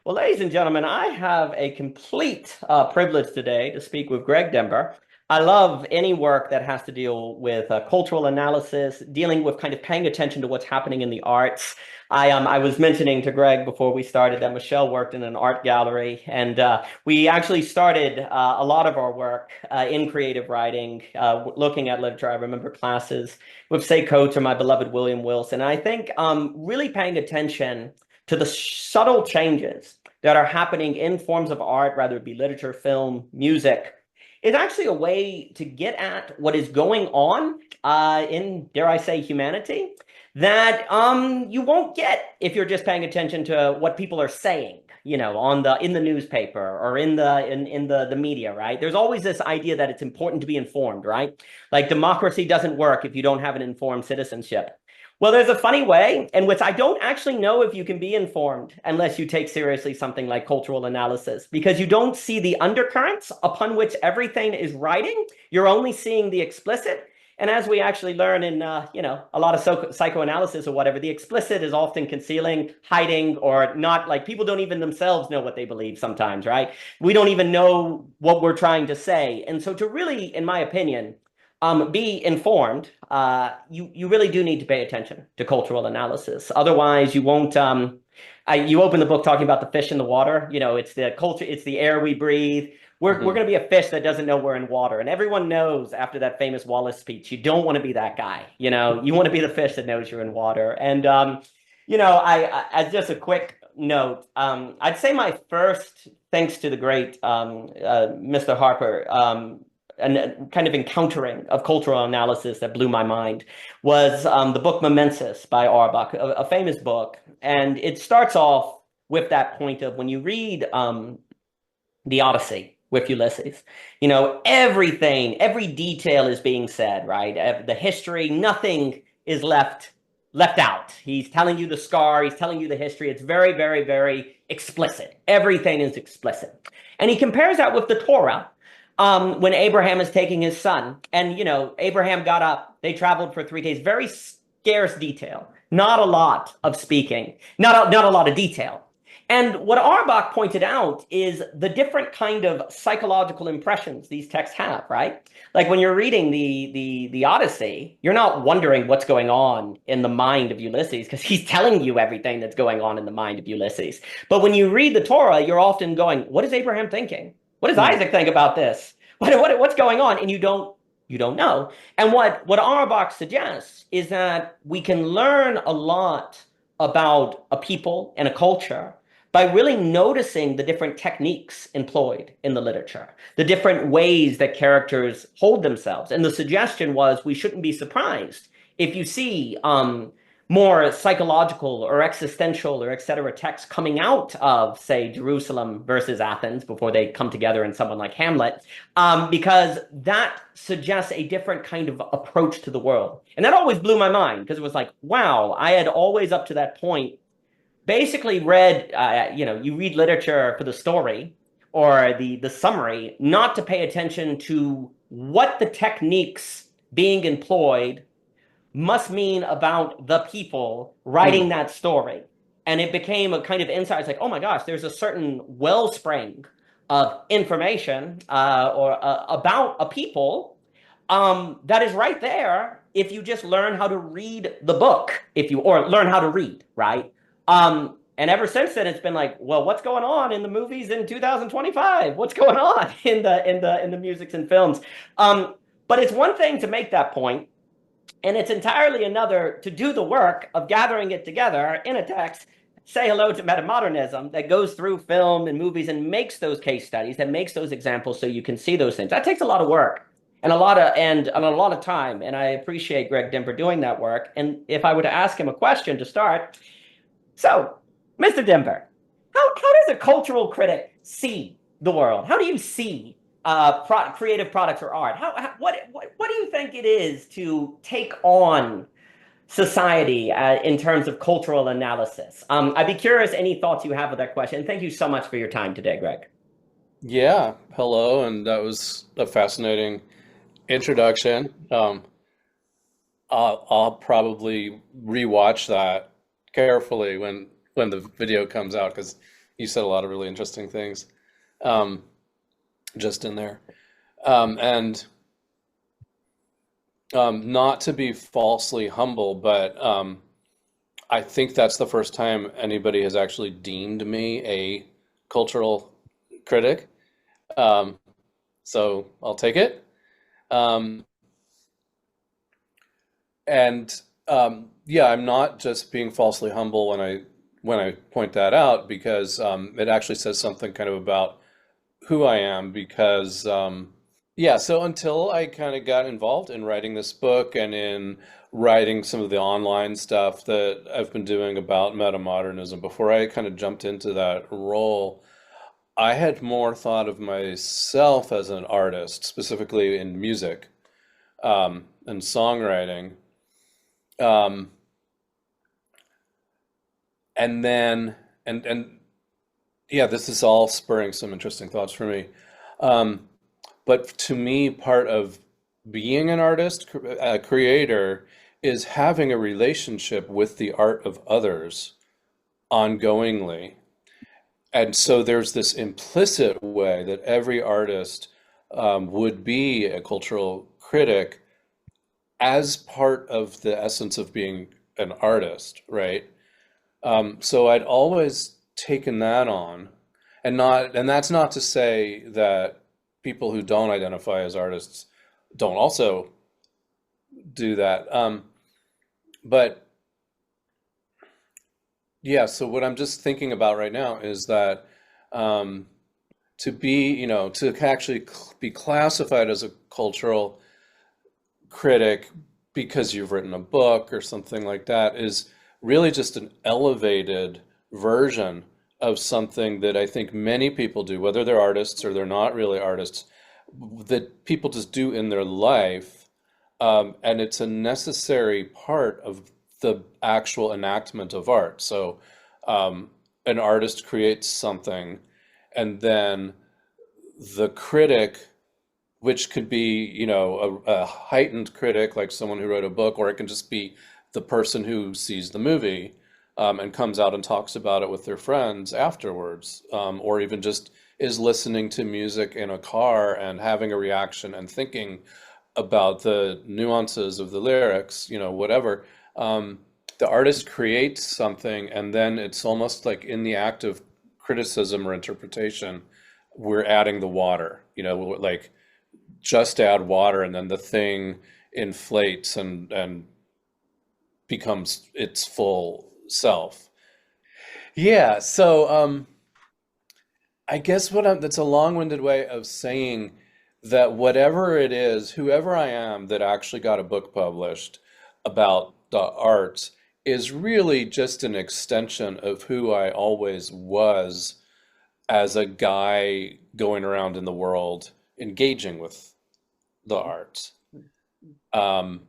Well, ladies and gentlemen, I have a complete privilege today to speak with Greg Dember. I love any work that has to deal with cultural analysis, dealing with kind of paying attention to what's happening in the arts. I was mentioning to Greg before we started that Michelle worked in an art gallery, and we actually started a lot of our work in creative writing, looking at literature. I remember classes with, say, Coates or my beloved William Wilson. And I think really paying attention to the subtle changes that are happening in forms of art, whether it be literature, film, music, is actually a way to get at what is going on in, dare I say, humanity that you won't get if you're just paying attention to what people are saying, on the in the newspaper or in the media, right? There's always this idea that it's important to be informed, right? Like democracy doesn't work if you don't have an informed citizenship. Well, there's a funny way in which I don't actually know if you can be informed unless you take seriously something like cultural analysis, because you don't see the undercurrents upon which everything is riding. You're only seeing the explicit. And as we actually learn in, a lot of psychoanalysis or whatever, the explicit is often concealing, hiding, or not. Like people don't even themselves know what they believe sometimes, right? We don't even know what we're trying to say. And so to really, in my opinion, be informed, you really do need to pay attention to cultural analysis. Otherwise, you won't. You open the book talking about the fish in the water. It's the culture, it's the air we breathe. We're going to be a fish that doesn't know we're in water, and everyone knows after that famous Wallace speech, you don't want to be that guy. You want to be the fish that knows you're in water. And as just a quick note, I'd say my first, thanks to the great Mr. Harper. And kind of encountering of cultural analysis that blew my mind was the book Momensis by Auerbach, a famous book. And it starts off with that point of when you read the Odyssey with Ulysses, everything, every detail is being said, right? The history, nothing is left out. He's telling you the scar, he's telling you the history. It's very, very, very explicit. Everything is explicit. And he compares that with the Torah. When Abraham is taking his son, and Abraham got up, they traveled for 3 days, very scarce detail, not a lot of speaking, not a lot of detail. And what Auerbach pointed out is the different kind of psychological impressions these texts have, right? Like when you're reading the Odyssey, you're not wondering what's going on in the mind of Ulysses because he's telling you everything that's going on in the mind of Ulysses. But when you read the Torah, you're often going, what is Abraham thinking? What does Isaac think about this? What's going on? And you don't know. And what Auerbach suggests is that we can learn a lot about a people and a culture by really noticing the different techniques employed in the literature, the different ways that characters hold themselves. And the suggestion was we shouldn't be surprised if you see more psychological or existential or et cetera texts coming out of, say, Jerusalem versus Athens before they come together in someone like Hamlet, because that suggests a different kind of approach to the world. And that always blew my mind because it was like, wow, I had always up to that point basically read, you read literature for the story or the summary, not to pay attention to what the techniques being employed must mean about the people writing that story. And it became a kind of insight. It's like, oh my gosh, there's a certain wellspring of information about a people that is right there if you just learn how to read the book, or learn how to read, right? And ever since then, it's been like, well, what's going on in the movies in 2025? What's going on in the musics and films? But it's one thing to make that point. And it's entirely another to do the work of gathering it together in a text, say hello to Metamodernism that goes through film and movies and makes those case studies, that makes those examples so you can see those things. That takes a lot of work and a lot of time. And I appreciate Greg Dember doing that work. And if I were to ask him a question to start, so Mr. Dember, how does a cultural critic see the world? How do you see creative products or art? What do you think it is to take on society in terms of cultural analysis? I'd be curious any thoughts you have with that question. And thank you so much for your time today, Greg. Yeah, hello, and that was a fascinating introduction. I'll probably rewatch that carefully when the video comes out because You said a lot of really interesting things um, just in there. And not to be falsely humble, but I think that's the first time anybody has actually deemed me a cultural critic. Um, so I'll take it. Um, and yeah, I'm not just being falsely humble when I point that out because it actually says something kind of about who I am because yeah, so until I kind of got involved in writing this book and in writing some of the online stuff that I've been doing about metamodernism, before I kind of jumped into that role, I had more thought of myself as an artist, specifically in music and songwriting. Um, and then, and yeah, this is all spurring some interesting thoughts for me. Um, But to me, part of being an artist, a creator, is having a relationship with the art of others ongoingly. And so there's this implicit way that every artist would be a cultural critic as part of the essence of being an artist, right? So I'd always taken that on, and that's not to say that people who don't identify as artists don't also do that. But yeah, so what I'm just thinking about right now is that um, to be, to actually be classified as a cultural critic because you've written a book or something like that is really just an elevated version of something that I think many people do, whether they're artists or they're not really artists, that people just do in their life. And it's a necessary part of the actual enactment of art. So an artist creates something, and then the critic, which could be, a heightened critic, like someone who wrote a book, or it can just be the person who sees the movie and comes out and talks about it with their friends afterwards, or even just is listening to music in a car and having a reaction and thinking about the nuances of the lyrics, whatever. The artist creates something, and then it's almost like in the act of criticism or interpretation, we're adding the water, like just add water and then the thing inflates and becomes its full self. Yeah, so I guess that's a long-winded way of saying that whatever it is, whoever I am that actually got a book published about the arts is really just an extension of who I always was as a guy going around in the world engaging with the arts. Um,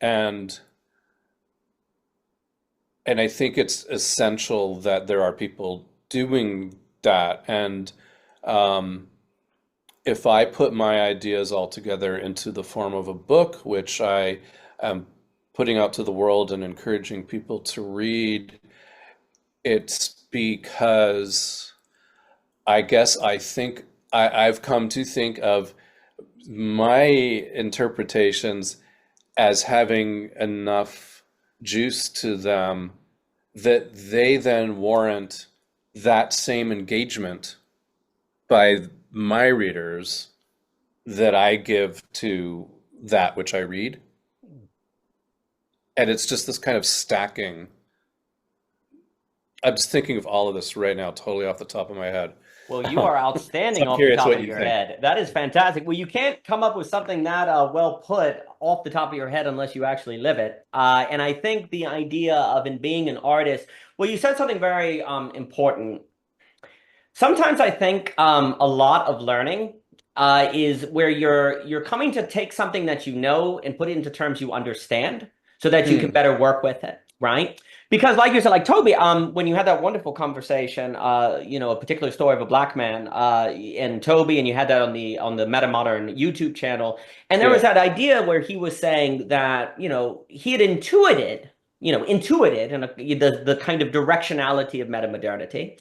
and and I think it's essential that there are people doing that. And um, if I put my ideas all together into the form of a book, which I am putting out to the world and encouraging people to read, it's because I guess I've come to think of my interpretations as having enough juice to them that they then warrant that same engagement by my readers that I give to that which I read. And it's just this kind of stacking. I'm just thinking of all of this right now, totally off the top of my head. Well, you are So outstanding I'm off the curious top what of you your think. head. That is fantastic. Well, you can't come up with something that well put off the top of your head unless you actually live it. And I think the idea of in being an artist, well, you said something very important. Sometimes I think a lot of learning is where you're coming to take something that you know and put it into terms you understand so that you can Hmm. better work with it, right? Because like you said, like Toby, when you had that wonderful conversation, a particular story of a black man, and Toby, and you had that on the Metamodern YouTube channel, and there was Yeah. that idea where he was saying that, he had intuited intuited and the kind of directionality of metamodernity.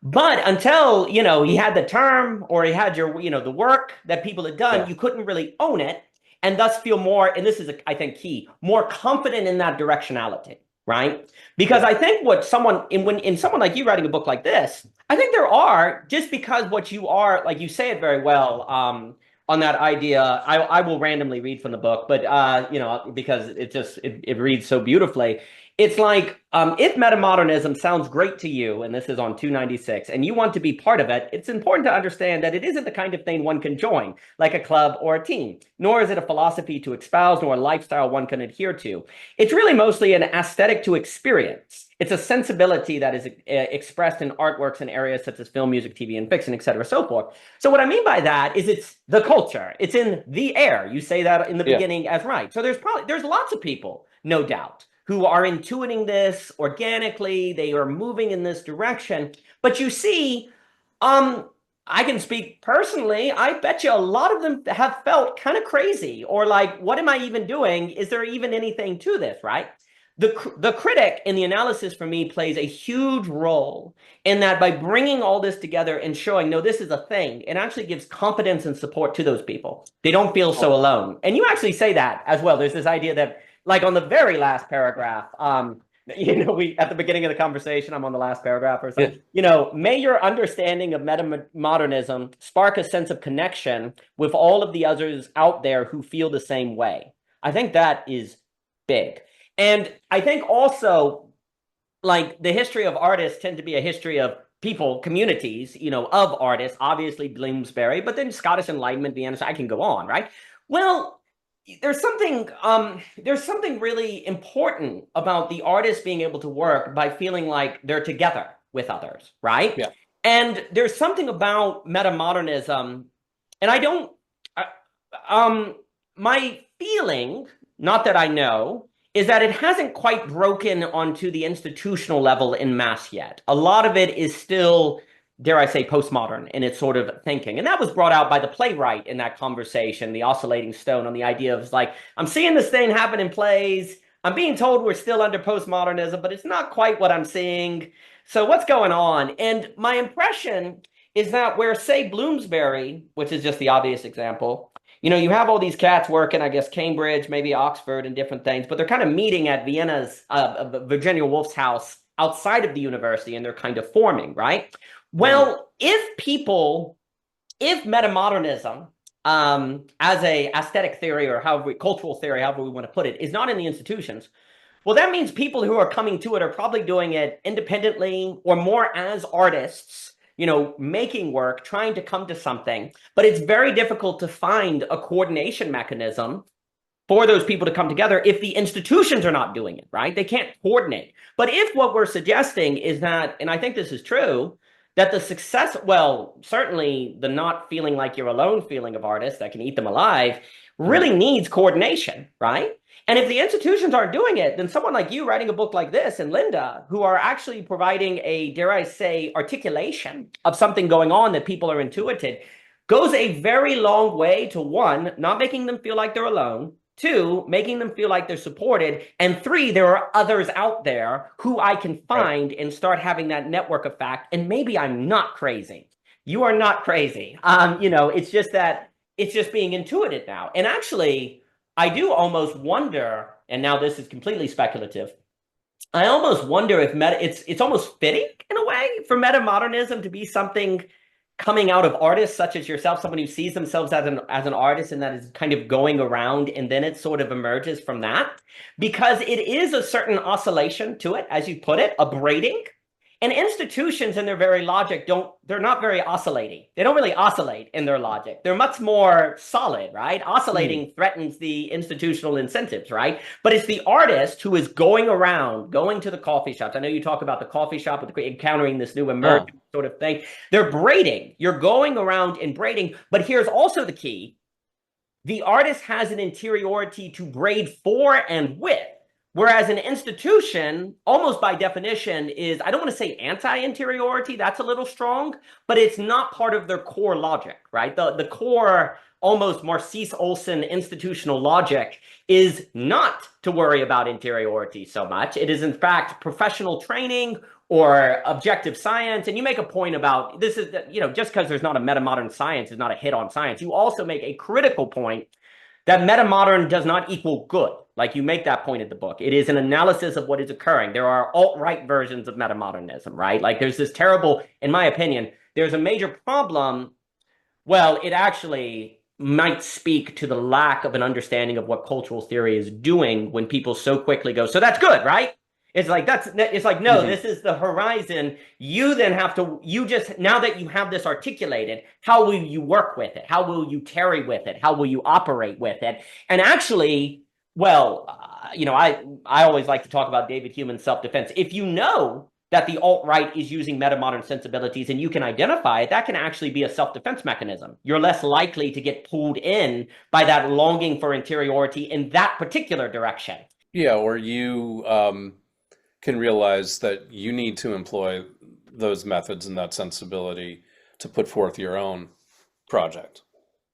But until, he had the term or he had the work that people had done, Yeah. you couldn't really own it and thus feel more, and this is, I think, key, more confident in that directionality, right? Because Yeah. I think what someone, in someone like you writing a book like this, I think there are, just because what you are, like you say it very well, on that idea, I will randomly read from the book, but, because it reads so beautifully. It's like, if metamodernism sounds great to you, and this is on 296, and you want to be part of it, it's important to understand that it isn't the kind of thing one can join, like a club or a team, nor is it a philosophy to espouse, nor a lifestyle one can adhere to. It's really mostly an aesthetic to experience. It's a sensibility that is expressed in artworks in areas such as film, music, TV, and fiction, et cetera, so forth. So what I mean by that is it's the culture. It's in the air. You say that in the Yeah. beginning as right. So there's lots of people, no doubt, who are intuiting this organically. They are moving in this direction. But you see, I can speak personally. I bet you a lot of them have felt kind of crazy or like, what am I even doing? Is there even anything to this, right? The critic in the analysis for me plays a huge role in that by bringing all this together and showing, no, this is a thing, it actually gives confidence and support to those people. They don't feel so alone. And you actually say that as well. There's this idea that, like on the very last paragraph, we at the beginning of the conversation, I'm on the last paragraph or something. Yeah. May your understanding of metamodernism spark a sense of connection with all of the others out there who feel the same way. I think that is big. And I think also, like, the history of artists tend to be a history of people, communities, of artists, obviously Bloomsbury, but then Scottish Enlightenment, Vienna, I can go on, right? Well, there's something really important about the artist being able to work by feeling like they're together with others, right? Yeah. And there's something about metamodernism, and I don't, my feeling, not that I know, is that it hasn't quite broken onto the institutional level in mass yet. A lot of it is still, dare I say, postmodern in its sort of thinking. And that was brought out by the playwright in that conversation, the oscillating stone, on the idea of like, I'm seeing this thing happen in plays. I'm being told we're still under postmodernism, but it's not quite what I'm seeing. So what's going on? And my impression is that where, say, Bloomsbury, which is just the obvious example, you have all these cats working, I guess, Cambridge, maybe Oxford and different things, but they're kind of meeting at Vienna's, Virginia Woolf's house outside of the university, and they're kind of forming, right? Well, if metamodernism, as a aesthetic theory or cultural theory, however we want to put it, is not in the institutions, well, that means people who are coming to it are probably doing it independently or more as artists, making work, trying to come to something. But it's very difficult to find a coordination mechanism for those people to come together if the institutions are not doing it, right? They can't coordinate. But if what we're suggesting is that, and I think this is true, that the success, well, certainly the not feeling like you're alone feeling of artists that can eat them alive really needs coordination, right? And if the institutions aren't doing it, then someone like you writing a book like this and Linda, who are actually providing a, dare I say, articulation of something going on that people are intuited, goes a very long way to, one, not making them feel like they're alone, two, making them feel like they're supported, and three, there are others out there who I can find and start having that network effect. And maybe I'm not crazy. You are not crazy. It's just that it's just being intuited now. And actually, I do almost wonder, and now this is completely speculative, I almost wonder if it's almost fitting in a way for metamodernism to be something coming out of artists such as yourself, someone who sees themselves as an artist and that is kind of going around, and then it sort of emerges from that, because it is a certain oscillation to it, as you put it, a braiding. And institutions in their very logic they're not very oscillating. They don't really oscillate in their logic. They're much more solid, right? Oscillating threatens the institutional incentives, right? But it's the artist who is going around, going to the coffee shops. I know you talk about the coffee shop with encountering this new emergent sort of thing. They're braiding. You're going around and braiding. But here's also the key. The artist has an interiority to braid for and with. Whereas an institution, almost by definition, is, I don't want to say anti-interiority, that's a little strong, but it's not part of their core logic, right? The core almost Marcise Olson institutional logic is not to worry about interiority so much. It is, in fact, professional training or objective science. And you make a point about this is that, just because there's not a metamodern science is not a hit on science. You also make a critical point that metamodern does not equal good. Like you make that point in the book. It is an analysis of what is occurring. There are alt-right versions of metamodernism, right? Like there's this terrible, in my opinion, there's a major problem. Well, it actually might speak to the lack of an understanding of what cultural theory is doing when people so quickly go, so that's good, right? It's like no, this is the horizon. You then have to, now that you have this articulated, how will you work with it? How will you tarry with it? How will you operate with it? And actually, well, I always like to talk about David Hume's self-defense. If you know that the alt-right is using metamodern sensibilities and you can identify it, that can actually be a self-defense mechanism. You're less likely to get pulled in by that longing for interiority in that particular direction. Yeah, or you can realize that you need to employ those methods and that sensibility to put forth your own project.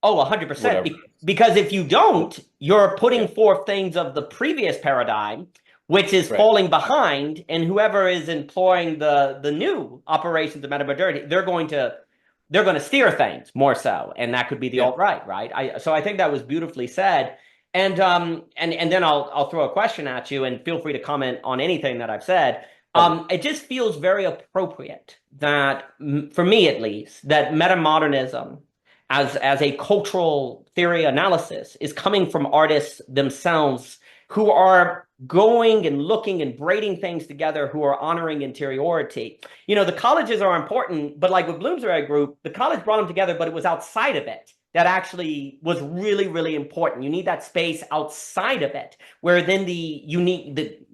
Oh, 100%. Because if you don't, you're putting forth things of the previous paradigm, which is falling behind, and whoever is employing the new operations of metamodernity, they're going to steer things more so, and that could be the alt-right, right? So I think that was beautifully said. And then I'll throw a question at you, and feel free to comment on anything that I've said. It just feels very appropriate that, for me at least, that metamodernism as a cultural theory analysis is coming from artists themselves who are going and looking and braiding things together, who are honoring interiority. The colleges are important, but like with Bloomsbury Group, the college brought them together, but it was outside of it that actually was really, really important. You need that space outside of it, where then the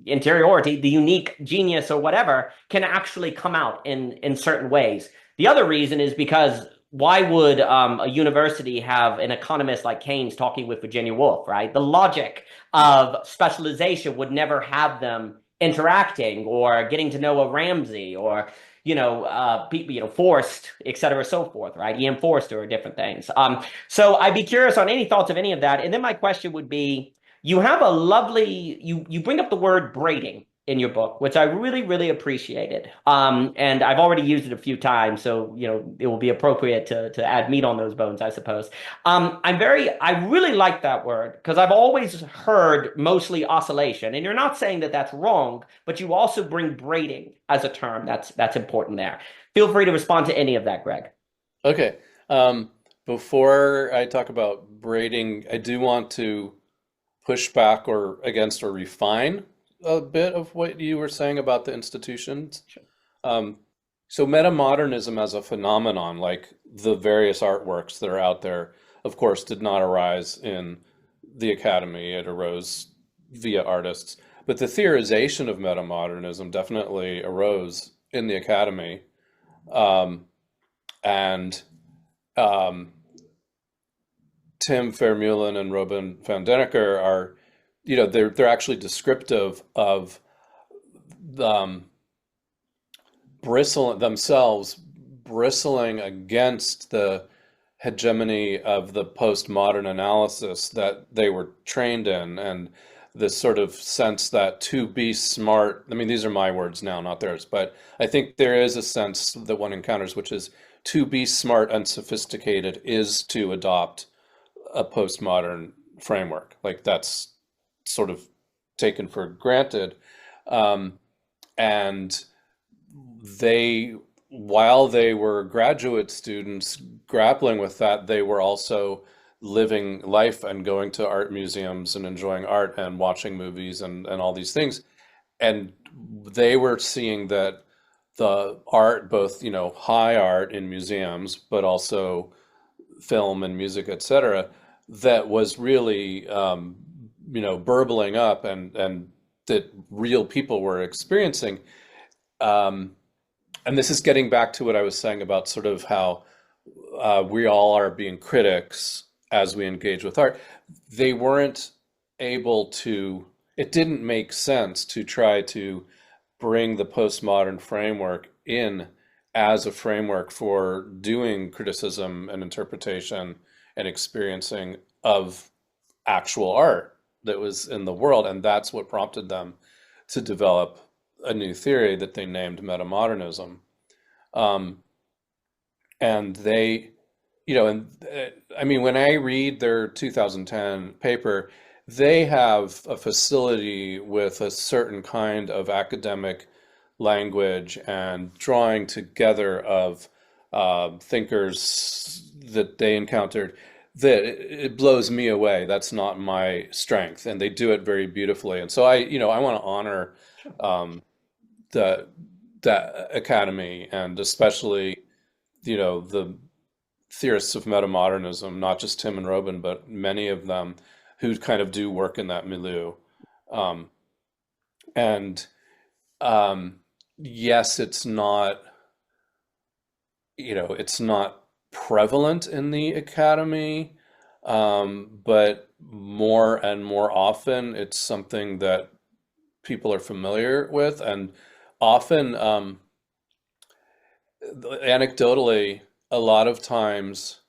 interiority, the unique genius or whatever, can actually come out in certain ways. The other reason is because why would a university have an economist like Keynes talking with Virginia Woolf, right? The logic of specialization would never have them interacting or getting to know a Ramsey or, Forrest, et cetera, so forth, right? E.M. Forster or different things. So I'd be curious on any thoughts of any of that. And then my question would be, you have a lovely, you bring up the word braiding in your book, which I really, really appreciated. And I've already used it a few times, so it will be appropriate to add meat on those bones, I suppose. I really like that word because I've always heard mostly oscillation, and you're not saying that that's wrong, but you also bring braiding as a term that's important there. Feel free to respond to any of that, Greg. Okay. Before I talk about braiding, I do want to push back or against or refine a bit of what you were saying about the institutions. Sure. So metamodernism as a phenomenon, like the various artworks that are out there, of course, did not arise in the academy. It arose via artists. But the theorization of metamodernism definitely arose in the academy. And Tim Vermeulen and Robin van Denneker are, they're actually descriptive of bristling against the hegemony of the postmodern analysis that they were trained in, and this sort of sense that to be smart, I mean, these are my words now, not theirs, but I think there is a sense that one encounters, which is to be smart and sophisticated is to adopt a postmodern framework. Like that's sort of taken for granted. And while they were graduate students grappling with that, they were also living life and going to art museums and enjoying art and watching movies and all these things. And they were seeing that the art, both, high art in museums, but also film and music, etc., that was really, burbling up and that real people were experiencing. And this is getting back to what I was saying about sort of how we all are being critics as we engage with art. They weren't able to, it didn't make sense to try to bring the postmodern framework in as a framework for doing criticism and interpretation and experiencing of actual art that was in the world. And that's what prompted them to develop a new theory that they named metamodernism. Um, and they, and I mean, when I read their 2010 paper, they have a facility with a certain kind of academic language and drawing together of thinkers that they encountered that it blows me away. That's not my strength, and they do it very beautifully. And so I want to honor um, the that academy, and especially the theorists of metamodernism, not just Tim and Robin, but many of them who kind of do work in that milieu. Um, and yes, it's not prevalent in the academy, but more and more often it's something that people are familiar with, and often, anecdotally, a lot of times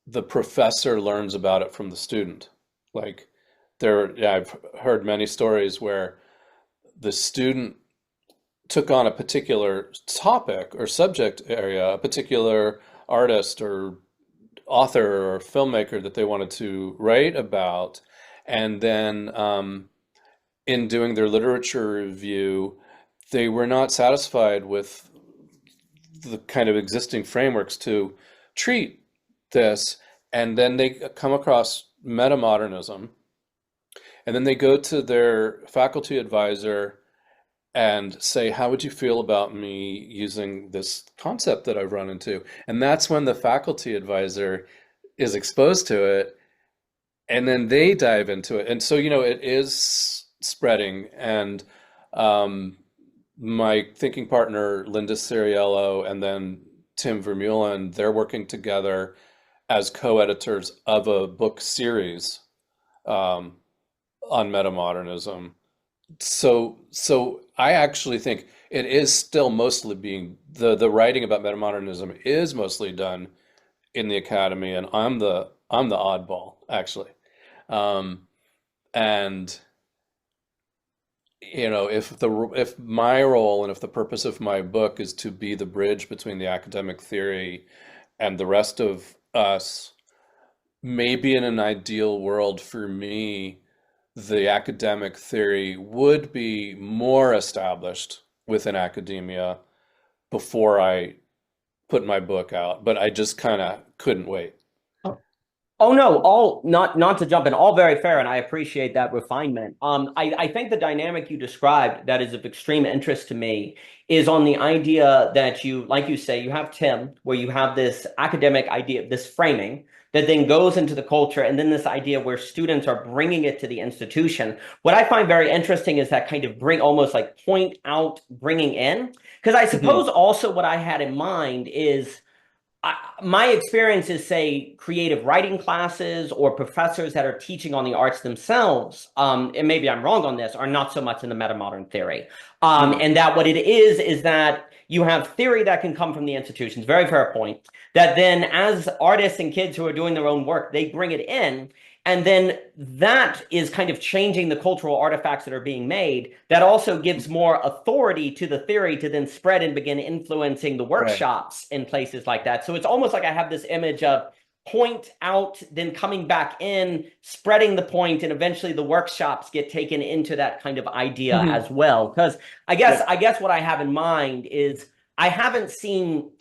the professor learns about it from the student. Like yeah, I've heard many stories where the student took on a particular topic or subject area, a particular artist or author or filmmaker that they wanted to write about, and then in doing their literature review, they were not satisfied with the kind of existing frameworks to treat this, and then they come across metamodernism, and then they go to their faculty advisor and say, how would you feel about me using this concept that I've run into? And that's when the faculty advisor is exposed to it, and then they dive into it. And so, it is spreading. And my thinking partner, Linda Ceriello, and then Tim Vermeulen, they're working together as co-editors of a book series on metamodernism. So I actually think it is still mostly being the writing about metamodernism is mostly done in the academy, and I'm the oddball actually. And if my role and if the purpose of my book is to be the bridge between the academic theory and the rest of us, maybe in an ideal world for me, the academic theory would be more established within academia before I put my book out, but I just kind of couldn't wait. Oh no, all not to jump in, all very fair, and I appreciate that refinement. I think the dynamic you described that is of extreme interest to me is on the idea that you, like you say, you have Tim, where you have this academic idea, this framing that then goes into the culture, and then this idea where students are bringing it to the institution. What I find very interesting is that kind of bring almost like point out, bringing in, because I suppose also what I had in mind is my experience is, say, creative writing classes or professors that are teaching on the arts themselves, and maybe I'm wrong on this, are not so much in the metamodern theory. And that what it is that you have theory that can come from the institutions, very fair point, that then as artists and kids who are doing their own work, they bring it in. And then that is kind of changing the cultural artifacts that are being made. That also gives more authority to the theory to then spread and begin influencing the Right. workshops in places like that. So it's almost like I have this image of point out, then coming back in, spreading the point, and eventually the workshops get taken into that kind of idea as well. Because Yeah. I guess what I have in mind is I haven't seen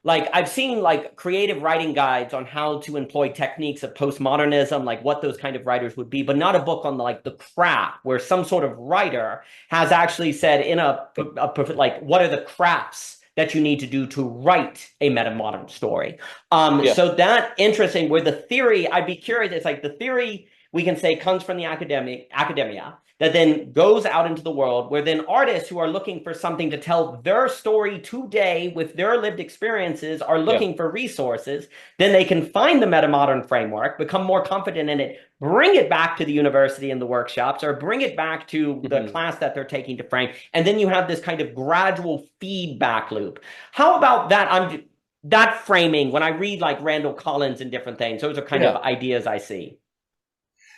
like I've seen like creative writing guides on how to employ techniques of postmodernism, like what those kind of writers would be, but not a book on like the craft, where some sort of writer has actually said in like what are the crafts that you need to do to write a metamodern story. Yeah. So that interesting. Where the theory, I'd be curious. It's like the theory we can say comes from the academia that then goes out into the world, where then artists who are looking for something to tell their story today with their lived experiences are Yeah. looking for resources. Then they can find the metamodern framework, become more confident in it, bring it back to the university in the workshops, or bring it back to the class that they're taking to frame. And then you have this kind of gradual feedback loop. How about that? that framing, when I read like Randall Collins and different things, those are kind of Yeah. ideas I see.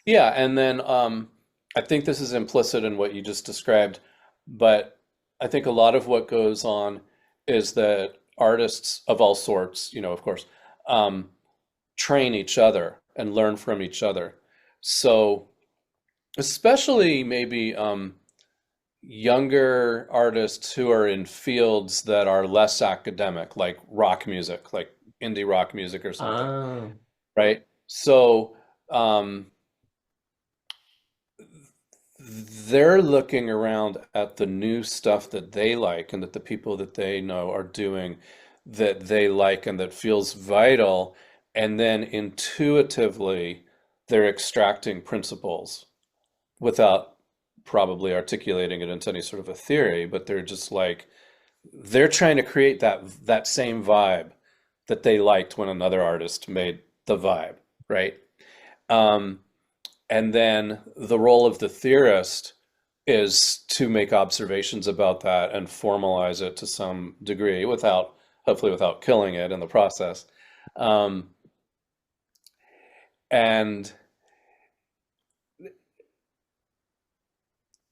Yeah, and then I think this is implicit in what you just described, but I think a lot of what goes on is that artists of all sorts, of course, um, train each other and learn from each other. So, especially maybe younger artists who are in fields that are less academic, like rock music, like indie rock music or something, Ah, right? So, um, they're looking around at the new stuff that they like and that the people that they know are doing that they like and that feels vital. And then intuitively, they're extracting principles without probably articulating it into any sort of a theory, but they're just like, they're trying to create that same vibe that they liked when another artist made the vibe, right? Um, and then the role of the theorist is to make observations about that and formalize it to some degree without, hopefully without killing it in the process. Um, and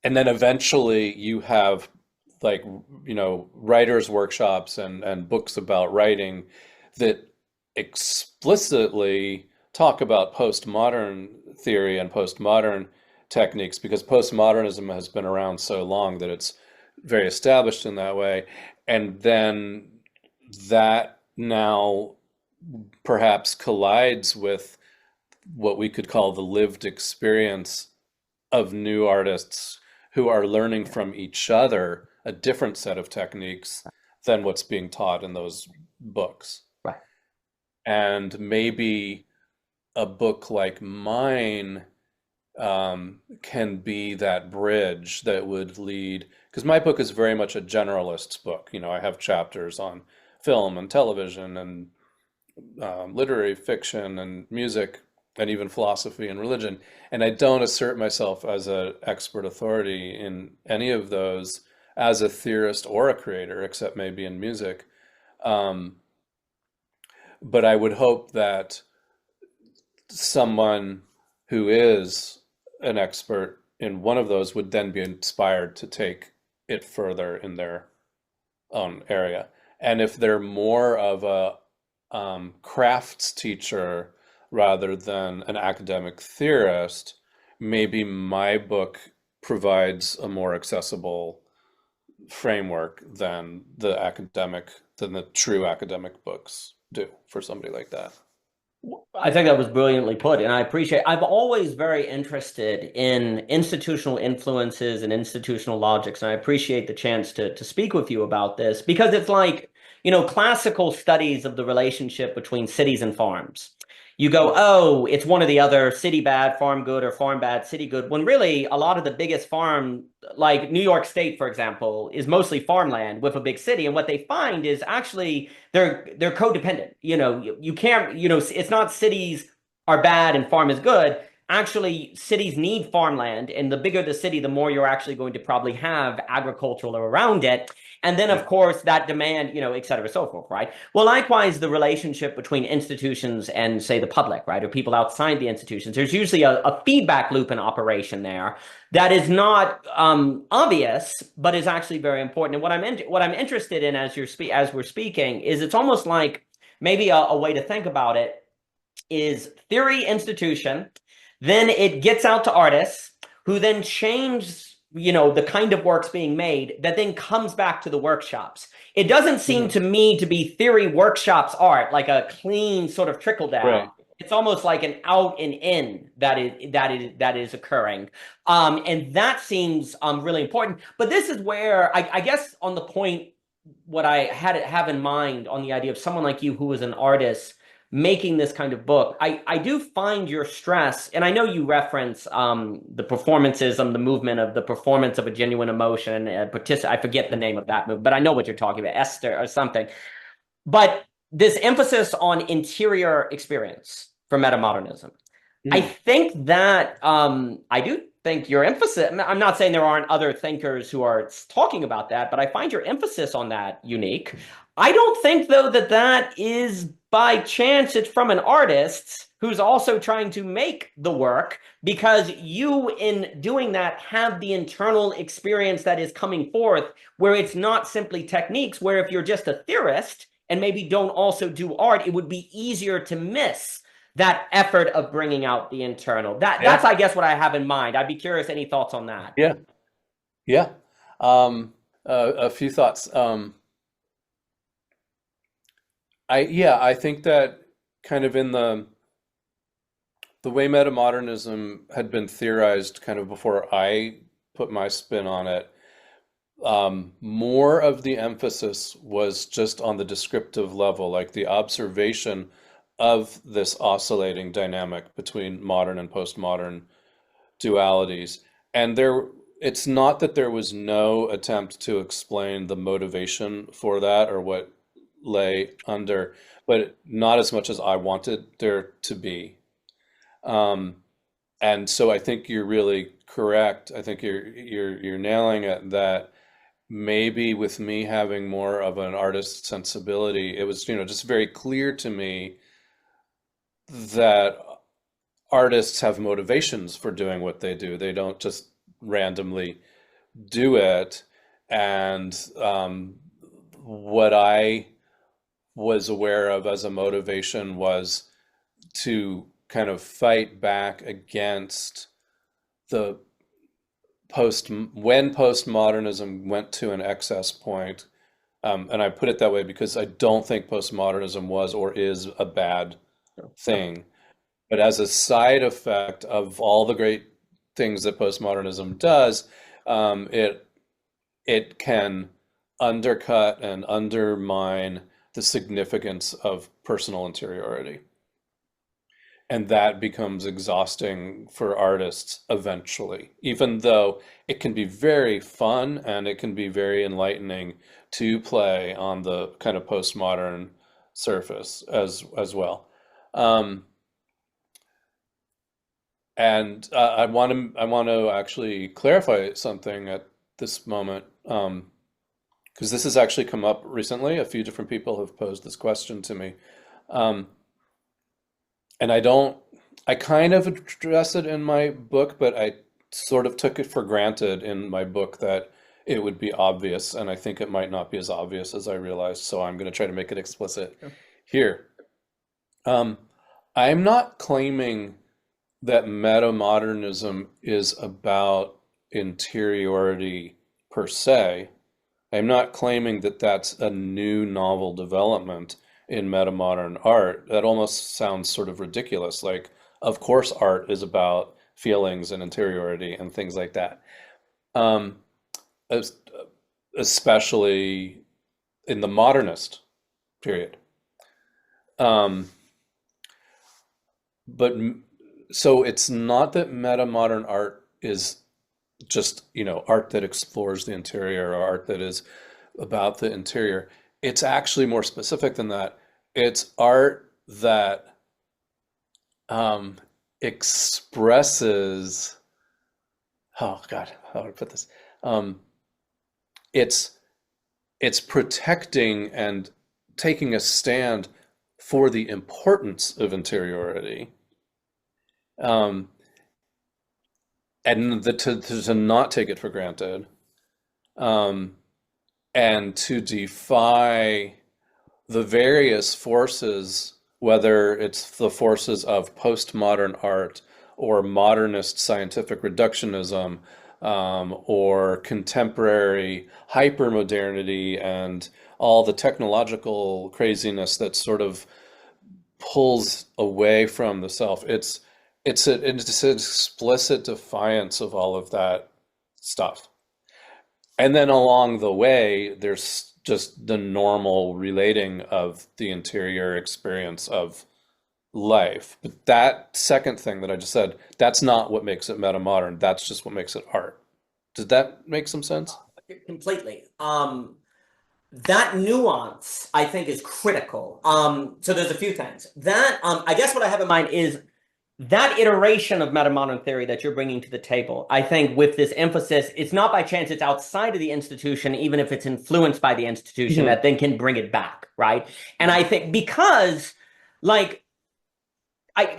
and then eventually you have like, writers workshops and books about writing that explicitly talk about postmodern theory and postmodern techniques, because postmodernism has been around so long that it's very established in that way. And then that now perhaps collides with what we could call the lived experience of new artists who are learning from each other a different set of techniques than what's being taught in those books. right. And maybe a book like mine can be that bridge that would lead, because my book is very much a generalist's book. I have chapters on film and television and literary fiction and music and even philosophy and religion. And I don't assert myself as an expert authority in any of those as a theorist or a creator, except maybe in music. Um, but I would hope that someone who is an expert in one of those would then be inspired to take it further in their own area. And if they're more of a crafts teacher rather than an academic theorist, maybe my book provides a more accessible framework than the true academic books do for somebody like that. I think that was brilliantly put, and I appreciate. I'm always very interested in institutional influences and institutional logics, and I appreciate the chance to speak with you about this because it's like, classical studies of the relationship between cities and farms. You go, oh, it's one or the other, city bad, farm good, or farm bad, city good, when really a lot of the biggest farm, like New York State, for example, is mostly farmland with a big city. And what they find is actually they're codependent. You can't, it's not cities are bad and farm is good. Actually, cities need farmland, and the bigger the city, the more you're actually going to probably have agricultural around it. And then, of course, that demand, et cetera, so forth, right? Well, likewise, the relationship between institutions and, say, the public, right, or people outside the institutions, there's usually a feedback loop in operation there that is not obvious, but is actually very important. And what I'm interested in as we're speaking is it's almost like maybe a way to think about it is theory institution, then it gets out to artists who then change, the kind of works being made that then comes back to the workshops. It doesn't seem Mhm. to me to be theory workshops art, like a clean sort of trickle down. Right. It's almost like an out and in that is occurring, and that seems really important. But this is where I guess on the point, what I have in mind on the idea of someone like you who is an artist making this kind of book, I do find your stress, and I know you reference the performancism, the movement of the performance of a genuine emotion, I forget the name of that movement, but I know what you're talking about, Esther or something. But this emphasis on interior experience for metamodernism, I Mhm. think that I do think your emphasis, I'm not saying there aren't other thinkers who are talking about that, but I find your emphasis on that unique. I don't think, though, that that is by chance. It's from an artist who's also trying to make the work, because you, in doing that, have the internal experience that is coming forth, where it's not simply techniques, where if you're just a theorist and maybe don't also do art, it would be easier to miss that effort of bringing out the internal. That's, Yeah, I guess, what I have in mind. I'd be curious, any thoughts on that? yeah, yeah. Um, a few thoughts. I think that kind of in the way metamodernism had been theorized kind of before I put my spin on it, more of the emphasis was just on the descriptive level, like the observation of this oscillating dynamic between modern and postmodern dualities. And it's not that there was no attempt to explain the motivation for that or what lay under, but not as much as I wanted there to be. Um, and so I think you're really correct. I think you're nailing it that maybe with me having more of an artist sensibility, it was, just very clear to me that artists have motivations for doing what they do. They don't just randomly do it. And what I was aware of as a motivation was to kind of fight back against the when postmodernism went to an excess point, and I put it that way because I don't think postmodernism was or is a bad thing, but as a side effect of all the great things that postmodernism does, it can undercut and undermine the significance of personal interiority. And that becomes exhausting for artists eventually, even though it can be very fun and it can be very enlightening to play on the kind of postmodern surface as well. And I want to actually clarify something at this moment, because this has actually come up recently. A few different people have posed this question to me. Um, and I kind of address it in my book, but I sort of took it for granted in my book that it would be obvious, and I think it might not be as obvious as I realized, so I'm going to try to make it explicit here. Um, I'm not claiming that metamodernism is about interiority per se. I'm not claiming that that's a new novel development in metamodern art. That almost sounds sort of ridiculous. Like, of course, art is about feelings and interiority and things like that. Um, es- Especially in the modernist period. Um, but so it's not that metamodern art is just, art that explores the interior or art that is about the interior. It's actually more specific than that. It's art that expresses, oh God, how do I put this? Um, it's it's protecting and taking a stand for the importance of interiority, um, and to not take it for granted, um, and to defy the various forces, whether it's the forces of postmodern art or modernist scientific reductionism, or contemporary hypermodernity and all the technological craziness that sort of pulls away from the self. It's an explicit defiance of all of that stuff. And then along the way, there's just the normal relating of the interior experience of life. But that second thing that I just said, that's not what makes it metamodern. That's just what makes it art. Does that make some sense? Completely. That nuance, I think, is critical. So there's a few things. I guess what I have in mind is that iteration of metamodern theory that you're bringing to the table, I think with this emphasis, it's not by chance it's outside of the institution, even if it's influenced by the institution, Mhm. that then can bring it back, right? And I think because, like,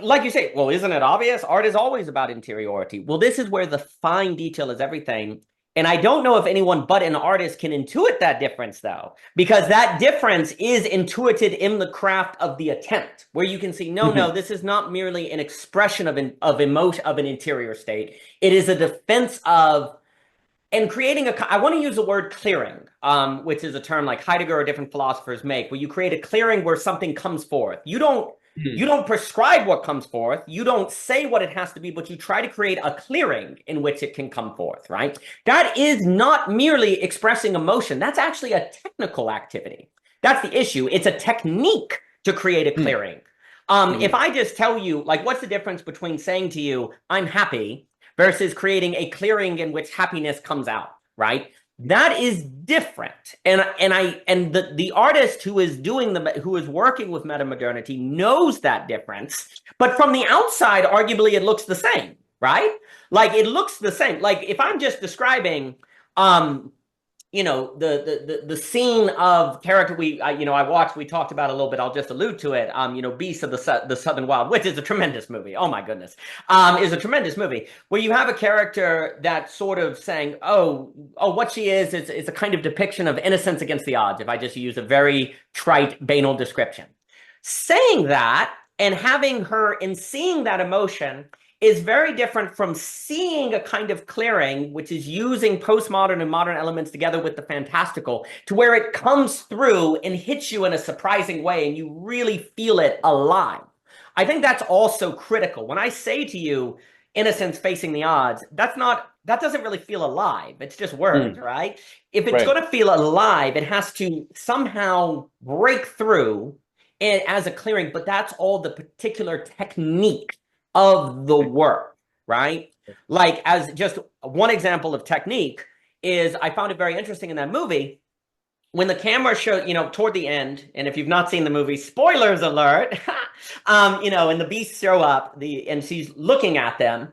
like you say, well, isn't it obvious? Art is always about interiority. Well, this is where the fine detail is everything. And I don't know if anyone but an artist can intuit that difference, though, because that difference is intuited in the craft of the attempt, where you can see, no, no, Mhm. this is not merely an expression of emotion of an interior state. It is a defense of and creating I want to use the word clearing, which is a term like Heidegger or different philosophers make, where you create a clearing where something comes forth. You Mhm. don't prescribe what comes forth. You don't say what it has to be, but you try to create a clearing in which it can come forth, right? That is not merely expressing emotion. That's actually a technical activity. That's the issue. It's a technique to create a Mhm. clearing. If Mhm. I just tell you, like, what's the difference between saying to you, I'm happy, versus creating a clearing in which happiness comes out, right? That is different. And the artist who is who is working with metamodernity knows that difference, but from the outside, arguably it looks the same, right? Like it looks the same. Like if I'm just describing um the scene of character I watched, we talked about a little bit, I'll just allude to it, Beasts of the Southern Wild, which is a tremendous movie, oh my goodness, is a tremendous movie where you have a character that's sort of saying, oh, what she is a kind of depiction of innocence against the odds, if I just use a very trite banal description. Saying that and having her and seeing that emotion is very different from seeing a kind of clearing, which is using postmodern and modern elements together with the fantastical, to where it comes through and hits you in a surprising way and you really feel it alive. I think that's also critical. When I say to you, innocence facing the odds, that doesn't really feel alive. It's just words, Mhm. right? If it's Right. going to feel alive, it has to somehow break through it as a clearing, but that's all the particular technique of the work, right? Like, as just one example of technique, is I found it very interesting in that movie when the camera showed, toward the end, and if you've not seen the movie, spoilers alert, and the beasts show up, and she's looking at them,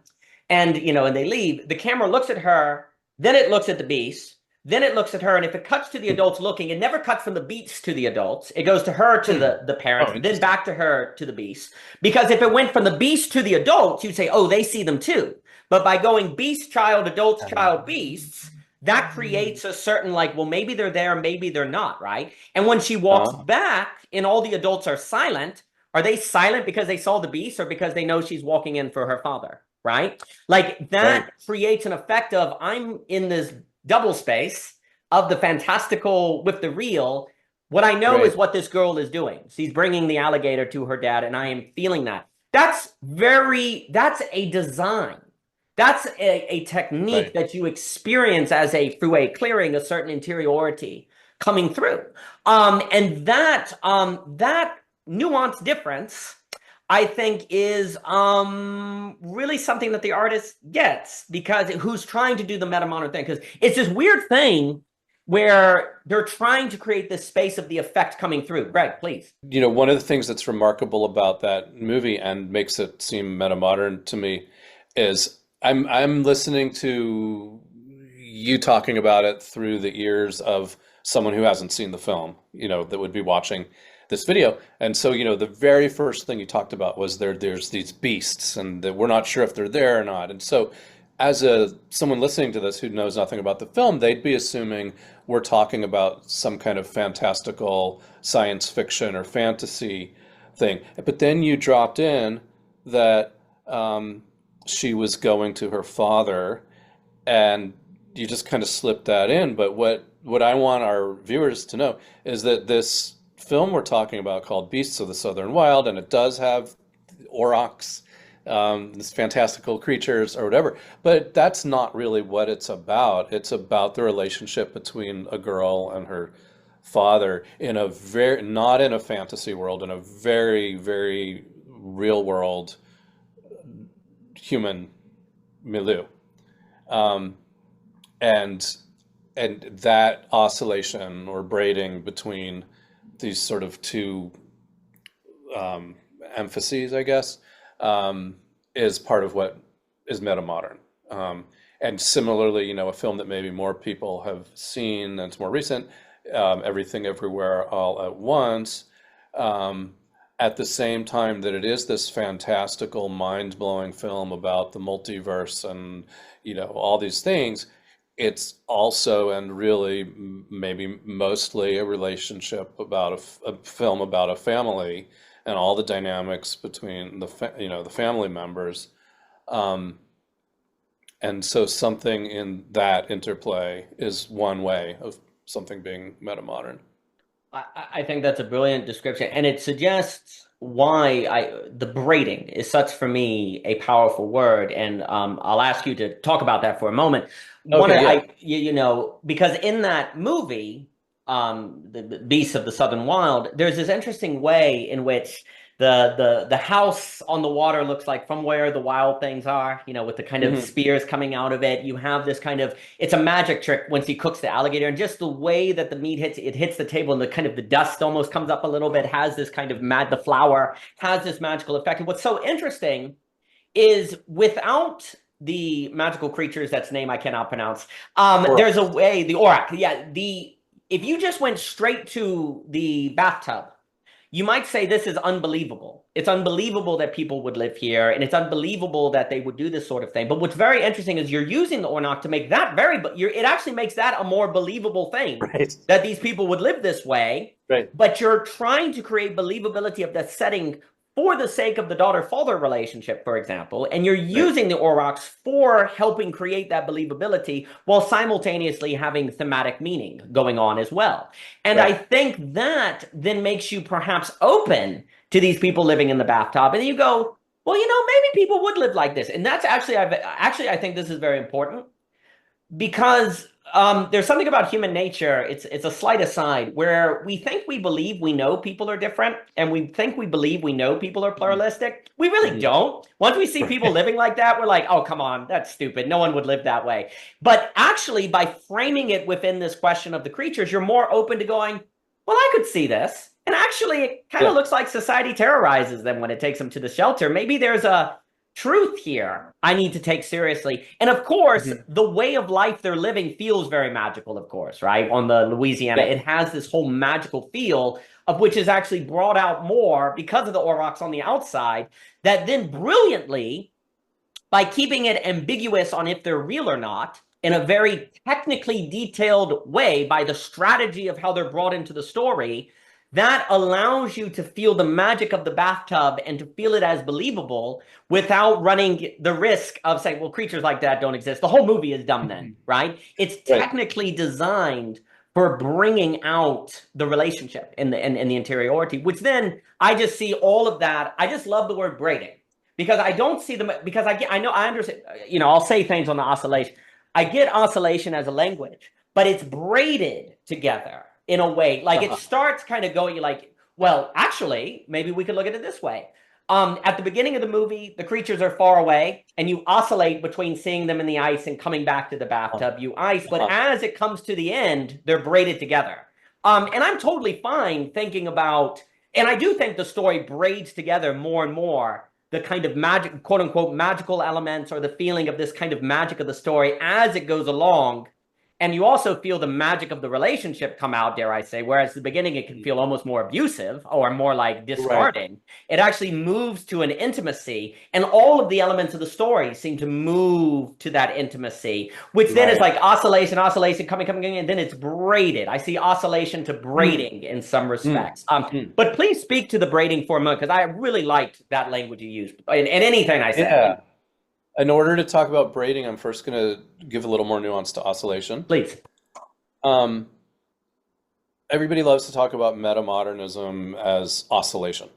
and they leave, the camera looks at her, then it looks at the beasts, then it looks at her, and if it cuts to the adults looking, it never cuts from the beasts to the adults. It goes to her, to Mhm. the parents, Oh, then interesting. back to her, to the beasts. Because if it went from the beasts to the adults, you'd say, oh, they see them too. But by going beast, child, adults, child, beasts, that creates a certain, like, well, maybe they're there, maybe they're not, right? And when she walks Uh, back and all the adults are silent, are they silent because they saw the beast or because they know she's walking in for her father, right? Like right. that creates an effect of I'm in this double space of the fantastical with the real. What I know is Right. what this girl is doing. She's bringing the alligator to her dad, and I am feeling that. That's a design. That's a technique Right. that you experience as through a clearing, a certain interiority coming through. And that nuanced difference, I think, is really something that the artist gets, because who's trying to do the metamodern thing, because it's this weird thing where they're trying to create this space of the effect coming through. Greg, please. One of the things that's remarkable about that movie and makes it seem metamodern to me is I'm listening to you talking about it through the ears of someone who hasn't seen the film, that would be watching this video. And so, the very first thing you talked about was there's these beasts and that we're not sure if they're there or not. And so as someone listening to this who knows nothing about the film, they'd be assuming we're talking about some kind of fantastical science fiction or fantasy thing. But then you dropped in that she was going to her father, and you just kind of slipped that in. But what I want our viewers to know is that this film we're talking about, called Beasts of the Southern Wild, and it does have aurochs, these fantastical creatures or whatever. But that's not really what it's about. It's about the relationship between a girl and her father in a very, not in a fantasy world, in a very, very real world human milieu. Um, and and that oscillation or braiding between these sort of two um, emphases, I guess, um, is part of what is metamodern. And similarly, a film that maybe more people have seen that's more recent, Everything Everywhere All at Once, at the same time that it is this fantastical, mind-blowing film about the multiverse and, all these things, it's also, and really maybe mostly, a relationship about a film about a family and all the dynamics between the family members. And so something in that interplay is one way of something being metamodern. I think that's a brilliant description, and it suggests why the braiding is such for me a powerful word. And I'll ask you to talk about that for a moment. Okay, yeah. Because in that movie, the Beasts of the Southern Wild, there's this interesting way in which the house on the water looks like from where the wild things are, with the kind of Hmm. spears coming out of it. You have this kind of, it's a magic trick once he cooks the alligator, and just the way that the meat hits the table, and the kind of the dust almost comes up a little bit, has this kind of the flour has this magical effect. And what's so interesting is without the magical creatures, that's name I cannot pronounce. There's a way, the Auroch, yeah, if you just went straight to the bathtub, you might say this is unbelievable. It's unbelievable that people would live here, and it's unbelievable that they would do this sort of thing. But what's very interesting is you're using the Ornock to make that it actually makes that a more believable thing, Right. that these people would live this way. Right. But you're trying to create believability of that setting for the sake of the daughter-father relationship, for example, and you're Right. using the Aurochs for helping create that believability while simultaneously having thematic meaning going on as well. And I Right. think that then makes you perhaps open to these people living in the bathtub, and you go, well, maybe people would live like this. And that's I think this is very important, because there's something about human nature. It's a slight aside where we think we believe we know people are different, and we think we believe we know people are pluralistic. We really Hmm. don't. Once we see people Right. living like that, we're like, oh, come on, that's stupid. No one would live that way. But actually, by framing it within this question of the creatures, you're more open to going, well, I could see this. And actually, it kind of Yeah. looks like society terrorizes them when it takes them to the shelter. Maybe there's a truth here I need to take seriously. And of course, Hmm. the way of life they're living feels very magical, of course, right? On the Louisiana, Yeah. it has this whole magical feel, of which is actually brought out more because of the aurochs on the outside, that then brilliantly, by keeping it ambiguous on if they're real or not, in a very technically detailed way, by the strategy of how they're brought into the story, that allows you to feel the magic of the bathtub and to feel it as believable without running the risk of saying, well, creatures like that don't exist. The whole movie is dumb then, right? It's Right. technically designed for bringing out the relationship in the interiority, which then I just see all of that. I just love the word braiding, because I don't see them, because I know I understand, I'll say things on the oscillation. I get oscillation as a language, but it's braided together in a way. Like it Uh-huh. starts kind of going, you're like, well, actually, maybe we could look at it this way. At the beginning of the movie, the creatures are far away, and you oscillate between seeing them in the ice and coming back to the bathtub. You ice, but Uh-huh. as it comes to the end, they're braided together. And I'm totally fine thinking about, and I do think the story braids together more and more the kind of magic, quote unquote, magical elements, or the feeling of this kind of magic of the story as it goes along. And you also feel the magic of the relationship come out, dare I say, whereas at the beginning it can feel almost more abusive or more like Right. discarding. It actually moves to an intimacy, and all of the elements of the story seem to move to that intimacy, which then is Right. like oscillation, oscillation, coming, and then it's braided. I see oscillation to Mm. braiding in some Mm. respects. Mm. But please speak to the braiding for a moment, because I really liked that language you used in anything I said. Yeah. In order to talk about braiding, I'm first going to give a little more nuance to oscillation. Please. Um, Everybody loves to talk about metamodernism as oscillation.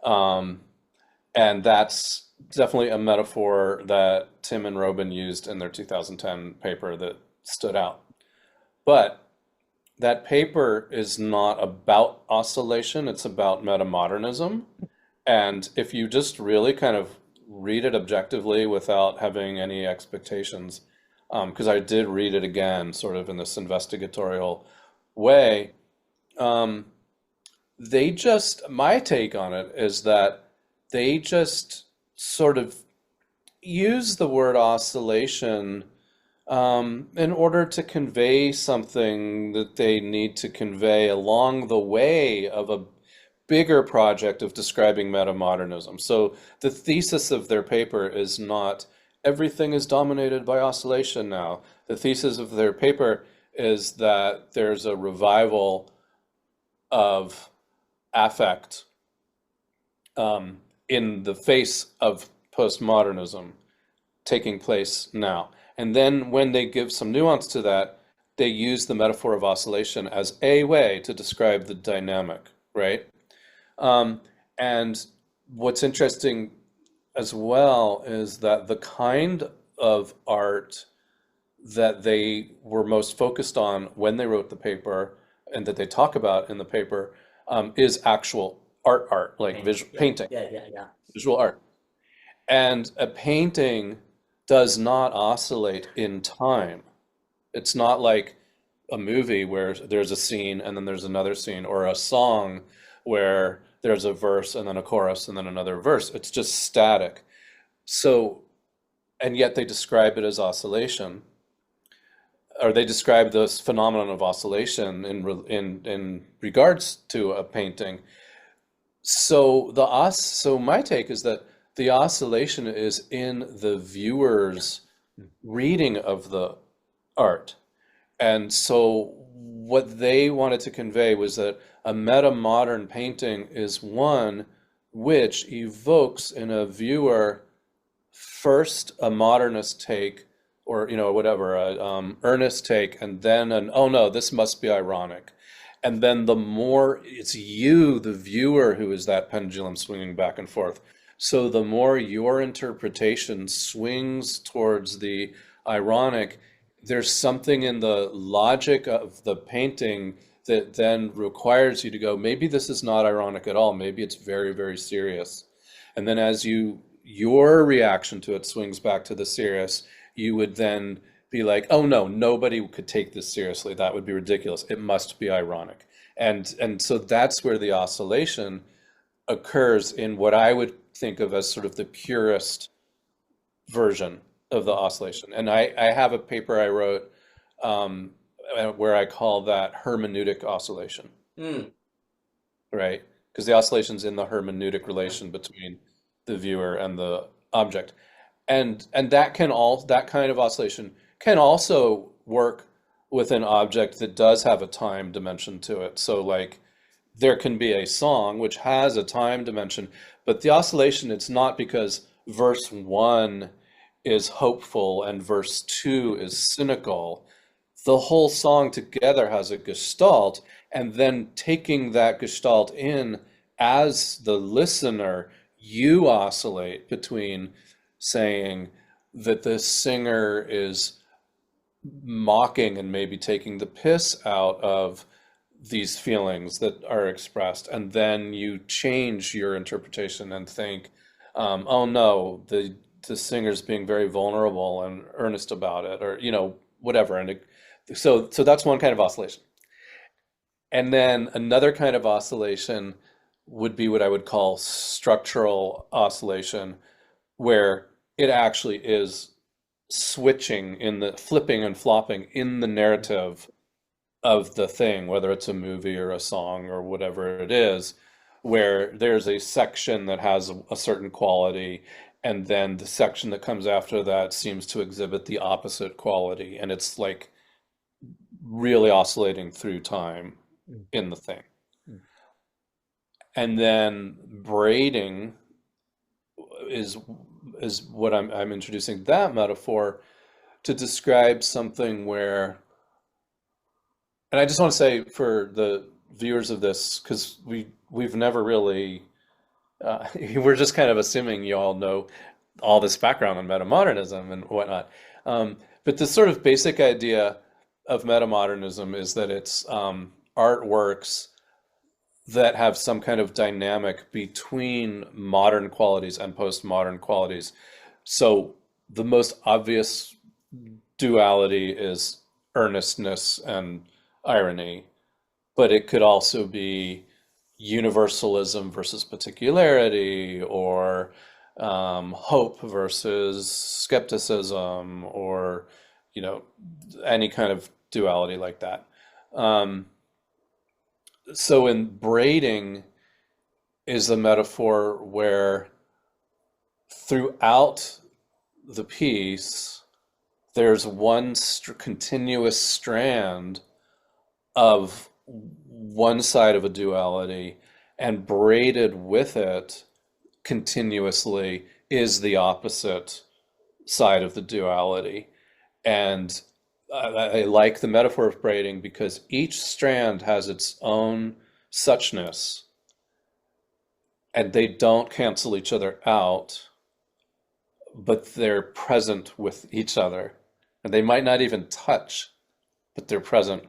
Um, and that's definitely a metaphor that Tim and Robin used in their 2010 paper that stood out. But that paper is not about oscillation, it's about metamodernism. And if you just really kind of read it objectively without having any expectations, because I did read it again, sort of in this investigatorial way, um, my take on it is that they just sort of use the word oscillation in order to convey something that they need to convey along the way of a bigger project of describing metamodernism. So the thesis of their paper is not everything is dominated by oscillation now. The thesis of their paper is that there's a revival of affect in the face of postmodernism taking place now. And then when they give some nuance to that, they use the metaphor of oscillation as a way to describe the dynamic, right? And what's interesting as well is that the kind of art that they were most focused on when they wrote the paper and that they talk about in the paper is actual art, like visual painting, Yeah. visual art. And a painting does not oscillate in time. It's not like a movie where there's a scene and then there's another scene, or a song where there's a verse and then a chorus and then another verse. It's just static. So, and yet they describe it as oscillation, or they describe this phenomenon of oscillation in regards to a painting. So my take is that the oscillation is in the viewer's reading of the art. And so what they wanted to convey was that a meta-modern painting is one which evokes in a viewer first a modernist take, or whatever, a earnest take, and then an oh no, this must be ironic. And then the more it's you, the viewer, who is that pendulum swinging back and forth. So the more your interpretation swings towards the ironic, there's something in the logic of the painting that then requires you to go, maybe this is not ironic at all. Maybe it's very, very serious. And then as your reaction to it swings back to the serious, you would then be like, oh no, nobody could take this seriously. That would be ridiculous. It must be ironic. And so that's where the oscillation occurs in what I would think of as sort of the purest version of the oscillation. And I have a paper I wrote where I call that hermeneutic oscillation, right? Because the oscillation's in the hermeneutic relation between the viewer and the object. And that kind of oscillation can also work with an object that does have a time dimension to it. So like there can be a song which has a time dimension, but the oscillation, it's not because verse 1 is hopeful and verse 2 is cynical. The whole song together has a gestalt, and then taking that gestalt in as the listener, you oscillate between saying that the singer is mocking and maybe taking the piss out of these feelings that are expressed, and then you change your interpretation and think, oh no, the singer's being very vulnerable and earnest about it, or whatever. And so that's one kind of oscillation. And then another kind of oscillation would be what I would call structural oscillation, where it actually is switching in the flipping and flopping in the narrative of the thing, whether it's a movie or a song or whatever it is, where there's a section that has a certain quality, and then the section that comes after that seems to exhibit the opposite quality, and it's like really oscillating through time in the thing. And then braiding is what I'm introducing that metaphor to describe something where, and I just want to say for the viewers of this, because we've never really we're just kind of assuming you all know all this background on metamodernism and whatnot. But the sort of basic idea of metamodernism is that it's artworks that have some kind of dynamic between modern qualities and postmodern qualities. So the most obvious duality is earnestness and irony, but it could also be universalism versus particularity, or hope versus skepticism, or you know, any kind of duality like that. Um, so in braiding is the metaphor where throughout the piece there's one continuous strand of one side of a duality, and braided with it continuously is the opposite side of the duality. And I like the metaphor of braiding because each strand has its own suchness, and they don't cancel each other out, but they're present with each other. And they might not even touch, but they're present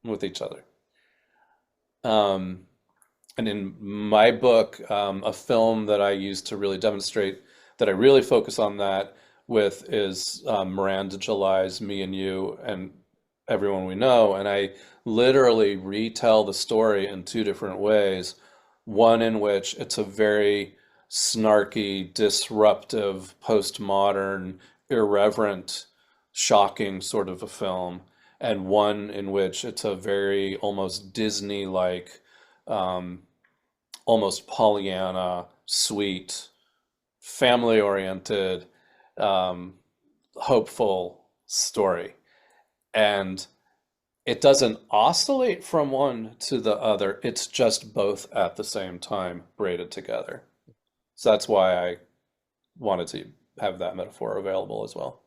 with each other. Um, and in my book, a film that I use to really demonstrate that I really focus on that with is Miranda July's Me and You and Everyone We Know. And I literally retell the story in two different ways. One in which it's a very snarky, disruptive, postmodern, irreverent, shocking sort of a film, and one in which it's a very almost Disney-like, um, almost Pollyanna, sweet, family-oriented, um, hopeful story. And it doesn't oscillate from one to the other. It's just both at the same time, braided together. So that's why I wanted to have that metaphor available as well.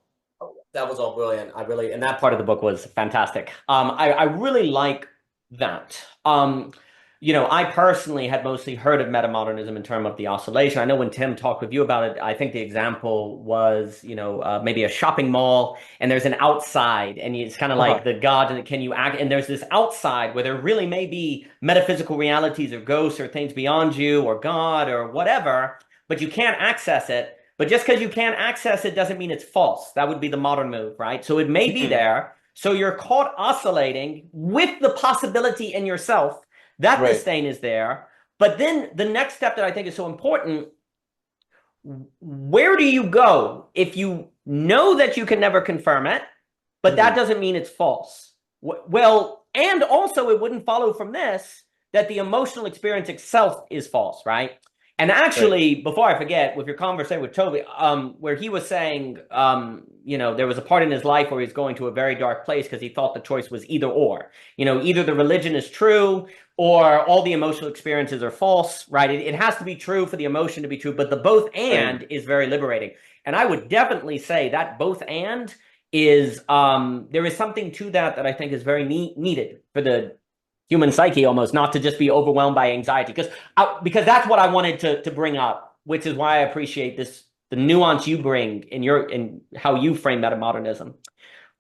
That was all brilliant. And that part of the book was fantastic. I really like that. I personally had mostly heard of metamodernism in terms of the oscillation. I know when Tim talked with you about it, I think the example was, maybe a shopping mall and there's an outside and it's kind of like Uh-huh. the God, and can you act? And there's this outside where there really may be metaphysical realities or ghosts or things beyond you or God or whatever, but you can't access it. But just because you can't access it doesn't mean it's false. That would be the modern move, right? So it may be Mhm. there. So you're caught oscillating with the possibility in yourself that Right. disdain is there. But then the next step that I think is so important, where do you go if you know that you can never confirm it, but that Mhm. doesn't mean it's false? Well, and also it wouldn't follow from this that the emotional experience itself is false, right? And Right. actually, before I forget, with your conversation with Toby, where he was saying, there was a part in his life where he was going to a very dark place because he thought the choice was either or. Either the religion is true or all the emotional experiences are false, right? It has to be true for the emotion to be true, but the both Right. and is very liberating. And I would definitely say that both and is there is something to that I think is very needed for the human psyche, almost not to just be overwhelmed by anxiety, because that's what I wanted to bring up, which is why I appreciate the nuance you bring in how you frame metamodernism.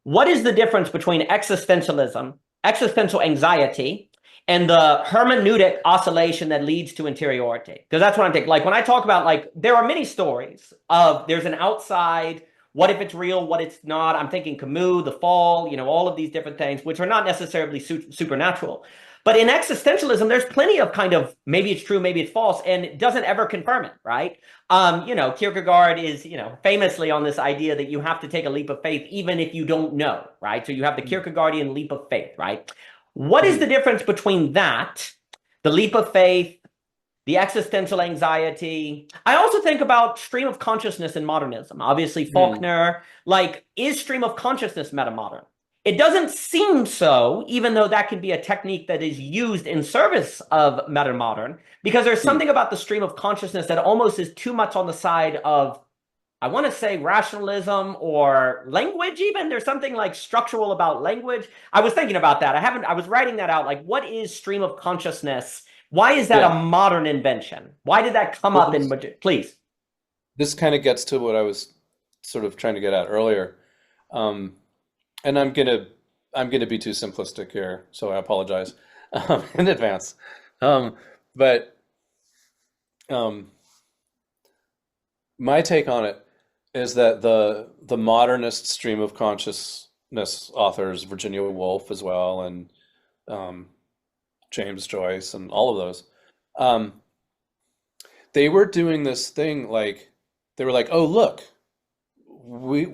What is the difference between existentialism, existential anxiety, and the hermeneutic oscillation that leads to interiority? Because that's what I'm thinking. Like when I talk about, like, there are many stories of there's an outside, what if it's real, what it's not. I'm thinking Camus, The Fall, all of these different things, which are not necessarily supernatural. But in existentialism, there's plenty of kind of maybe it's true, maybe it's false, and it doesn't ever confirm it, right? Kierkegaard is, famously on this idea that you have to take a leap of faith even if you don't know, right? So you have the Kierkegaardian leap of faith, right? What is the Mhm. difference between that, the leap of faith, the existential anxiety? I also think about stream of consciousness in modernism. Obviously, Mhm. Faulkner, like, is stream of consciousness metamodern? It doesn't seem so, even though that can be a technique that is used in service of metamodern, because there's Mhm. something about the stream of consciousness that almost is too much on the side of, I want to say, rationalism or language, even. There's something like structural about language. I was thinking about that. I was writing that out. Like, what is stream of consciousness? Why is that a Yeah. modern invention? Why did that come Well, up in, please? this kind of gets to what I was sort of trying to get at earlier. Um, and I'm gonna be too simplistic here, so I apologize in advance. But um, my take on it is that the modernist stream of consciousness authors, Virginia Woolf as well, and um, James Joyce, and all of those, um, they were doing this thing like they were like, oh, look, we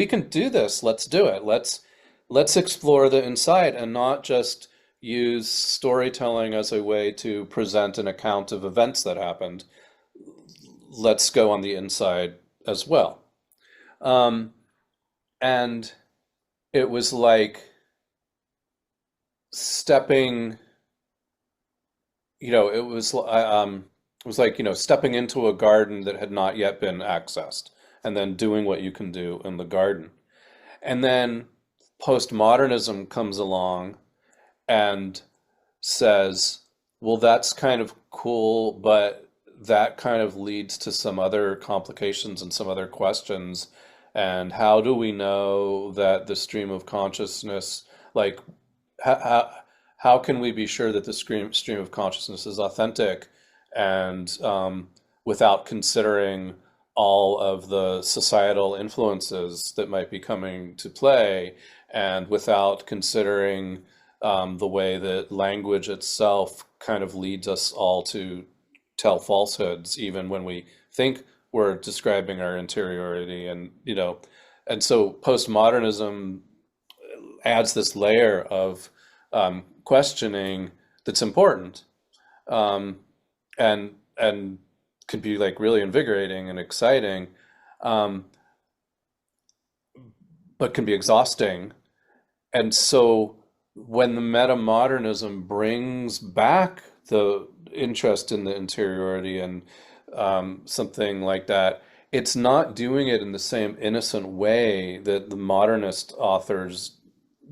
can do this. Let's do it. Let's explore the inside and not just use storytelling as a way to present an account of events that happened. Let's go on the inside as well. Um, and it was like stepping, it was like, stepping into a garden that had not yet been accessed, and then doing what you can do in the garden. And then postmodernism comes along and says, well, that's kind of cool, but that kind of leads to some other complications and some other questions. And how do we know that the stream of consciousness, like, how can we be sure that the stream of consciousness is authentic and without considering all of the societal influences that might be coming to play, and without considering the way that language itself kind of leads us all to tell falsehoods, even when we think we're describing our interiority, and so postmodernism adds this layer of questioning that's important, and could be like really invigorating and exciting, um, but can be exhausting. And so when the metamodernism brings back the interest in the interiority and something like that, it's not doing it in the same innocent way that the modernist authors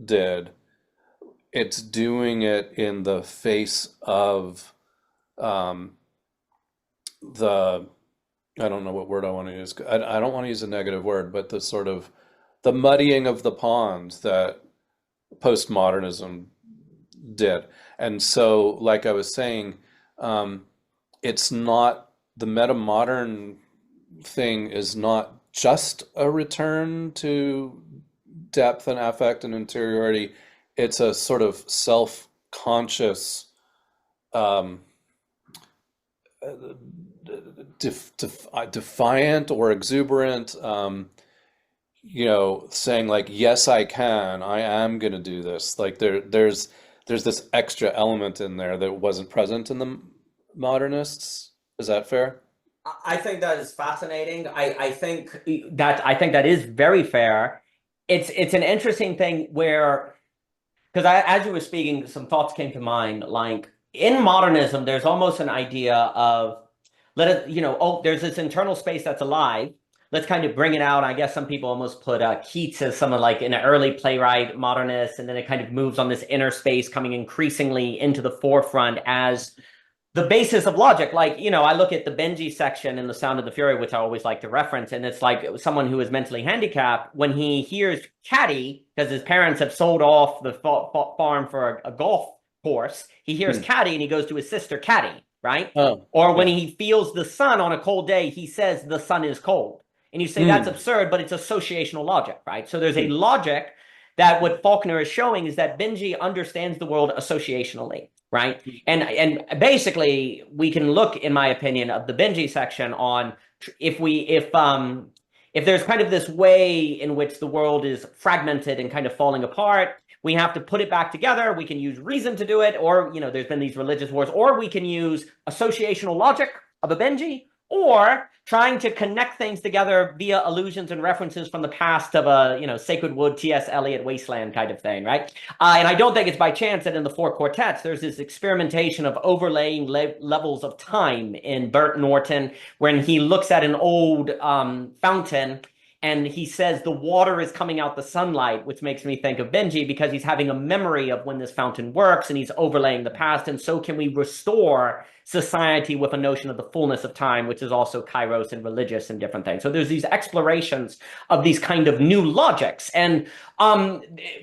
did. It's doing it in the face of um, the, I don't know what word I want to use. I don't want to use a negative word, but the sort of the muddying of the pond that postmodernism did. And so, like I was saying, it's not, the meta-modern thing is not just a return to depth and affect and interiority. It's a sort of self-conscious, um, defiant or exuberant, saying like, yes, I can, I am going to do this. Like there's this extra element in there that wasn't present in the modernists. Is that fair? I think that is fascinating. I think that is very fair. It's an interesting thing where, because as you were speaking, some thoughts came to mind. Like in modernism, there's almost an idea of let it, oh, there's this internal space that's alive. Let's kind of bring it out. I guess some people almost put Keats as someone like an early playwright, modernist, and then it kind of moves on this inner space, coming increasingly into the forefront as the basis of logic. Like, I look at the Benji section in The Sound of the Fury, which I always like to reference, and it's like someone who is mentally handicapped, when he hears caddy, because his parents have sold off the farm for a golf course, he hears Hmm. caddy and he goes to his sister caddy, right? Oh, Or when yeah. he feels the sun on a cold day, he says the sun is cold. And you say that's Hmm. absurd, but it's associational logic, right? So there's a Hmm. logic that what Faulkner is showing is that Benji understands the world associationally, right? And basically we can look, in my opinion, of the Benji section on if there's kind of this way in which the world is fragmented and kind of falling apart, we have to put it back together. We can use reason to do it, or there's been these religious wars, or we can use associational logic of a Benji, or trying to connect things together via allusions and references from the past of a Sacred Wood, T.S. Eliot wasteland kind of thing, right? And I don't think it's by chance that in the four quartets there's this experimentation of overlaying levels of time in Bert Norton, when he looks at an old fountain and he says the water is coming out the sunlight, which makes me think of Benji, because he's having a memory of when this fountain works and he's overlaying the past. And so can we restore society with a notion of the fullness of time, which is also kairos and religious and different things. So there's these explorations of these kind of new logics, and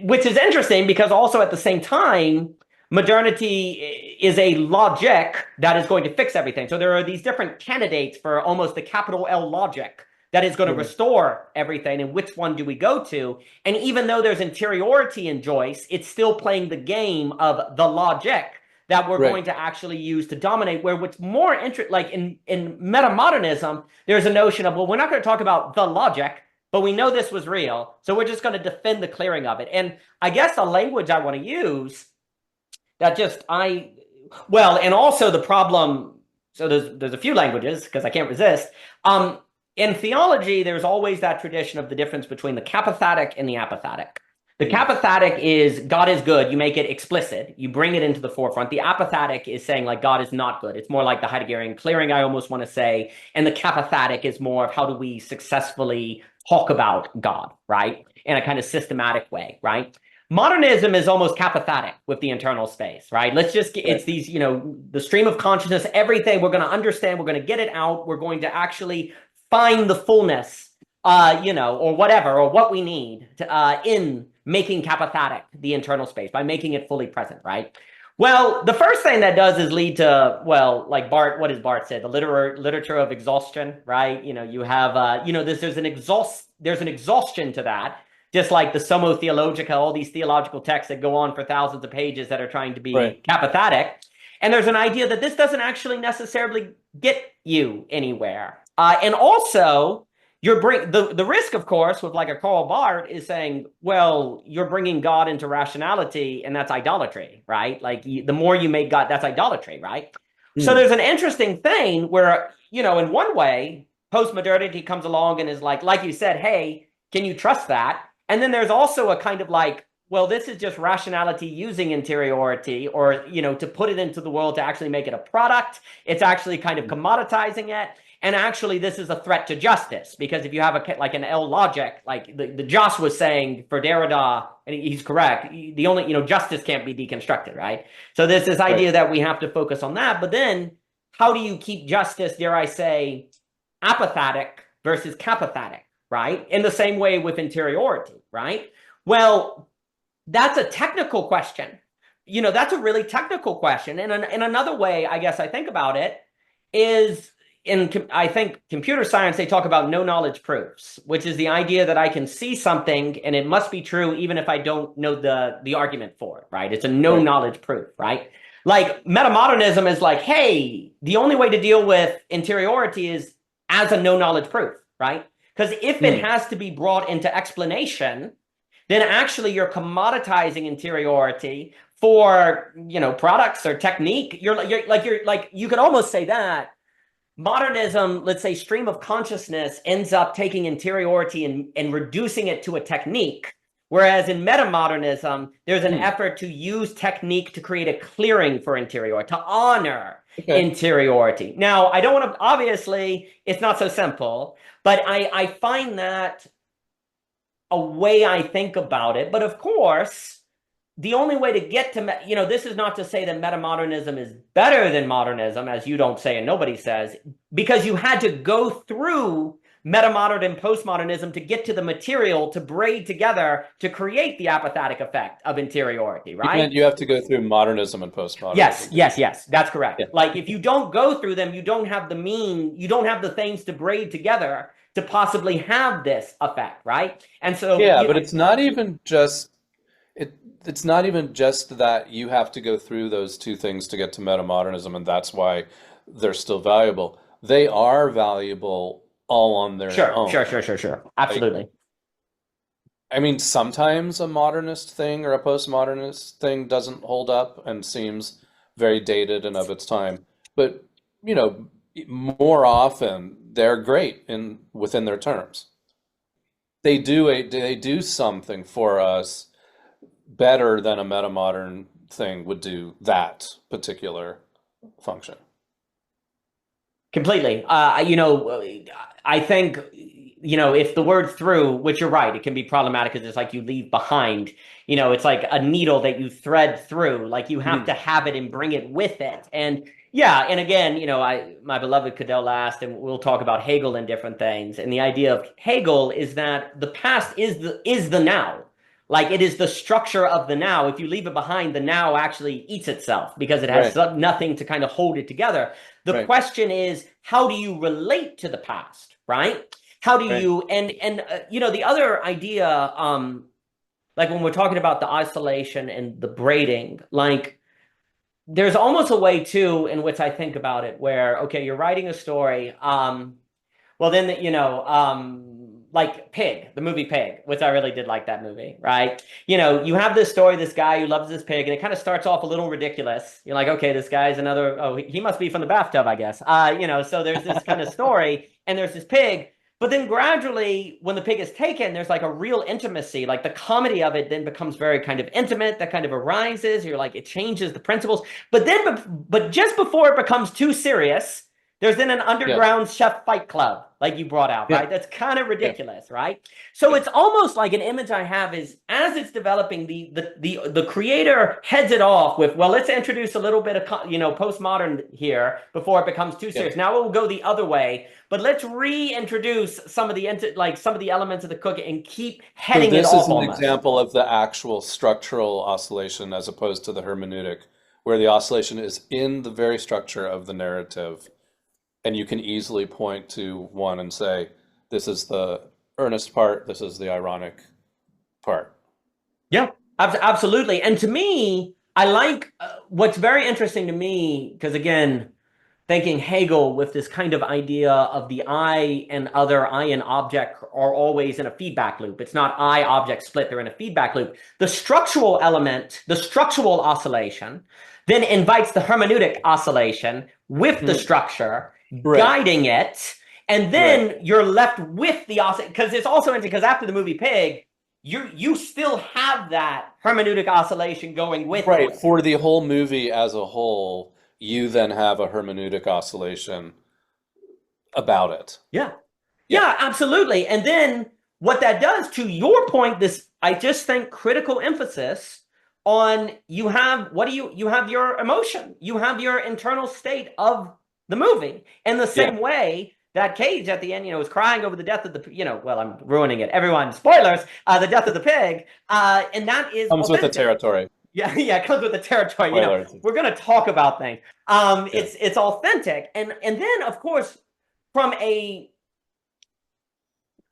which is interesting because also at the same time, modernity is a logic that is going to fix everything. So there are these different candidates for almost the capital L logic that is going to Hmm. restore everything, and which one do we go to? And even though there's interiority in Joyce, it's still playing the game of the logic that we're Right. going to actually use to dominate. Where what's more interesting, like in metamodernism, there's a notion of, well, we're not going to talk about the logic, but we know this was real, so we're just going to defend the clearing of it. And I guess the language I want to use that just well, and also the problem. So there's a few languages because I can't resist. In theology, there's always that tradition of the difference between the kapithatic and the apophatic. The Mm. kapithatic is God is good. You make it explicit. You bring it into the forefront. The apophatic is saying like God is not good. It's more like the Heideggerian clearing, I almost want to say. And the kapithatic is more of how do we successfully talk about God, right? In a kind of systematic way, right? Modernism is almost kapithatic with the internal space, right? Let's just get, Right. it's these, the stream of consciousness, everything we're going to understand, we're going to get it out, we're going to actually find the fullness, or whatever, or what we need to, in making kapithatic the internal space by making it fully present, right? Well, the first thing that does is lead to, well, like Barth, what does Barth say? The literature of exhaustion, right? You have, there's an exhaustion to that, just like the Summa Theologica, all these theological texts that go on for thousands of pages that are trying to Right. be kapithatic. And there's an idea that this doesn't actually necessarily get you anywhere. And also, the risk, of course, with like a Karl Barth is saying, well, you're bringing God into rationality, and that's idolatry, right? Like the more you make God, that's idolatry, right? So Mm. there's an interesting thing where, in one way, postmodernity comes along and is like you said, hey, can you trust that? And then there's also a kind of like, well, this is just rationality using interiority, or, to put it into the world to actually make it a product. It's actually kind of commoditizing it. And actually, this is a threat to justice, because if you have like an L logic, like the Joss was saying for Derrida, and he's correct, the only, justice can't be deconstructed, right? So there's this Right. idea that we have to focus on that. But then how do you keep justice, dare I say, apophatic versus kapithatic, right? In the same way with interiority, right? Well, that's a technical question. That's a really technical question. And in another way, I guess I think about it is I think computer science, they talk about no knowledge proofs, which is the idea that I can see something and it must be true even if I don't know the argument for it, right? It's a no Right. knowledge proof, right? Like metamodernism is like, hey, the only way to deal with interiority is as a no knowledge proof, right? Because if it Mm. has to be brought into explanation, then actually you're commoditizing interiority for products or technique. You could almost say that modernism, let's say stream of consciousness, ends up taking interiority and reducing it to a technique. Whereas in metamodernism, there's an Mm. effort to use technique to create a clearing for interiority, to honor Okay. interiority. Now, I don't want to, obviously, it's not so simple, but I find that a way I think about it. But of course, the only way to get to, this is not to say that metamodernism is better than modernism, as you don't say and nobody says, because you had to go through metamodern and postmodernism to get to the material to braid together to create the apophatic effect of interiority, You meant right? you have to go through modernism and Yes, postmodernism. yes, that's Yeah. correct. Like if you don't go through them, you don't have you don't have the things to braid together to possibly have this effect, right? And so, Yeah, but it's not even just it it's not even just that you have to go through those two things to get to metamodernism, and that's why they're still valuable. They are valuable all on their sure, own. sure, sure, sure, sure. Like, Absolutely. I mean, sometimes a modernist thing or a postmodernist thing doesn't hold up and seems very dated and of its time. But, you know, more often they're great in within their terms. They do something for us better than a metamodern thing would do that particular function. Completely. I think, if the word through, which you're right, it can be problematic because it's like you leave behind, it's like a needle that you thread through, like you have Mhm. to have it and bring it with it. And yeah, and again, my beloved Cadell last, and we'll talk about Hegel and different things. And the idea of Hegel is that the past is the now. Like it is the structure of the now. If you leave it behind, the now actually eats itself because it has Right, nothing to kind of hold it together. The right, question is, how do you relate to the past, right? How do right. you the other idea, like when we're talking about the isolation and the braiding, like there's almost a way too in which I think about it where, okay, you're writing a story. Well, then, like Pig, the movie Pig, which I really did like that movie, right? You have this story, this guy who loves this pig, and it kind of starts off a little ridiculous. You're like, okay, this guy's another, oh, he must be from the bathtub, I guess. So there's this kind of story, and there's this pig. But then gradually, when the pig is taken, there's like a real intimacy. Like the comedy of it then becomes very kind of intimate, that kind of arises. You're like, it changes the principles. But just before it becomes too serious, there's then an Yeah, underground chef fight club, like you brought out, yeah, right? That's kind of yeah, ridiculous, right? So yeah. it's almost like an image I have is as it's developing, the creator heads it off with, well, let's introduce a little bit of postmodern here before it becomes too Yeah. serious. Now it will go the other way, but let's reintroduce some of the elements of the cooking and keep So heading it this is off an almost. example of the actual structural oscillation as opposed to the hermeneutic, where the oscillation is in the very structure of the narrative. And you can easily point to one and say, this is the earnest part, this is the ironic part. Yeah, absolutely. And to me, I like what's very interesting to me, because again, thinking Hegel with this kind of idea of the I and other, I and object are always in a feedback loop. It's not I object split, they're in a feedback loop. The structural element, the structural oscillation, then invites the hermeneutic oscillation with the Hmm. structure, Right, guiding it. And right, then you're left with the oscillation. Because it's also interesting, because after the movie Pig, you still have that hermeneutic oscillation going with you. right. For the whole movie as a whole, you then have a hermeneutic oscillation about it. Yeah. Yeah, Yeah, absolutely. And then what that does, to your point, this I just think critical emphasis on you have your emotion, you have your internal state of the movie. In the yeah. same way that Cage at the end, was crying over the death of well, I'm ruining it. Everyone, spoilers, the death of the pig. And that is Comes with the authentic. territory. Yeah, yeah, it comes with the territory. Spoilers. We're gonna talk about things. Yeah. It's authentic. And then of course, from a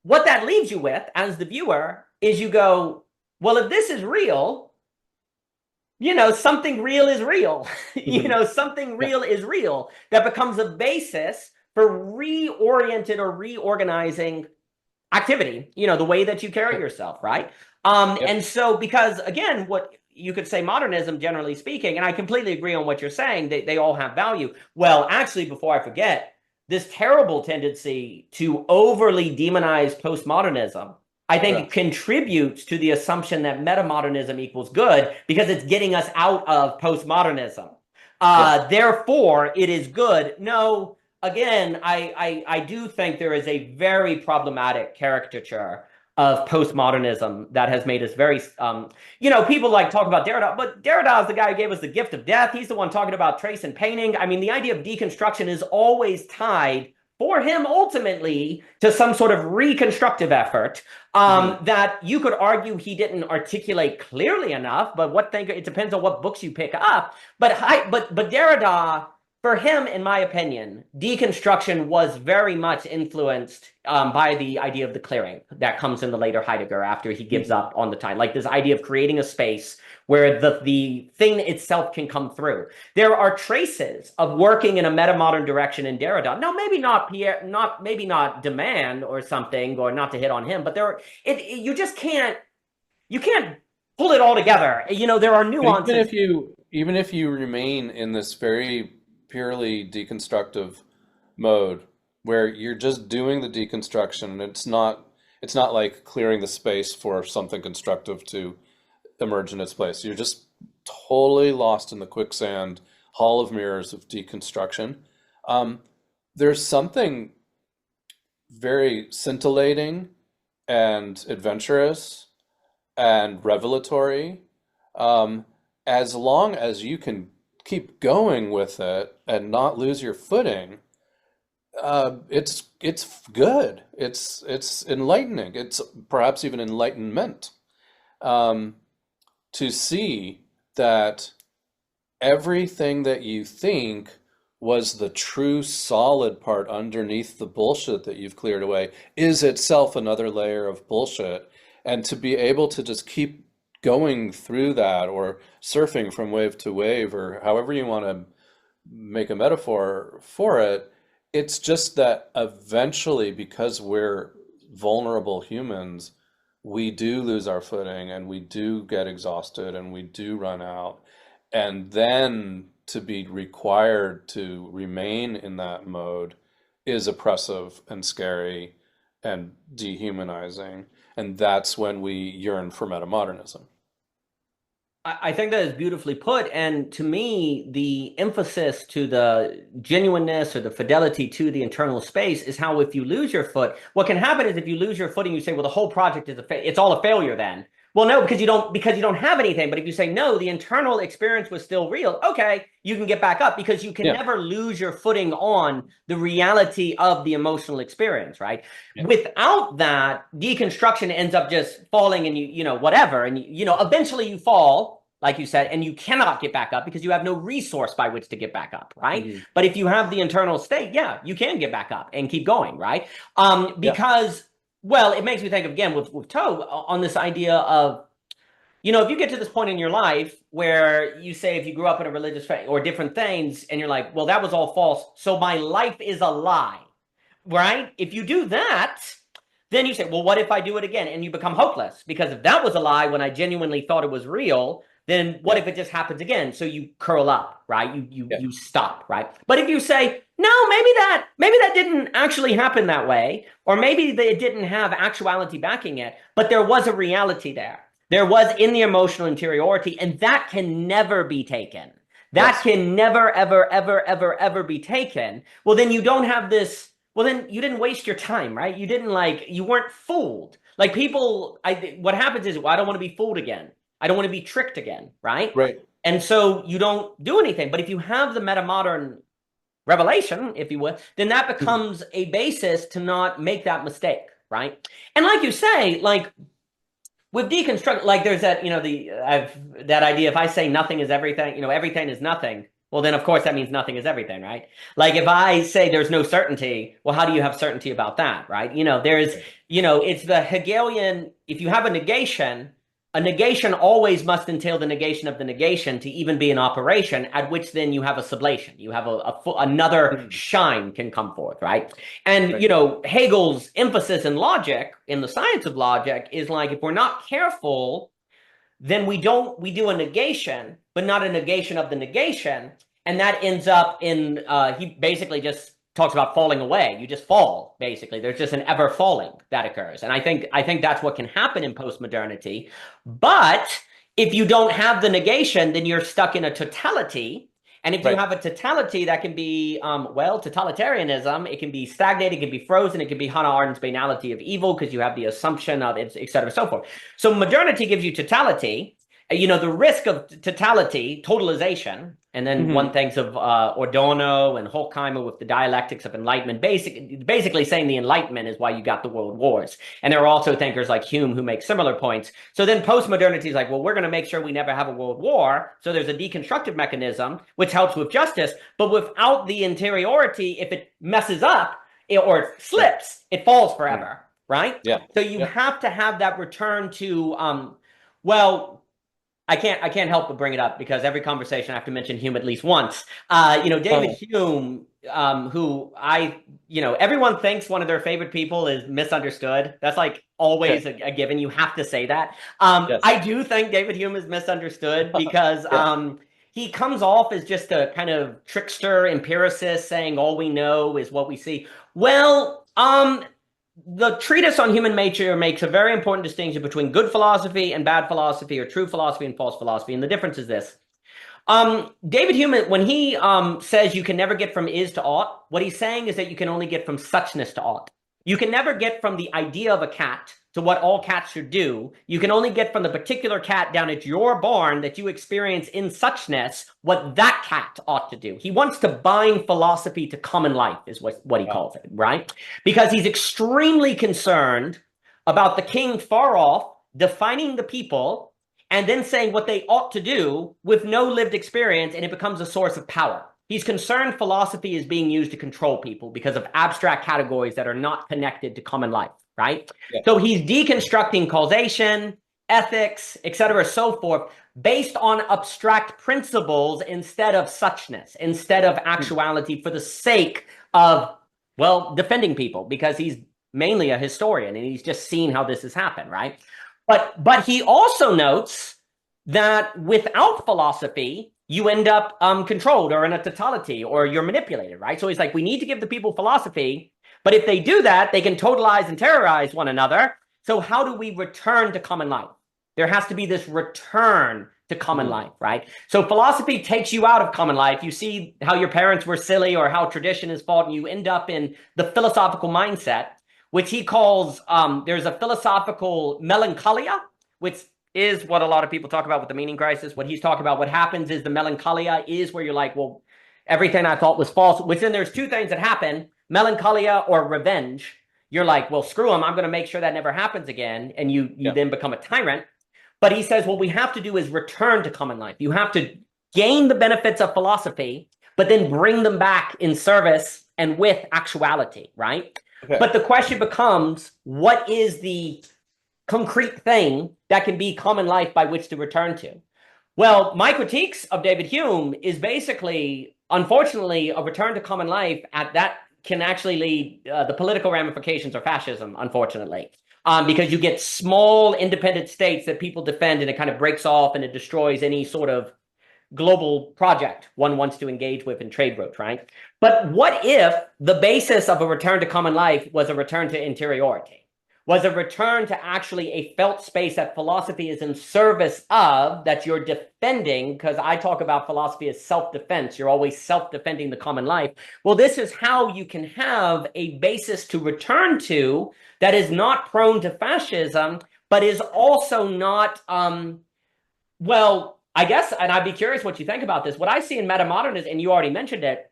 what that leaves you with as the viewer is you go, well, if this is real, something real is real. Mhm. Something Yeah. real is real that becomes a basis for reoriented or reorganizing activity, the way that you carry Yep. yourself, right? Yep. And so, because again, what you could say modernism, generally speaking, and I completely agree on what you're saying, they all have value. Well, actually, before I forget, this terrible tendency to overly demonize postmodernism, I think Yeah. it contributes to the assumption that metamodernism equals good because it's getting us out of postmodernism. Yeah. Therefore, it is good. No, again, I do think there is a very problematic caricature of postmodernism that has made us very people like talk about Derrida, but Derrida is the guy who gave us the gift of death. He's the one talking about trace and painting. I mean, the idea of deconstruction is always tied for him ultimately to some sort of reconstructive effort Mhm. that you could argue he didn't articulate clearly enough. But it depends on what books you pick up. But Derrida, for him, in my opinion, deconstruction was very much influenced by the idea of the clearing that comes in the later Heidegger after he gives Mhm. up on the time. Like this idea of creating a space where the thing itself can come through. There are traces of working in a metamodern direction in Derrida. No, maybe not Pierre, not maybe not Demand or something, or not to hit on him, but you just can't pull it all together. There are But nuances. even if you remain in this very purely deconstructive mode where you're just doing the deconstruction and it's not like clearing the space for something constructive to emerge in its place. You're just totally lost in the quicksand hall of mirrors of deconstruction. Um, there's something very scintillating and adventurous and revelatory, um, as long as you can keep going with it and not lose your footing. It's good. It's enlightening. It's perhaps even enlightenment, um, to see that everything that you think was the true solid part underneath the bullshit that you've cleared away is itself another layer of bullshit. And to be able to just keep going through that or surfing from wave to wave or however you want to make a metaphor for it, it's just that eventually, because we're vulnerable humans, we do lose our footing and we do get exhausted and we do run out. And then to be required to remain in that mode is oppressive and scary and dehumanizing. And that's when we yearn for metamodernism. I think that is beautifully put. And to me, the emphasis to the genuineness or the fidelity to the internal space is how if you lose your foot, what can happen is if you lose your footing, you say, well, the whole project is it's all a failure then. Well, no, because you don't have anything. But if you say, no, the internal experience was still real, okay, you can get back up because you can Yeah. never lose your footing on the reality of the emotional experience, right? Yeah. Without that, deconstruction ends up just falling and whatever. And, eventually you fall, like you said, and you cannot get back up because you have no resource by which to get back up, right? Mm-hmm. But if you have the internal state, yeah, you can get back up and keep going, right? Yeah. Because well, it makes me think again with Toe on this idea of, if you get to this point in your life where you say if you grew up in a religious faith or different things and you're like, well, that was all false, so my life is a lie, right? If you do that, then you say, well, what if I do it again? And you become hopeless because if that was a lie when I genuinely thought it was real, then what if it just happens again? So you curl up, right? You stop, right? But if you say, no, maybe that didn't actually happen that way, or maybe it didn't have actuality backing it, but there was a reality there. There was in the emotional interiority, and that can never be taken. That can never, ever, ever, ever, ever be taken. Well, then you don't have this. Well, then you didn't waste your time, right? You weren't fooled. Like what happens is, well, I don't want to be fooled again. I don't want to be tricked again, right? Right. And so you don't do anything. But if you have the metamodern revelation, if you will, then that becomes a basis to not make that mistake, right? And like you say, like with deconstruct, like there's that, that idea, if I say nothing is everything, everything is nothing, well, then of course that means nothing is everything, right? Like if I say there's no certainty, well, how do you have certainty about that, right? It's the Hegelian, if you have a negation always must entail the negation of the negation to even be in operation, at which then you have a sublation. You have another shine can come forth, right? And, Hegel's emphasis in logic, in the science of logic, is like, if we're not careful, then we do a negation, but not a negation of the negation. And that ends up in, he basically just talks about falling away. You just fall, basically. There's just an ever falling that occurs. And I think that's what can happen in postmodernity. But if you don't have the negation, then you're stuck in a totality. And if you have a totality, that can be, totalitarianism. It can be stagnated, it can be frozen, it can be Hannah Arendt's banality of evil because you have the assumption of it, et cetera, so forth. So modernity gives you totality. The risk of totality, totalization, and then one thinks of Adorno and Horkheimer with the dialectics of enlightenment, basically saying the Enlightenment is why you got the world wars. And there are also thinkers like Hume who make similar points. So then postmodernity is like, well, we're going to make sure we never have a world war. So there's a deconstructive mechanism, which helps with justice. But without the interiority, if it messes up or it slips, it falls forever, right? Yeah. So you have to have that return to, I can't help but bring it up because every conversation I have to mention Hume at least once. David Hume, who everyone thinks one of their favorite people is misunderstood. That's like always a given. You have to say that. I do think David Hume is misunderstood because he comes off as just a kind of trickster empiricist saying all we know is what we see. Well, the treatise on human nature makes a very important distinction between good philosophy and bad philosophy, or true philosophy and false philosophy. And the difference is this. David Hume, when he says you can never get from is to ought, what he's saying is that you can only get from suchness to ought. You can never get from the idea of a cat to what all cats should do. You can only get from the particular cat down at your barn that you experience in suchness what that cat ought to do. He wants to bind philosophy to common life is what he calls it, right? Because he's extremely concerned about the king far off defining the people and then saying what they ought to do with no lived experience, and it becomes a source of power. He's concerned philosophy is being used to control people because of abstract categories that are not connected to common life, right? Yeah. So he's deconstructing causation, ethics, etc., so forth, based on abstract principles instead of suchness, instead of actuality, for the sake of, well, defending people, because he's mainly a historian and he's just seen how this has happened, right? But he also notes that without philosophy, you end up controlled or in a totality, or you're manipulated, right? So he's like, we need to give the people philosophy, but if they do that, they can totalize and terrorize one another. So how do we return to common life? There has to be this return to common life, right? So philosophy takes you out of common life. You see how your parents were silly or how tradition is fault, and you end up in the philosophical mindset, which he calls, there's a philosophical melancholia, which is what a lot of people talk about with the meaning crisis. What he's talking about, what happens is the melancholia is where you're like, well, everything I thought was false, which then there's two things that happen, melancholia or revenge. You're like, well, screw them, I'm going to make sure that never happens again. And you then become a tyrant. But he says, what we have to do is return to common life. You have to gain the benefits of philosophy, but then bring them back in service and with actuality, right? Okay. But the question becomes, what is the concrete thing that can be common life by which to return to? Well, my critiques of David Hume is basically, unfortunately, a return to common life at that can actually lead the political ramifications of fascism, unfortunately. Because you get small independent states that people defend, and it kind of breaks off and it destroys any sort of global project one wants to engage with in trade routes, right? But what if the basis of a return to common life was a return to interiority? Was a return to actually a felt space that philosophy is in service of, that you're defending, because I talk about philosophy as self-defense. You're always self-defending the common life. Well, this is how you can have a basis to return to that is not prone to fascism, but is also not, well, I guess, and I'd be curious what you think about this. What I see in metamodernism, and you already mentioned it,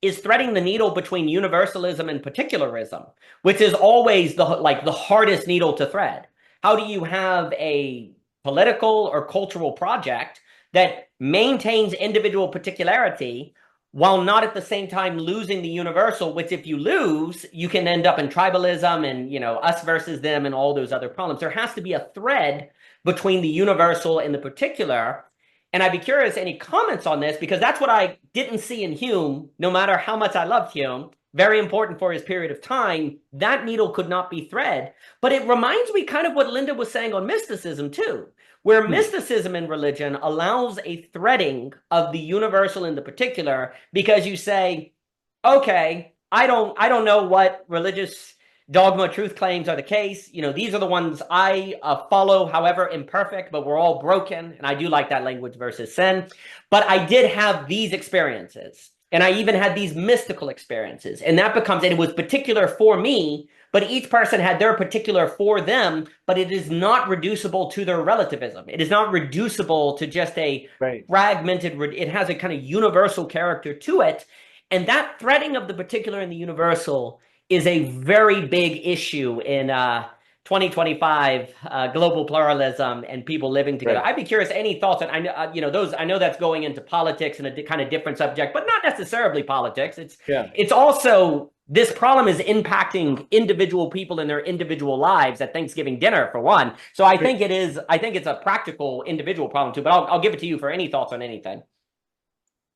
is threading the needle between universalism and particularism, which is always the hardest needle to thread. How do you have a political or cultural project that maintains individual particularity while not at the same time losing the universal, which if you lose, you can end up in tribalism and, us versus them and all those other problems. There has to be a thread between the universal and the particular. And I'd be curious, any comments on this, because that's what I didn't see in Hume, no matter how much I loved Hume, very important for his period of time, that needle could not be thread. But it reminds me kind of what Linda was saying on mysticism too, where mysticism in religion allows a threading of the universal and the particular, because you say, okay, I don't know what religious dogma truth claims are the case. These are the ones I follow, however imperfect, but we're all broken. And I do like that language versus sin. But I did have these experiences. And I even had these mystical experiences. And that becomes, and it was particular for me, but each person had their particular for them, but it is not reducible to their relativism. It is not reducible to just a fragmented, it has a kind of universal character to it. And that threading of the particular and the universal is a very big issue in 2025 global pluralism and people living together. I'd be curious, any thoughts on, I know that's going into politics and a kind of different subject, but not necessarily politics. It's also, this problem is impacting individual people in their individual lives at Thanksgiving dinner, for one. So I think it's a practical individual problem too, but I'll give it to you for any thoughts on anything.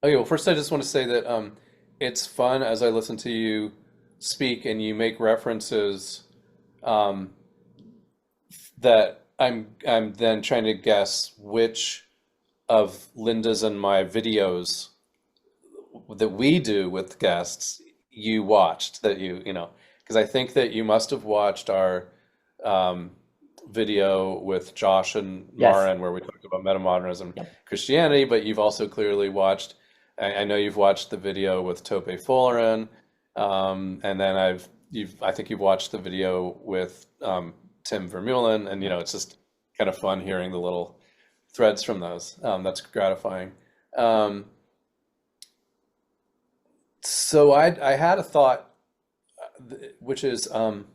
Okay, well, first I just want to say that it's fun as I listen to you speak and you make references that I'm then trying to guess which of Linda's and my videos that we do with guests you watched, that because I think that you must have watched our video with Josh and Maren where we talked about metamodernism, Christianity, but you've also clearly watched, I know you've watched the video with Tope Fullerin. And then I think you've watched the video with Tim Vermeulen, and it's just kind of fun hearing the little threads from those. That's gratifying. So I had a thought, which is, and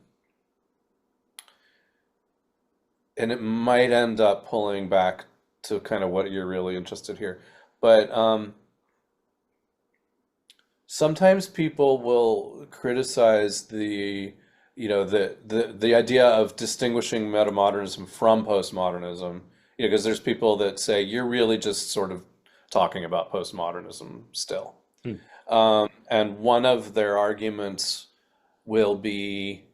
it might end up pulling back to kind of what you're really interested here, but sometimes people will criticize the the idea of distinguishing metamodernism from postmodernism, because there's people that say you're really just sort of talking about postmodernism still. Hmm. And one of their arguments will be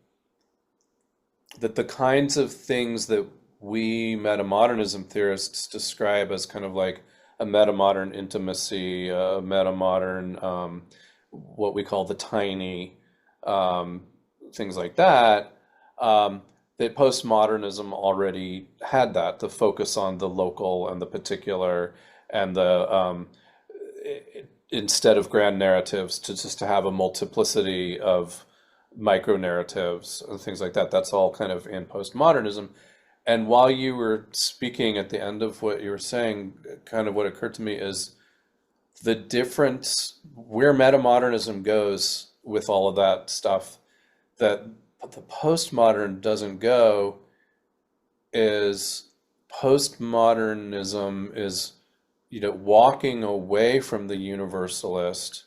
that the kinds of things that we metamodernism theorists describe as kind of like a metamodern intimacy, a metamodern, what we call the tiny, things like that, that postmodernism already had that, the focus on the local and the particular, and instead of grand narratives, to have a multiplicity of micro narratives and things like that. That's all kind of in postmodernism. And while you were speaking at the end of what you were saying, kind of what occurred to me is the difference where metamodernism goes with all of that stuff that the postmodern doesn't go is postmodernism is, walking away from the universalist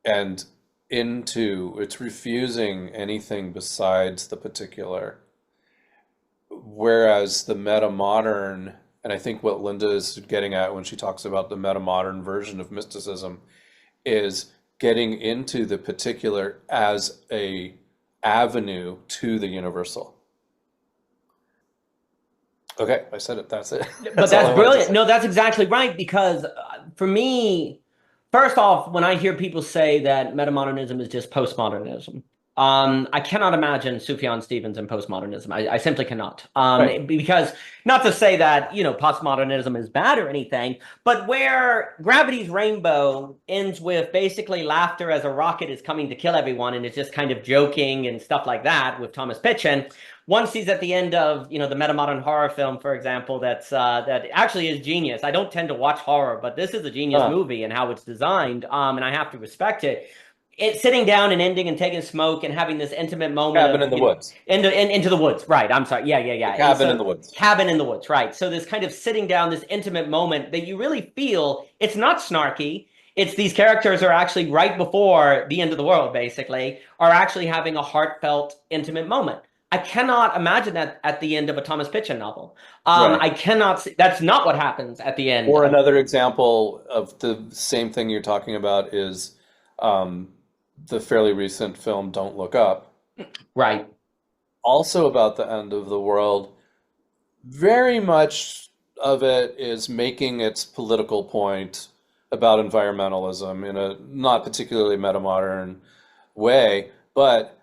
and it's refusing anything besides the particular. Whereas the metamodern, and I think what Linda is getting at when she talks about the metamodern version of mysticism, is getting into the particular as a avenue to the universal. Okay, I said it. That's it. But that's brilliant. No, that's exactly right. Because for me, first off, when I hear people say that metamodernism is just postmodernism, I cannot imagine Sufjan Stevens in postmodernism. I simply cannot. Right. Because not to say that, postmodernism is bad or anything, but where Gravity's Rainbow ends with basically laughter as a rocket is coming to kill everyone and it's just kind of joking and stuff like that with Thomas Pynchon. One sees at the end of, the metamodern horror film, for example, that actually is genius. I don't tend to watch horror, but this is a genius movie and how it's designed, and I have to respect it. It's sitting down and ending and taking a smoke and having this intimate moment. Cabin in the woods. Into the woods, right. I'm sorry. Yeah. Cabin in the woods. Cabin in the woods, right. So this kind of sitting down, this intimate moment that you really feel, it's not snarky. It's these characters are actually right before the end of the world, basically, are actually having a heartfelt, intimate moment. I cannot imagine that at the end of a Thomas Pynchon novel. Right. I cannot see, that's not what happens at the end. Or another example of the same thing you're talking about is the fairly recent film Don't Look Up. Right. Also about the end of the world. Very much of it is making its political point about environmentalism in a not particularly metamodern way, but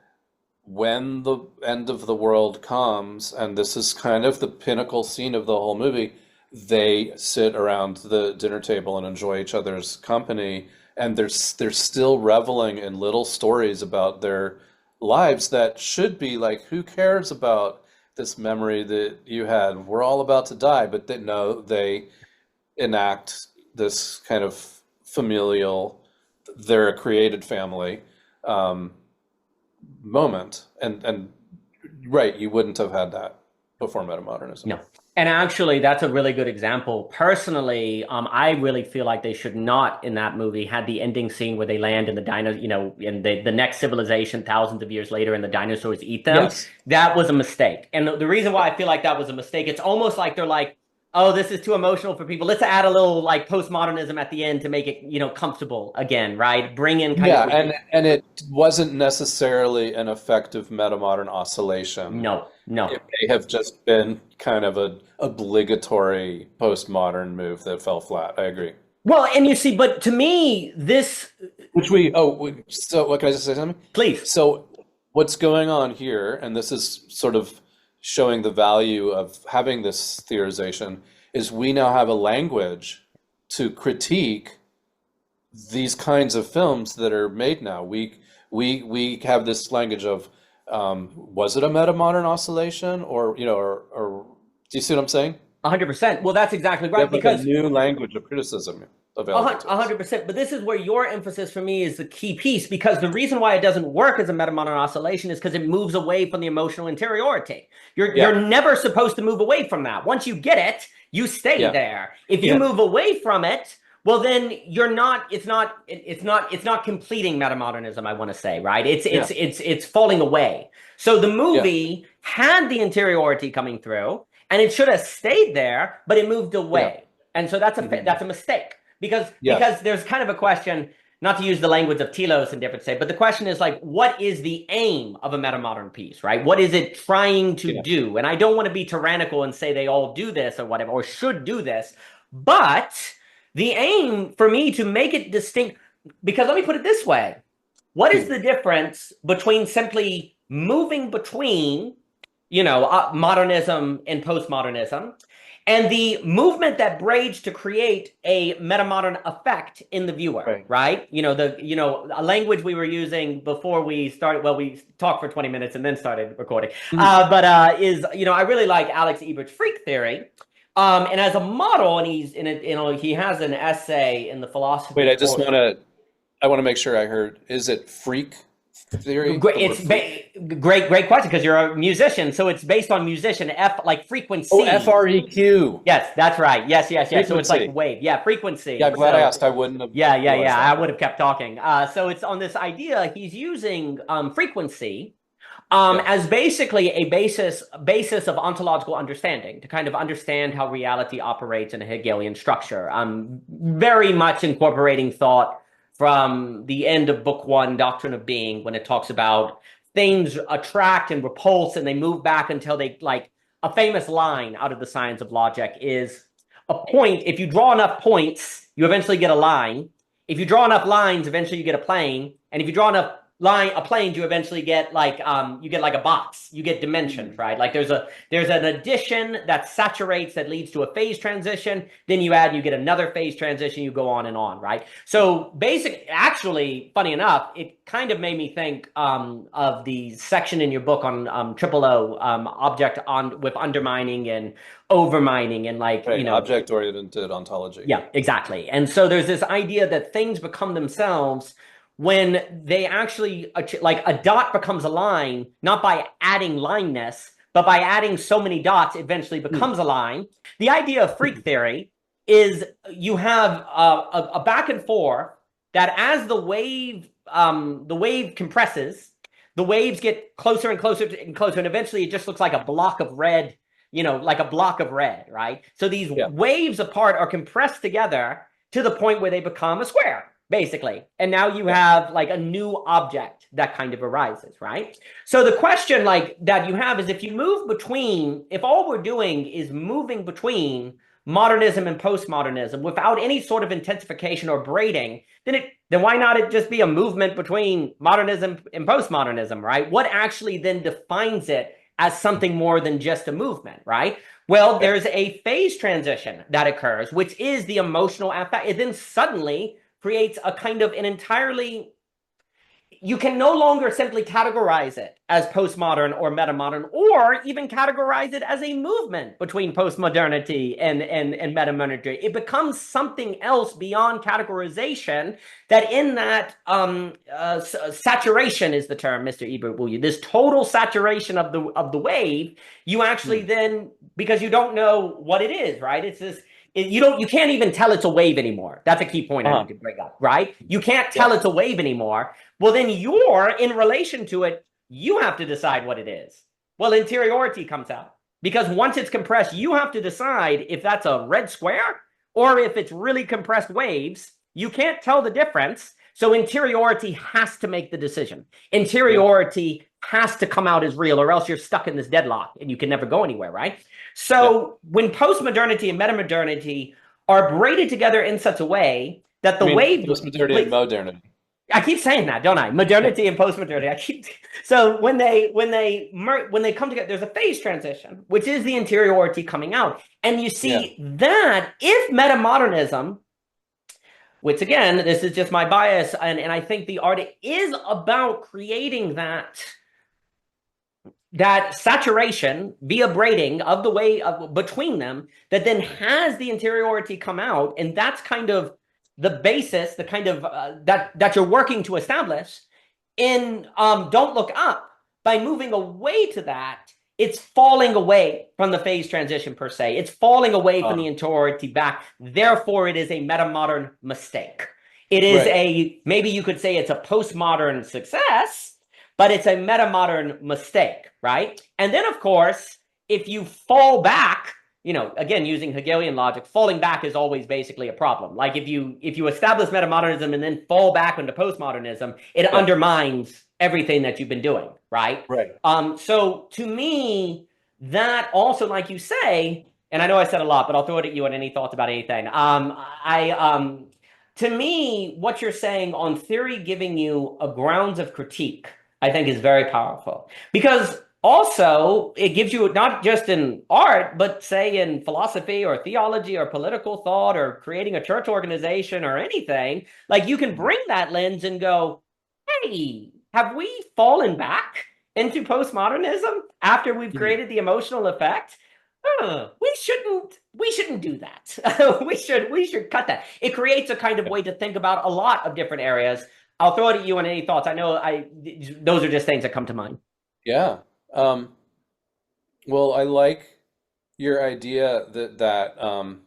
when the end of the world comes, and this is kind of the pinnacle scene of the whole movie, they sit around the dinner table and enjoy each other's company, and they're still reveling in little stories about their lives that should be like, who cares about this memory that you had? We're all about to die, but they enact this kind of familial, they're a created family moment, and right, you wouldn't have had that before metamodernism. No. And actually, that's a really good example. Personally, I really feel like they should not, in that movie, had the ending scene where they land in the in the next civilization thousands of years later and the dinosaurs eat them. Yes. That was a mistake. And the reason why I feel like that was a mistake, it's almost like they're like, oh, this is too emotional for people. Let's add a little like postmodernism at the end to make it, comfortable again, right? Bring in kind of... and it wasn't necessarily an effective metamodern oscillation. No. It may have just been kind of an obligatory postmodern move that fell flat. I agree. Well, and you see, but to me, this... So what, can I just say something? Please. So what's going on here, and this is sort of showing the value of having this theorization, is we now have a language to critique these kinds of films that are made now. We have this language of, was it a metamodern oscillation, or do you see what I'm saying? 100%. Well, that's exactly right. Because a new language of criticism available. 100%. But this is where your emphasis for me is the key piece, because the reason why it doesn't work as a metamodern oscillation is because it moves away from the emotional interiority. You're never supposed to move away from that. Once you get it, you stay there. If you move away from it, well, then you're not. It's not completing metamodernism. I want to say, right? Yeah. It's falling away. So the Yeah. movie had the interiority coming through, and it should have stayed there, but it moved Yeah. away, and so that's a mistake Yes. because there's kind of a question. Not to use the language of telos and different say, but the question is like, what is the aim of a metamodern piece, right? What is it trying to Yeah. do? And I don't want to be tyrannical and say they all do this or whatever, or should do this, but the aim for me to make it distinct, because let me put it this way. What is the difference between simply moving between, modernism and postmodernism, and the movement that braids to create a metamodern effect in the viewer, right? A language we were using before we started. Well, we talked for 20 minutes and then started recording. I really like Alex Ebert's freak theory. And as a model, and he has an essay in the philosophy. Wait, I want to make sure I heard. Is it freak theory? It's great question because you're a musician, so it's based on musician like frequency. Oh, FREQ. Yes, that's right. Yes. Frequency. So it's like wave. Yeah, frequency. Yeah, I'm glad I asked. I wouldn't have. Yeah. I would have kept talking. So it's on this idea. He's using frequency as basically a basis of ontological understanding to kind of understand how reality operates in a Hegelian structure. Very much incorporating thought from the end of Book 1, Doctrine of Being, when it talks about things attract and repulse, and they move back until they, like, a famous line out of the Science of Logic is a point. If you draw enough points, you eventually get a line. If you draw enough lines, eventually you get a plane. And if you draw enough planes, you eventually get like a box. You get dimensions, right? Like there's an addition that saturates, that leads to a phase transition. Then you add, and you get another phase transition. You go on, right? So actually, funny enough, it kind of made me think of the section in your book on triple O, object on with undermining and overmining and object-oriented ontology. Yeah, exactly. And so there's this idea that things become themselves when they actually, like a dot becomes a line, not by adding lineness, but by adding so many dots, eventually becomes a line. The idea of freak theory is you have a back and forth that as the wave compresses, the waves get closer and closer and closer, and eventually it just looks like a block of red, right? So these waves apart are compressed together to the point where they become a square, basically. And now you have like a new object that kind of arises, right? So the question that you have is, if all we're doing is moving between modernism and postmodernism without any sort of intensification or braiding, then why not it just be a movement between modernism and postmodernism, right? What actually then defines it as something more than just a movement, right? Well, there's a phase transition that occurs, which is the emotional affect. It then suddenly creates a kind of an entirely, you can no longer simply categorize it as postmodern or metamodern, or even categorize it as a movement between postmodernity and metamodernity. It becomes something else beyond categorization, that in that saturation is the term Mr. Ebert will use, this total saturation of the wave, you actually then, because you don't know what it is, right? It's this, you can't even tell it's a wave anymore. That's a key point I need to bring up, right? You can't tell it's a wave anymore. Well, then you're in relation to it. You have to decide what it is. Well, interiority comes out, because once it's compressed, you have to decide if that's a red square or if it's really compressed waves. You can't tell the difference. So interiority has to make the decision. Interiority has to come out as real, or else you're stuck in this deadlock and you can never go anywhere, right? So when postmodernity and metamodernity are braided together in such a way that postmodernity and modernity. I keep saying that, don't I? Modernity and postmodernity. So when they come together, there's a phase transition, which is the interiority coming out. And you see that if metamodernism, which again, this is just my bias, and I think the art is about creating that saturation via braiding of the way between them, that then has the interiority come out, and that's kind of the basis, the kind of that you're working to establish in Don't Look Up. By moving away to that, it's falling away from the phase transition per se. It's falling away from Uh, the interiority back. Therefore, it is a metamodern mistake. It is right. maybe you could say it's a postmodern success, but it's a metamodern mistake, right? And then, of course, if you fall back, again, using Hegelian logic, falling back is always basically a problem. Like if you establish metamodernism and then fall back into postmodernism, it Yeah. undermines everything that you've been doing, right? Right. So to me, that also, like you say, and I know I said a lot, but I'll throw it at you on any thoughts about anything. To me, what you're saying on theory giving you a grounds of critique, I think is very powerful. Because also, it gives you not just in art, but say in philosophy or theology or political thought or creating a church organization or anything, like you can bring that lens and go, hey, have we fallen back into postmodernism after we've Mhm. created the emotional effect? We shouldn't do that. we should cut that. It creates a kind of way to think about a lot of different areas. I'll throw it at you on any thoughts. I know those are just things that come to mind. Yeah. Um, well, I like your idea that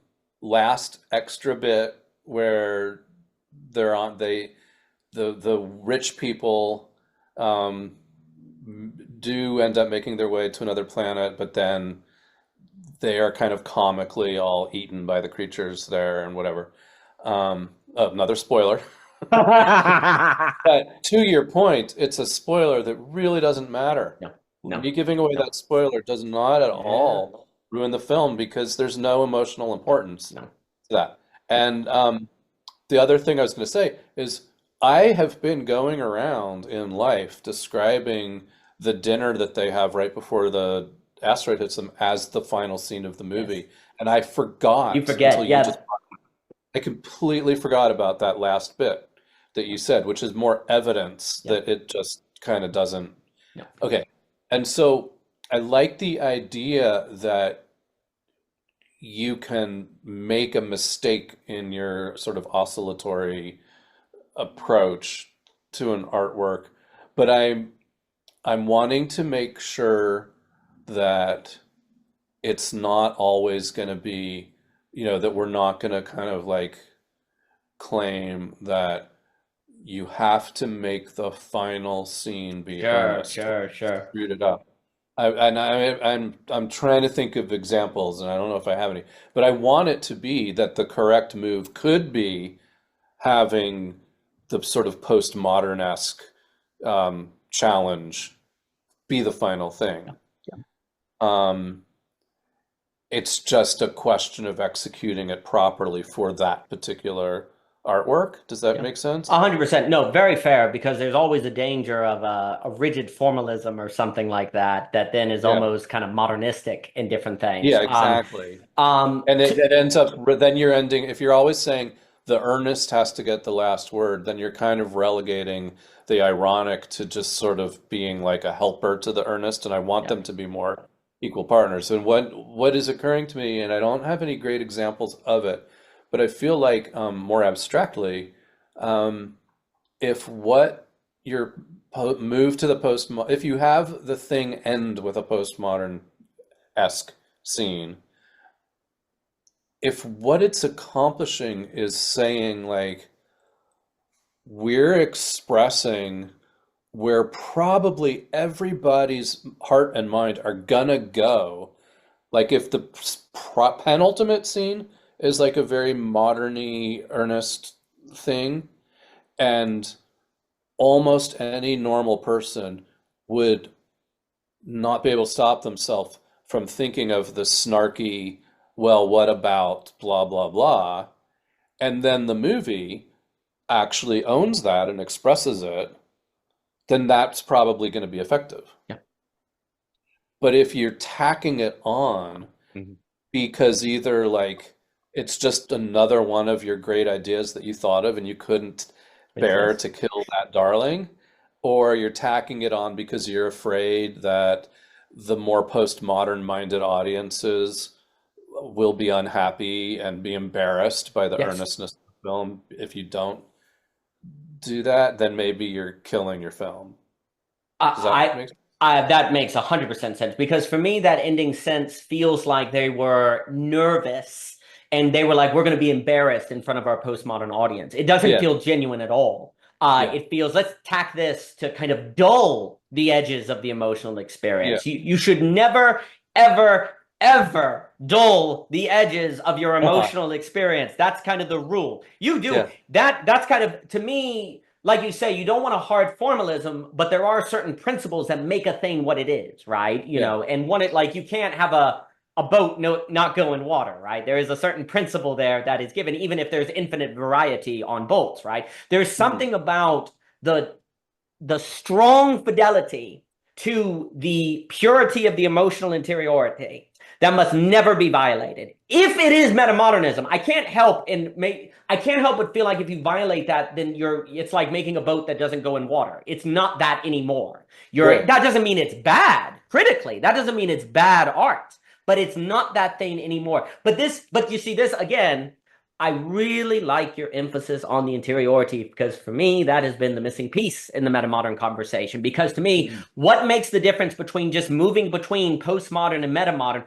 last extra bit where the rich people um, do end up making their way to another planet, but then they are kind of comically all eaten by the creatures there and whatever. Another spoiler. No, But to your point, it's a spoiler that really doesn't matter. no, Me giving away no. that spoiler does not at Yeah, all ruin the film because there's no emotional no, importance no. to that. Yeah. And the other thing I was going to say is I have been going around in life describing the dinner that they have right before the asteroid hits them as the final scene of the Yes. movie. And I You forgot until forget. you Yeah. just, I completely forgot about that last bit that you said, which is more evidence Yeah. that it just kind of doesn't. No. Okay. And so I like the idea that you can make a mistake in your sort of oscillatory approach to an artwork, but I'm wanting to make sure that it's not always going to be, that we're not going to kind of like claim that you have to make the final scene be Sure, earnest or sure, sure. screwed it up. I'm trying to think of examples, and I don't know if I have any, but I want it to be that the correct move could be having the sort of postmodern-esque challenge be the final thing. Yeah. Yeah. Um, it's just a question of executing it properly for that particular artwork. Does that Yeah. make sense? 100%. No, very fair, because there's always a danger of a rigid formalism or something like that, that then is Yeah. almost kind of modernistic in different things. Yeah, exactly. Um, And t it ends up, then you're ending, if you're always saying the earnest has to get the last word, then you're kind of relegating the ironic to just sort of being like a helper to the earnest, and I want yeah. them to be more equal partners. And what is occurring to me, and I don't have any great examples of it, but I feel like more abstractly, um, if what your move to the if you have the thing end with a postmodern-esque scene, if what it's accomplishing is saying like we're expressing where probably everybody's heart and mind are gonna go, like if the penultimate scene is like a very moderny earnest thing, and almost any normal person would not be able to stop themselves from thinking of the snarky, well, what about blah, blah, blah. And then the movie actually owns that and expresses it, then that's probably going to be effective. Yeah. But if you're tacking it on Mhm. because either like it's just another one of your great ideas that you thought of and you couldn't bear Exists. to kill that darling, or you're tacking it on because you're afraid that the more postmodern minded audiences will be unhappy and be embarrassed by the Yes. earnestness of the film. If you don't do that, then maybe you're killing your film. Does that I, make sense? That makes 100% sense, because for me, that ending sense feels like they were nervous and they were like, we're going to be embarrassed in front of our postmodern audience. It doesn't Yeah, feel genuine at all. yeah, It feels, let's tack this to kind of dull the edges of the emotional yeah. experience. You should never, ever, ever dull the edges of your emotional experience. That's kind of the rule. You do Yeah, that. That's kind of, to me, like you say, you don't want a hard formalism, but there are certain principles that make a thing what it is, right? yeah. And one, it like, you can't have a boat not go in water, right? There is a certain principle there that is given, even if there's infinite variety on boats, right? There's Mhm. something about the strong fidelity to the purity of the emotional interiority that must never be violated. If it is metamodernism, I can't help but feel like if you violate that, then it's like making a boat that doesn't go in water. It's not that anymore. Right. That doesn't mean it's bad critically. That doesn't mean it's bad art, but it's not that thing anymore. But you see this again, I really like your emphasis on the interiority, because for me, that has been the missing piece in the metamodern conversation. Because to me, Mhm. what makes the difference between just moving between postmodern and metamodern,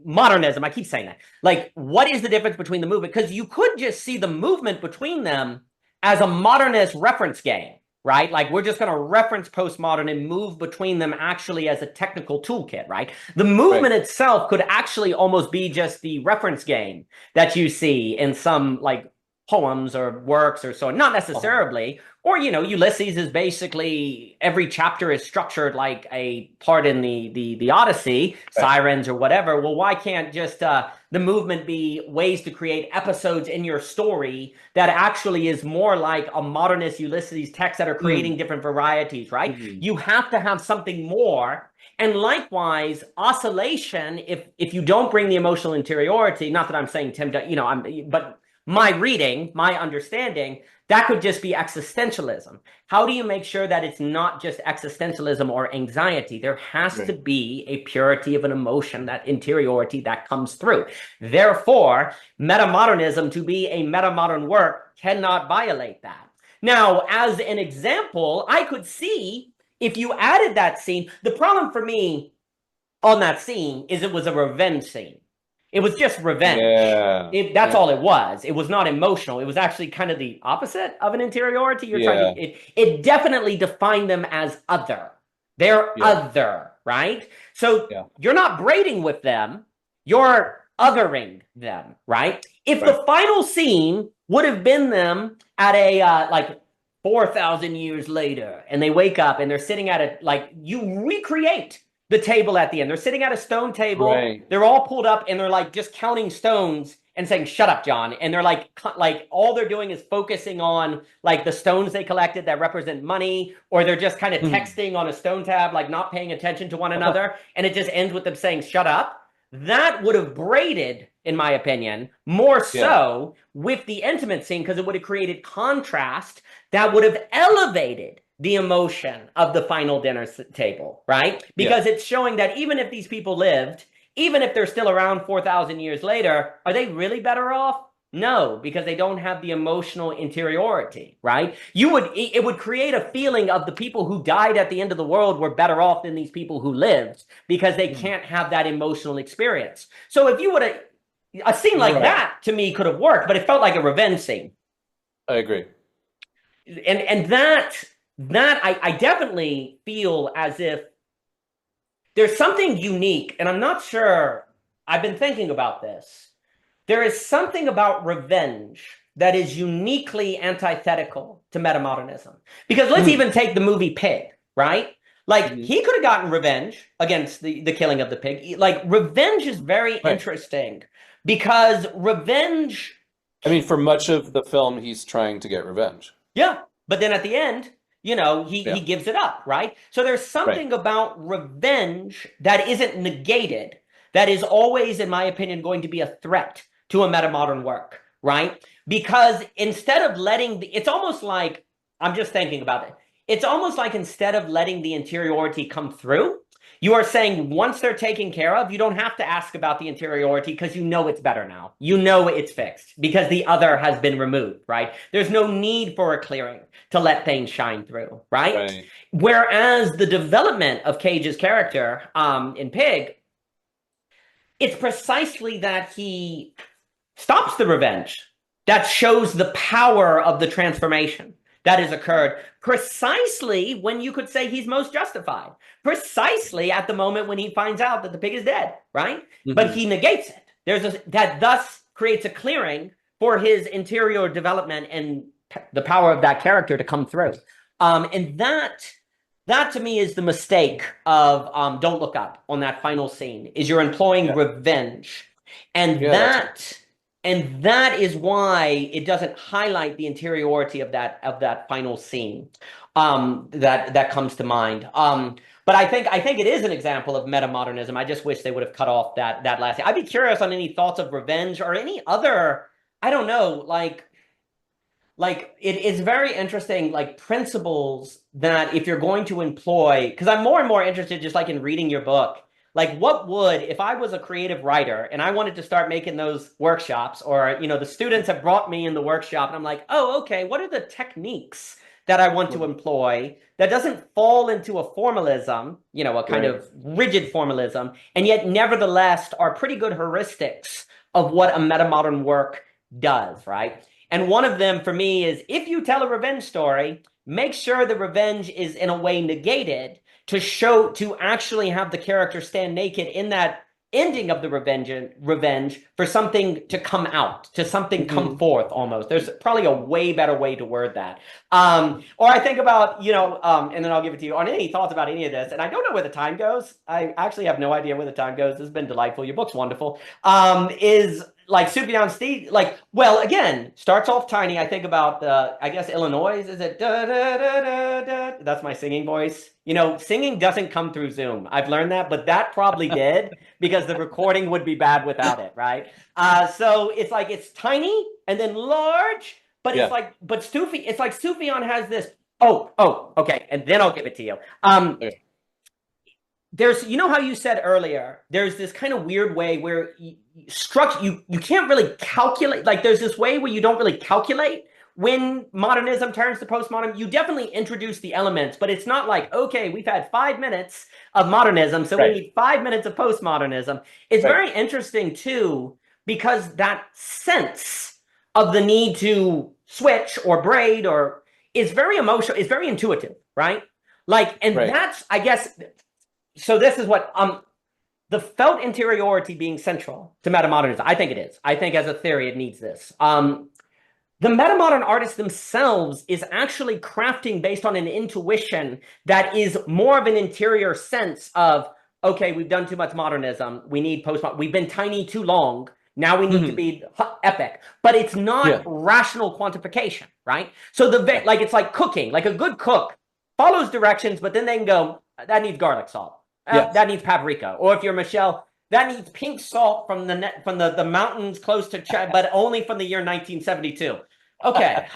modernism, I keep saying that. Like, what is the difference between the movement? Because you could just see the movement between them as a modernist reference game, right? Like, we're just going to reference postmodern and move between them actually as a technical toolkit, right? The Right. movement itself could actually almost be just the reference game that you see in some like poems or works or so, not Uh-huh. necessarily. Or, Ulysses is basically, every chapter is structured like a part in the Odyssey, Right. Sirens or whatever. Well, why can't just the movement be ways to create episodes in your story that actually is more like a modernist Ulysses text that are Mm. creating different varieties, right? Mhm. You have to have something more. And likewise, oscillation, if you don't bring the emotional interiority, not that I'm saying Tim, but my reading, my understanding, that could just be existentialism. How do you make sure that it's not just existentialism or anxiety? There has to Right. be a purity of an emotion, that interiority that comes through. Therefore, metamodernism, to be a metamodern work, cannot violate that. Now, as an example, I could see if you added that scene. The problem for me on that scene is it was a revenge scene. It was just revenge. Yeah. That's Yeah. all it was. It was not emotional. It was actually kind of the opposite of an interiority. You're trying to, Yeah. it definitely defined them as other. They're Yeah. other, right? So Yeah. you're not braiding with them, you're othering them, right? If Right. the final scene would have been them at a, like 4,000 years later, and they wake up and they're sitting at a, like, you recreate the table at the end. They're sitting at a stone table. Right. They're all pulled up and they're like just counting stones and saying, "Shut up, John." And they're like all they're doing is focusing on like the stones they collected that represent money, or they're just kind of Mhm. texting on a stone tab, like not paying attention to one another. And it just ends with them saying, "Shut up." That would have braided, in my opinion, more Yeah. so with the intimate scene, because it would have created contrast that would have elevated the emotion of the final dinner table, right? Yeah. Because it's showing that even if these people lived, even if they're still around 4,000 years later, are they really better off? No, because they don't have the emotional interiority, right? It would create a feeling of the people who died at the end of the world were better off than these people who lived, because they Mhm. can't have that emotional experience. So if you would have, a scene like Right. that to me could have worked, but it felt like a revenge scene. I agree. And that I definitely feel as if there's something unique, and I'm not sure. I've been thinking about this. There is something about revenge that is uniquely antithetical to metamodernism. Because let's Mm. even take the movie Pig, right? Like, Mhm. he could have gotten revenge against the killing of the pig. Like, revenge is very Right. interesting, because revenge, I mean, for much of the film, he's trying to get revenge. yeah, but then at the end, he Yeah. gives it up, right? So there's Right. something about revenge that isn't negated, that is always, in my opinion, going to be a threat to a metamodern work, right? Because instead of it's almost like, I'm just thinking about it. It's almost like instead of letting the interiority come through, You are saying once they're taken care of, you don't have to ask about the interiority because you know it's better now. You know it's fixed because the other has been removed, right? There's no need for a clearing to let things shine through, right? Right. Whereas the development of Cage's character in Pig, it's precisely that he stops the revenge that shows the power of the transformation that has occurred precisely when you could say he's most justified, precisely at the moment when he finds out that the pig is dead, right? But he negates it. That thus creates a clearing for his interior development and the power of that character to come through. And that to me is the mistake of Don't Look Up on that final scene, is you're employing revenge. And that is why it doesn't highlight the interiority of that final scene that comes to mind. But I think it is an example of metamodernism. I just wish they would have cut off that last scene. I'd be curious on any thoughts of revenge or any other, I don't know, like it is very interesting, like principles that if you're going to employ, because I'm more and more interested just like in reading your book. Like what would, if I was a creative writer and I wanted to start making those workshops, or, the students have brought me in the workshop and I'm like, oh, okay, what are the techniques that I want to employ that doesn't fall into a formalism, a kind of rigid formalism, and yet nevertheless are pretty good heuristics of what a metamodern work does, right? And one of them for me is, if you tell a revenge story, make sure the revenge is in a way negated to actually have the character stand naked in that ending of the revenge for something to come out, to something come forth almost. There's probably a way better way to word that. Or I think about, and then I'll give it to you, on any thoughts about any of this, and I don't know where the time goes. I actually have no idea where the time goes. This has been delightful. Your book's wonderful. Is like Sufjan Steve, well, again, starts off tiny. I think about, I guess, Illinois, is it? Da, da, da, da, da. That's my singing voice. Singing doesn't come through Zoom. I've learned that, but that probably did because the recording would be bad without it, right? So it's like, it's tiny and then large, but it's like, it's like Sufjan has this, okay, and then I'll give it to you. There's, how you said earlier, there's this kind of weird way where you can't really calculate, like there's this way where you don't really calculate when modernism turns to postmodern. You definitely introduce the elements, but it's not like, okay, we've had 5 minutes of modernism, so we need 5 minutes of postmodernism. It's very interesting too, because that sense of the need to switch or braid is very emotional, it's very intuitive, right? That's, I guess, so this is what, the felt interiority being central to metamodernism. I think it is. I think as a theory, it needs this. The metamodern artists themselves is actually crafting based on an intuition that is more of an interior sense of, okay, we've done too much modernism. We need postmodern. We've been tiny too long. Now we need to be epic. But it's not rational quantification, right? So it's like cooking. Like a good cook follows directions, but then they can go, that needs garlic salt. That needs paprika. Or if you're Michelle, that needs pink salt from the mountains close to China, but only from the year 1972. Okay.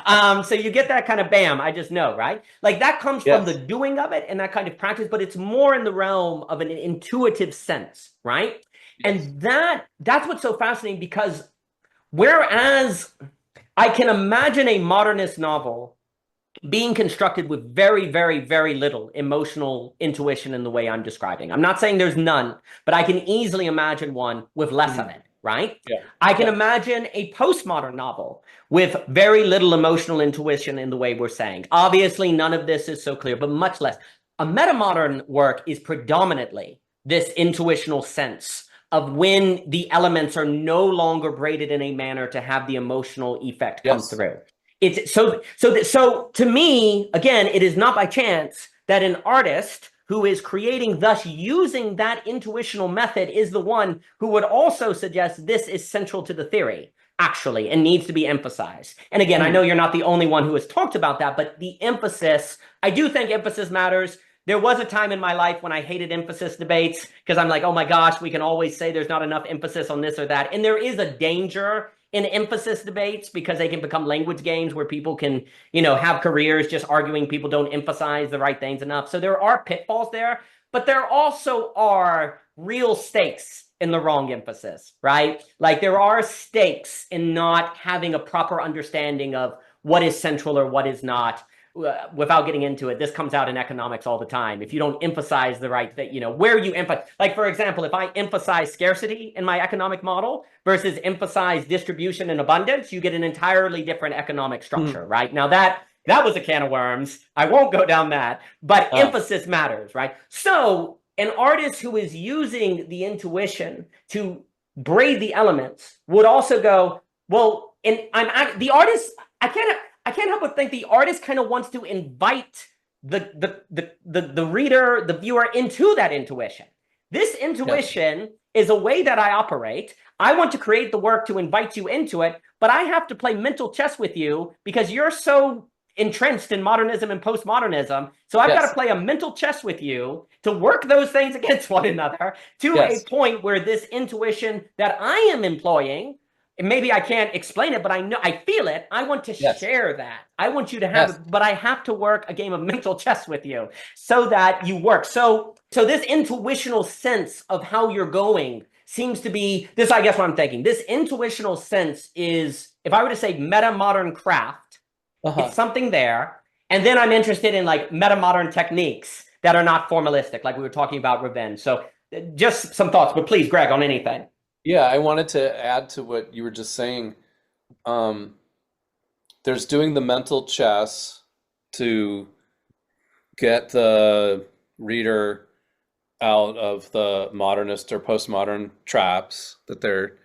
So you get that kind of bam, I just know, right? Like that comes from the doing of it and that kind of practice, but it's more in the realm of an intuitive sense, right? And that's what's so fascinating, because whereas I can imagine a modernist novel being constructed with very, very, very little emotional intuition in the way I'm describing. I'm not saying there's none, but I can easily imagine one with less of it, right? I can imagine a postmodern novel with very little emotional intuition in the way we're saying. Obviously, none of this is so clear, but much less. A metamodern work is predominantly this intuitional sense of when the elements are no longer braided in a manner to have the emotional effect come through. It's so to me, again, it is not by chance that an artist who is creating, thus using that intuitional method, is the one who would also suggest this is central to the theory, actually, and needs to be emphasized. And again, I know you're not the only one who has talked about that, but the emphasis, I do think emphasis matters. There was a time in my life when I hated emphasis debates because I'm like, oh my gosh, we can always say there's not enough emphasis on this or that. And there is a danger in emphasis debates because they can become language games where people can, have careers just arguing people don't emphasize the right things enough. So there are pitfalls there. but there also are real stakes in the wrong emphasis, right? Like there are stakes in not having a proper understanding of what is central or what is not. Without getting into it, this comes out in economics all the time. If you don't emphasize the right that, where you emphasize, like for example, if I emphasize scarcity in my economic model versus emphasize distribution and abundance, you get an entirely different economic structure, right? Now that was a can of worms. I won't go down that, but emphasis matters, right? So an artist who is using the intuition to braid the elements would also go, well, and the artist, I can't help but think the artist kind of wants to invite the reader, the viewer into that intuition. This intuition is a way that I operate. I want to create the work to invite you into it, but I have to play mental chess with you because you're so entrenched in modernism and postmodernism. So I've got to play a mental chess with you to work those things against one another to a point where this intuition that I am employing, maybe I can't explain it, but I know I feel it. I want to share that. I want you to have it, but I have to work a game of mental chess with you so that you work. So this intuitional sense of how you're going seems to be this, I guess what I'm thinking. This intuitional sense is, if I were to say meta-modern craft, it's something there. And then I'm interested in like meta-modern techniques that are not formalistic, like we were talking about revenge. So just some thoughts, but please, Greg, on anything. Yeah, I wanted to add to what you were just saying. There's doing the mental chess to get the reader out of the modernist or postmodern traps that they're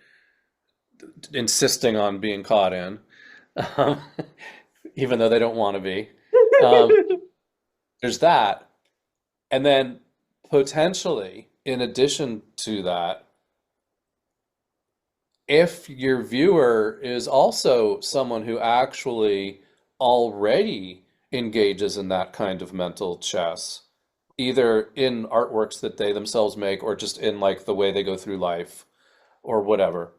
insisting on being caught in, even though they don't want to be. There's that. And then potentially, in addition to that, if your viewer is also someone who actually already engages in that kind of mental chess, either in artworks that they themselves make or just in like the way they go through life or whatever,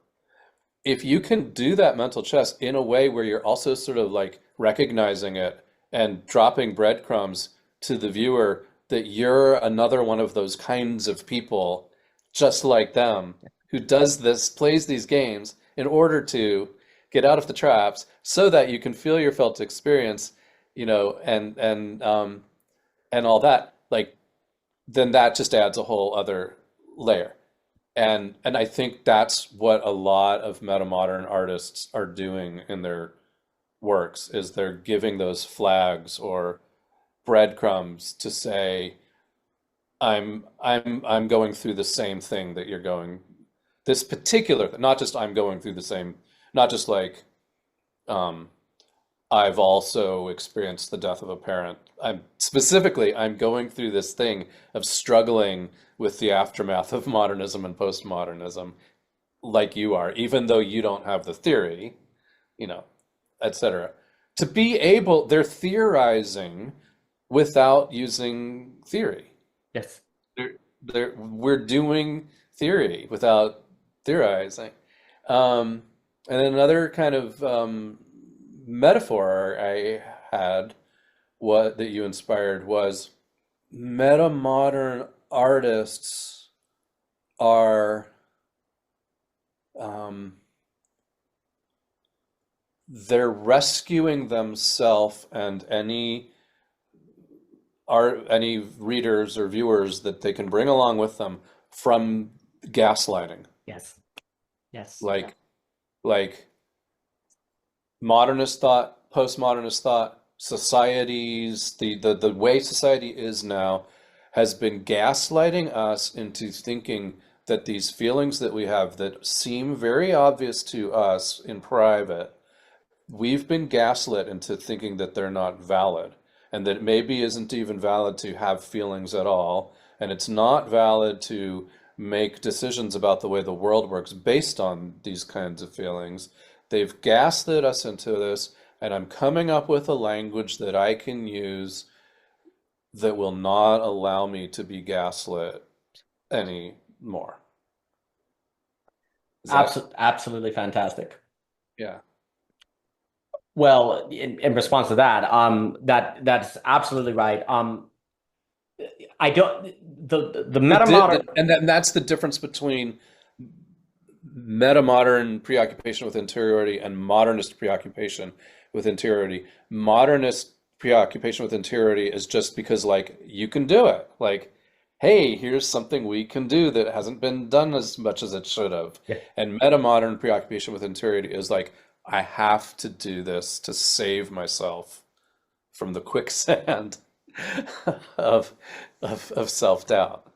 if you can do that mental chess in a way where you're also sort of like recognizing it and dropping breadcrumbs to the viewer that you're another one of those kinds of people just like them who does this, plays these games in order to get out of the traps so that you can feel your felt experience, and all that, like, then that just adds a whole other layer. And I think that's what a lot of metamodern artists are doing in their works, is they're giving those flags or breadcrumbs to say, I'm going through the same thing that you're going, this particular, not just I'm going through the same, not just like I've also experienced the death of a parent. I'm going through this thing of struggling with the aftermath of modernism and postmodernism like you are, even though you don't have the theory, etc. To be able, they're theorizing without using theory. Yes. We're doing theory without theorizing. And another kind of metaphor I had, what that you inspired, was metamodern artists are they're rescuing themselves and any readers or viewers that they can bring along with them from gaslighting. Yes. Like modernist thought, postmodernist thought, societies, the way society is now has been gaslighting us into thinking that these feelings that we have that seem very obvious to us in private, we've been gaslit into thinking that they're not valid, and that it maybe isn't even valid to have feelings at all, and it's not valid to make decisions about the way the world works based on these kinds of feelings. They've gaslit us into this, and I'm coming up with a language that I can use that will not allow me to be gaslit anymore. Absolutely fantastic. Yeah. Well, in response to that, that's absolutely right. I don't the The, meta-modern. and that's the difference between meta-modern preoccupation with interiority and modernist preoccupation with interiority. Modernist preoccupation with interiority is just because like you can do it. Like, hey, here's something we can do that hasn't been done as much as it should have. Yeah. And meta-modern preoccupation with interiority is like, I have to do this to save myself from the quicksand of of self-doubt.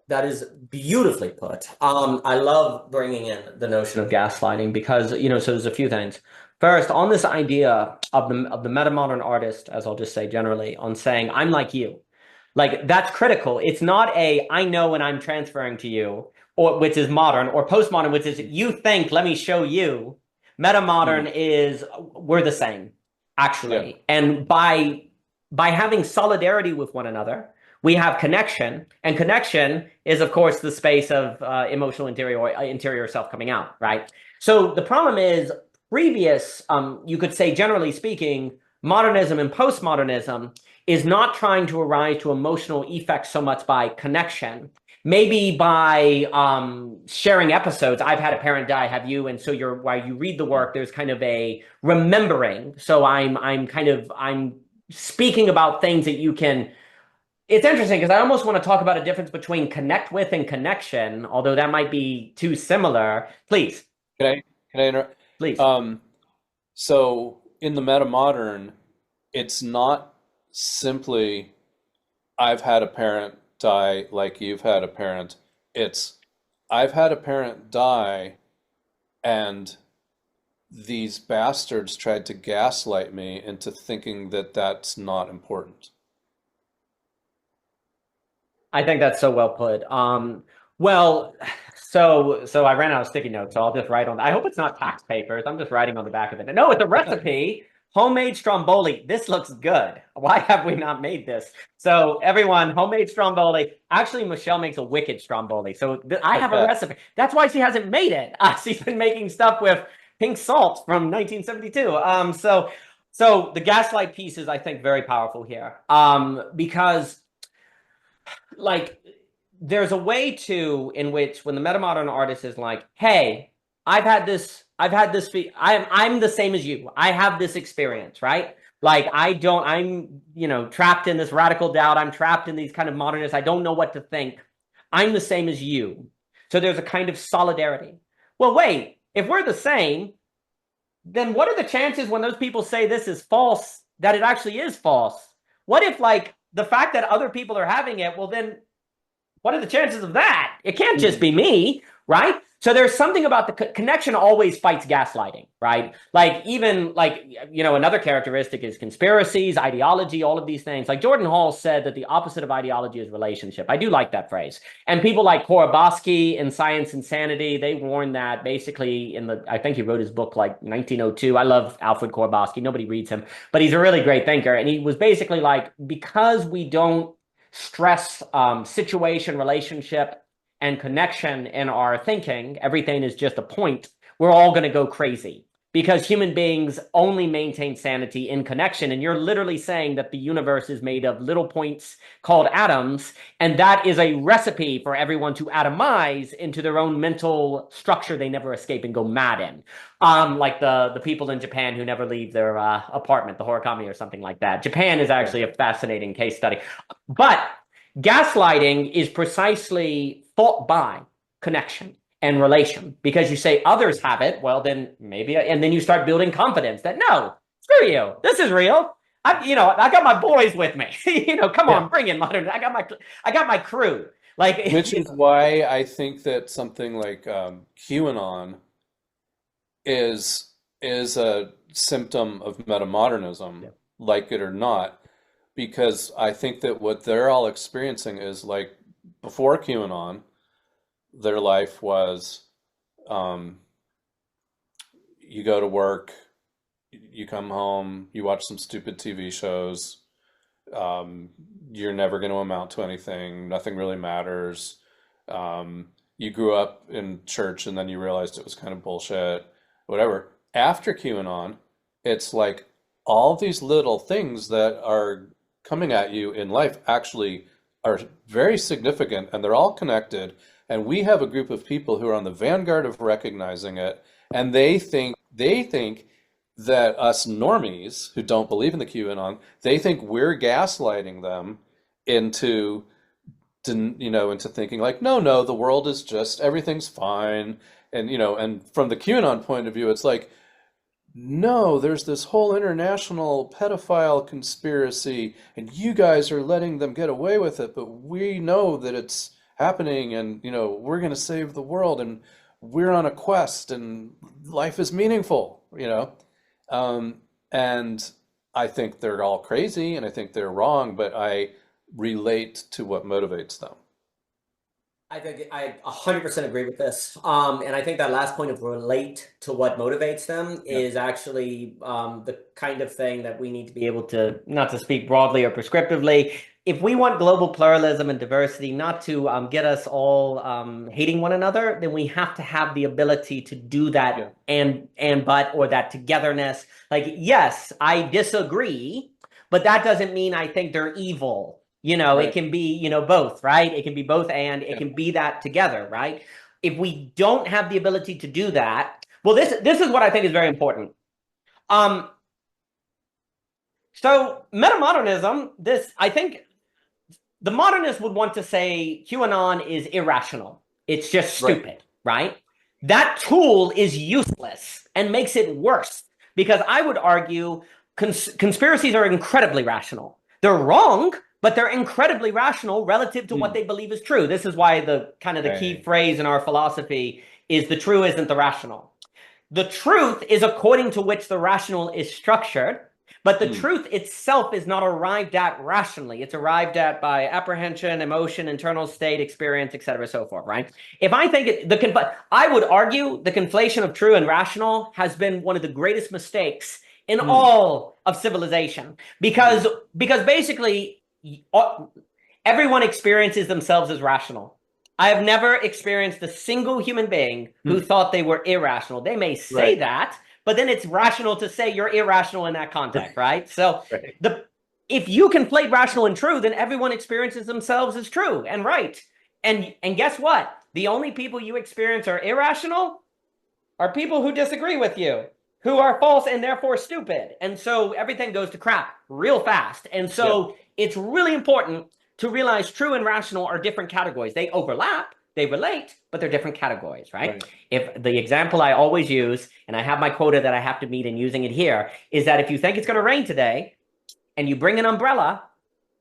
That is beautifully put. I love bringing in the notion of gaslighting because, so there's a few things. First, on this idea of the meta-modern artist, as I'll just say generally, on saying, I'm like you. Like that's critical. It's not a I know and I'm transferring to you, or which is modern, or postmodern, which is you think, let me show you. Hmm. Metamodern is we're the same, Yeah. actually. And by having solidarity with one another, we have connection, and connection is, of course, the space of emotional interior self coming out, right? So the problem is previous, you could say, generally speaking, modernism and postmodernism is not trying to arise to emotional effects so much by connection, maybe by sharing episodes. I've had a parent die, have you? And so you're while you read the work, there's kind of a remembering. So I'm speaking about things that you can. It's interesting because I almost want to talk about a difference between connect with and connection, although that might be too similar. Please, Can I can I interrupt? please. Um, so in the meta modern, it's not simply I've had a parent die like you've had a parent. It's I've had a parent die and these bastards tried to gaslight me into thinking that that's not important. I think that's so well put. Well, so I ran out of sticky notes, so I'll just write on. I hope it's not tax papers. I'm just writing on the back of it. No, it's a recipe. Homemade stromboli. This looks good. Why have we not made this? So everyone, homemade stromboli. Actually, Michelle makes a wicked stromboli. So I I have a bet. recipe. That's why she hasn't made it. She's been making stuff with pink salt from 1972. So the gaslight piece is, I think, very powerful here. Because like there's a way to in which when the metamodern artist is like, hey, I'm the same as you. I have this experience, right? Like I'm, trapped in this radical doubt. I'm trapped in these kind of modernists. I don't know what to think. I'm the same as you. So there's a kind of solidarity. Well, wait, if we're the same, then what are the chances when those people say this is false that it actually is false? What if like the fact that other people are having it, well then what are the chances of that? It can't just Mhm. be me, right? So there's something about the connection always fights gaslighting, right? Like even like another characteristic is conspiracies, ideology, all of these things. Like Jordan Hall said that the opposite of ideology is relationship. I do like that phrase. And people like Korobowski in Science Insanity, they warn that basically I think he wrote his book like 1902. I love Alfred Korobowski. Nobody reads him, but he's a really great thinker. And he was basically like, because we don't stress situation, relationship, and connection in our thinking, everything is just a point, we're all going to go crazy because human beings only maintain sanity in connection. And you're literally saying that the universe is made of little points called atoms. And that is a recipe for everyone to atomize into their own mental structure they never escape and go mad in. Like the people in Japan who never leave their apartment, the Horikami or something like that. Japan is Yeah. actually a fascinating case study. But gaslighting is precisely thought by connection and relation because you say others have it, well, then maybe, and then you start building confidence that no, screw you, this is real. I got my boys with me. Come Yeah. on, bring in modern. I got my crew. Like, Which is why I think that something like QAnon is is a symptom of metamodernism, yeah, like it or not, because I think that what they're all experiencing is like before QAnon, their life was um, you go to work, you come home, you watch some stupid TV shows, um, you're never going to amount to anything, nothing really matters. You grew up in church and then you realized it was kind of bullshit, whatever. After QAnon, it's like all these little things that are coming at you in life actually are very significant, and they're all connected. And we have a group of people who are on the vanguard of recognizing it, and they think that us normies who don't believe in the QAnon, they think we're gaslighting them into into thinking like, no, no, the world is just everything's fine. And and from the QAnon point of view, it's like, no, there's this whole international pedophile conspiracy, and you guys are letting them get away with it, but we know that it's happening, and we're going to save the world, and we're on a quest, and life is meaningful. And I think they're all crazy, and I think they're wrong, but I relate to what motivates them. I think I 100% agree with this. And I think that last point of relate to what motivates them Yeah. is actually the kind of thing that we need to be able to, not to speak broadly or prescriptively, if we want global pluralism and diversity not to get us all hating one another, then we have to have the ability to do that. Yeah. Or that togetherness. Like, yes, I disagree, but that doesn't mean I think they're evil. It Right. can be, both, right? It can be both, and it Yeah. can be that together, right? If we don't have the ability to do that, well, this is what I think is very important. So metamodernism, I think the modernists would want to say QAnon is irrational. It's just Right. stupid, right? That tool is useless and makes it worse, because I would argue conspiracies are incredibly rational. They're wrong, but they're incredibly rational relative to what they believe is true. This is why the key Right. phrase in our philosophy is the true isn't the rational. The truth is according to which the rational is structured, but the truth itself is not arrived at rationally. It's arrived at by apprehension, emotion, internal state, experience, et cetera, so forth, right? If I think I would argue the conflation of true and rational has been one of the greatest mistakes in all of civilization, because basically everyone experiences themselves as rational. I have never experienced a single human being who thought they were irrational. They may say Right. that, but then it's rational to say you're irrational in that context, right? So Right. if you conflate rational and true, then everyone experiences themselves as true and right. And guess what? The only people you experience are irrational are people who disagree with you, who are false and therefore stupid. And so everything goes to crap real fast. And so it's really important to realize true and rational are different categories. They overlap, they relate, but they're different categories, right? If the example I always use, and I have my quota that I have to meet and using it here, is that if you think it's going to rain today and you bring an umbrella,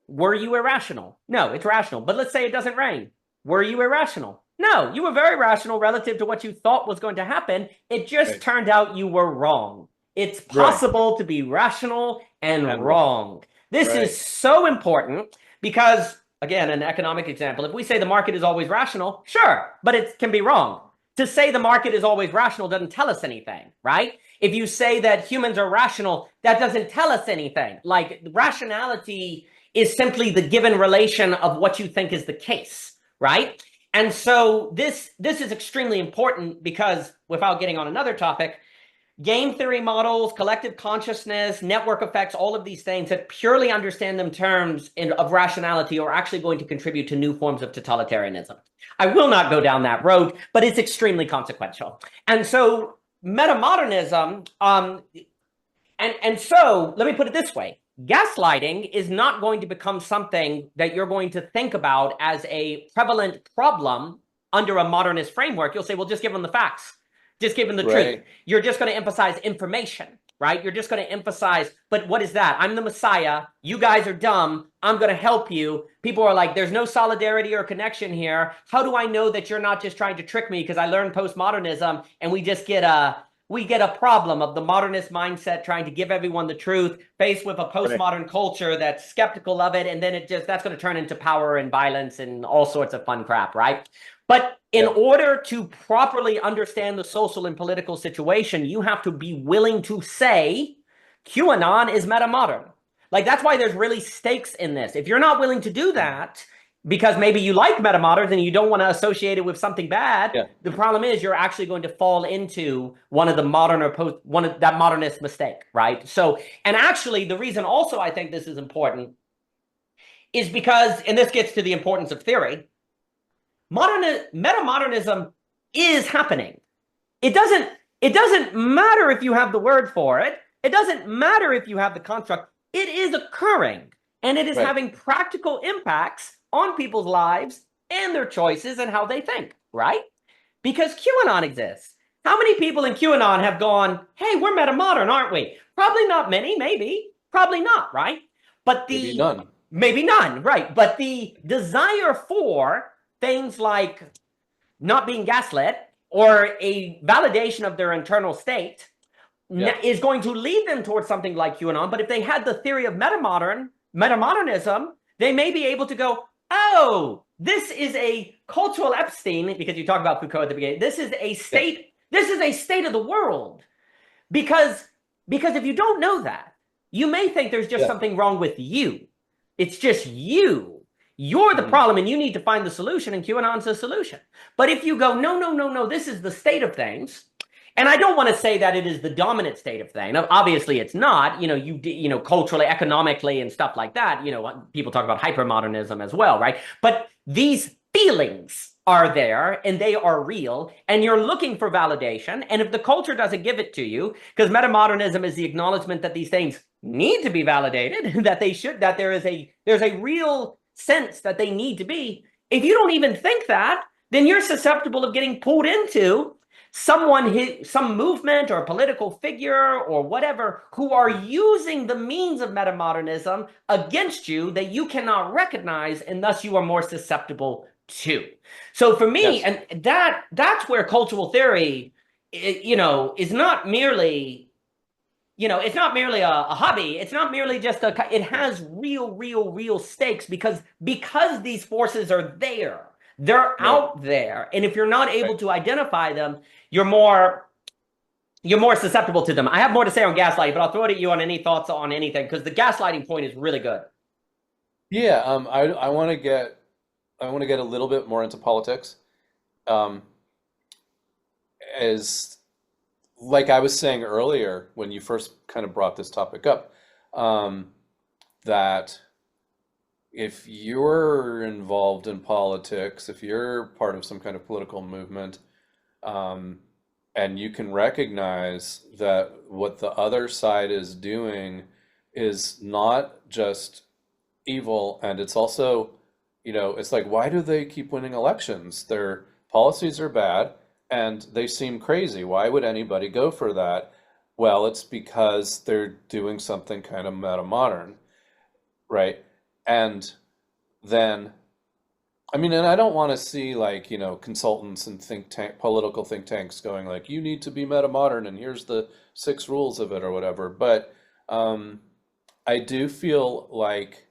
were you irrational? No, it's rational. But let's say it doesn't rain. Were you irrational? No, you were very rational relative to what you thought was going to happen. It just turned out you were wrong. It's possible to be rational and wrong. This is so important because, again, an economic example, if we say the market is always rational, sure, but it can be wrong. To say the market is always rational doesn't tell us anything, right? If you say that humans are rational, that doesn't tell us anything. Like, rationality is simply the given relation of what you think is the case, right? And so this is extremely important because, without getting on another topic, game theory models, collective consciousness, network effects, all of these things that purely understand them terms of rationality are actually going to contribute to new forms of totalitarianism. I will not go down that road, but it's extremely consequential. And so metamodernism, and so let me put it this way. Gaslighting is not going to become something that you're going to think about as a prevalent problem under a modernist framework. You'll say, well, just give them the facts. Just give them the truth. You're just going to emphasize information, right? You're just going to emphasize, but what is that? I'm the Messiah. You guys are dumb. I'm going to help you. People are like, there's no solidarity or connection here. How do I know that you're not just trying to trick me because I learned postmodernism and we just get a problem of the modernist mindset trying to give everyone the truth faced with a postmodern culture that's skeptical of it. And then that's going to turn into power and violence and all sorts of fun crap, right? But in order to properly understand the social and political situation, you have to be willing to say QAnon is metamodern. Like, that's why there's really stakes in this. If you're not willing to do that, because maybe you like metamoderns and you don't want to associate it with something bad, the problem is you're actually going to fall into one of the that modernist mistake, right? So, and actually the reason also I think this is important is because, and this gets to the importance of theory, metamodernism is happening. It doesn't matter if you have the word for it. It doesn't matter if you have the construct. It is occurring, and it is Right. having practical impacts on people's lives and their choices and how they think, right? Because QAnon exists. How many people in QAnon have gone, hey, we're metamodern, aren't we? Probably not many, maybe. Probably not, right? But Maybe none. maybe none, right? But the desire for things like not being gaslit or a validation of their internal state Yeah. is going to lead them towards something like QAnon. But if they had the theory of metamodernism, they may be able to go, oh, this is a cultural episteme, because you talked about Foucault at the beginning. This is a Yeah. state. This is a state of the world. Because if you don't know that, you may think there's just Yeah. something wrong with you. It's just you. You're the problem, and you need to find the solution, and QAnon's the solution. But if you go, no, no, no, no, this is the state of things, and I don't want to say that it is the dominant state of things. Obviously, it's not. Culturally, economically, and stuff like that. People talk about hypermodernism as well, right? But these feelings are there, and they are real, and you're looking for validation. And if the culture doesn't give it to you, because metamodernism is the acknowledgement that these things need to be validated, that they should, that there's a real sense that they need to be. If you don't even think that, then you're susceptible of getting pulled into some movement or political figure or whatever who are using the means of metamodernism against you that you cannot recognize, and thus you are more susceptible to. So for me, Yes. and that's where cultural theory, is not merely, it's not merely a hobby. It's not merely just it has real stakes, because these forces are there. They're Right. out there. And if you're not able Right. to identify them, you're more susceptible to them. I have more to say on gaslighting, but I'll throw it at you on any thoughts on anything, because the gaslighting point is really good. Yeah. I want to get a little bit more into politics. Um, as like I was saying earlier when you first kind of brought this topic up, um, that if you're involved in politics, if you're part of some kind of political movement, um, and you can recognize that what the other side is doing is not just evil, and it's also, it's like, why do they keep winning elections? Their policies are bad and they seem crazy. Why would anybody go for that? Well, it's because they're doing something kind of meta modern, right? And then, I mean, and I don't want to see like, consultants and political think tanks going like, you need to be meta modern and here's the 6 rules of it or whatever. But um, I do feel like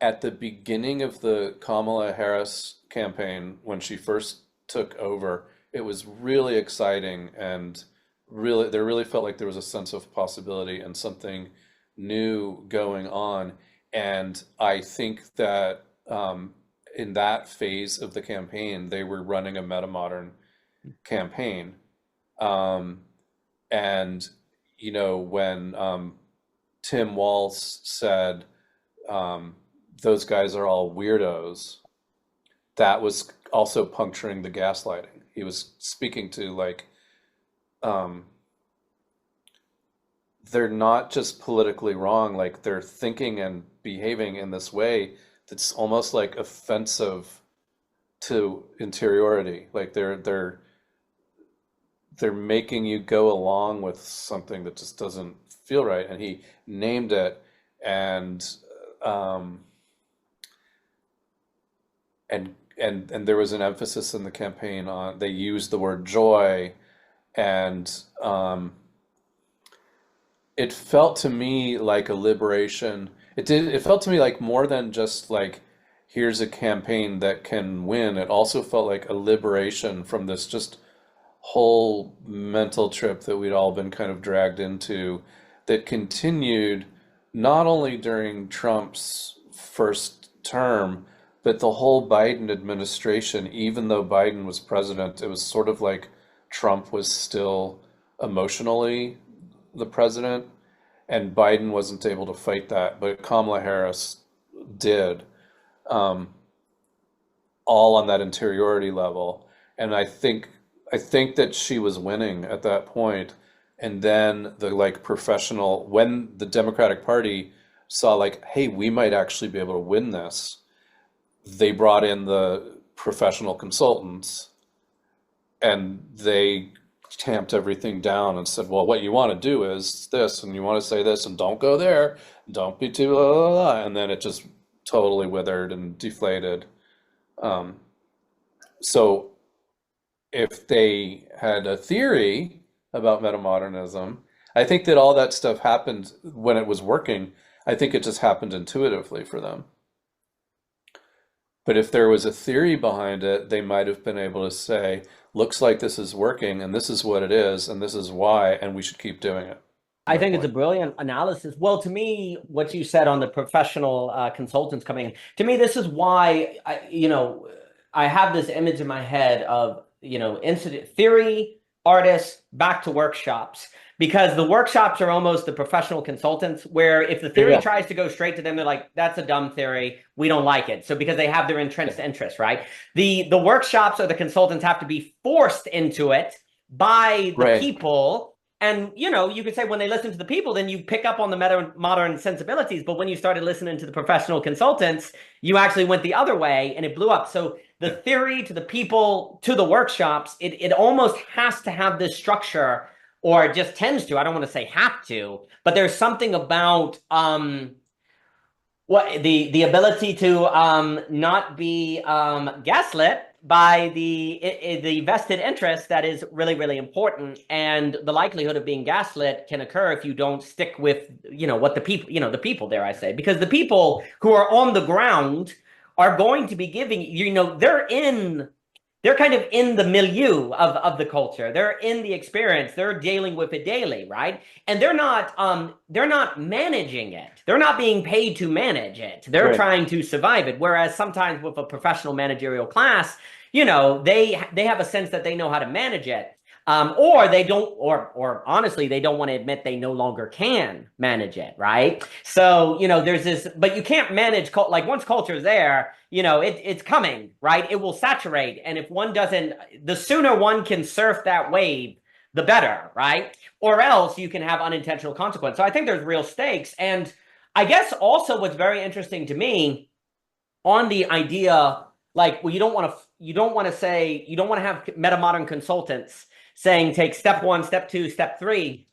at the beginning of the Kamala Harris campaign, when she first took over, it was really exciting, and there really felt like there was a sense of possibility and something new going on. And I think that in that phase of the campaign, they were running a meta modern campaign. Um, and, when Tim Walz said, um, those guys are all weirdos, that was also puncturing the gaslighting. He was speaking to like, um, they're not just politically wrong, like they're thinking and behaving in this way that's almost like offensive to interiority. Like they're making you go along with something that just doesn't feel right. And he named it, and um, and there was an emphasis in the campaign on, they used the word joy, and it felt to me like a liberation. It felt to me like more than just like, here's a campaign that can win. It also felt like a liberation from this just whole mental trip that we'd all been kind of dragged into, that continued not only during Trump's first term, but the whole Biden administration. Even though Biden was president, it was sort of like Trump was still emotionally the president, and Biden wasn't able to fight that, but Kamala Harris did. um, all on that interiority level. And I think that she was winning at that point. And then the like professional, when the Democratic Party saw like, hey, we might actually be able to win this, they brought in the professional consultants and they tamped everything down and said, well, what you want to do is this, and you want to say this, and don't go there, don't be too blah, blah, blah. And then it just totally withered and deflated. Um, so if they had a theory about metamodernism, I think that all that stuff happened when it was working. I think it just happened intuitively for them. But if there was a theory behind it, they might have been able to say, looks like this is working, and this is what it is, and this is why, and we should keep doing it. I think it's a brilliant analysis. Well, to me, what you said on the professional consultants coming in, to me, this is why I have this image in my head of incident theory, artists, back to workshops, because the workshops are almost the professional consultants, where if the theory tries to go straight to them, they're like, that's a dumb theory, we don't like it. So because they have their entrenched interest, right? The workshops or the consultants have to be forced into it by the people. And, you could say when they listen to the people, then you pick up on the modern sensibilities. But when you started listening to the professional consultants, you actually went the other way and it blew up. So the theory to the people to the workshops, it almost has to have this structure, or it just tends to. I don't want to say have to, but there's something about the ability to not be gaslit by the vested interest that is really, really important. And the likelihood of being gaslit can occur if you don't stick with, what the people, dare I say, because the people who are on the ground are going to be giving, they're kind of in the milieu of the culture. They're in the experience. They're dealing with it daily, right? And they're not managing it. They're not being paid to manage it. They're trying to survive it. Whereas sometimes with a professional managerial class, they have a sense that they know how to manage it. Or they don't, or honestly, they don't want to admit they no longer can manage it, right? So, there's this, but you can't manage, like once culture's there, it's coming, right? It will saturate. And if one doesn't, the sooner one can surf that wave, the better, right? Or else you can have unintentional consequence. So I think there's real stakes. And I guess also what's very interesting to me on the idea, like, well, you don't want to have metamodern consultants saying take step 1, step 2, step 3.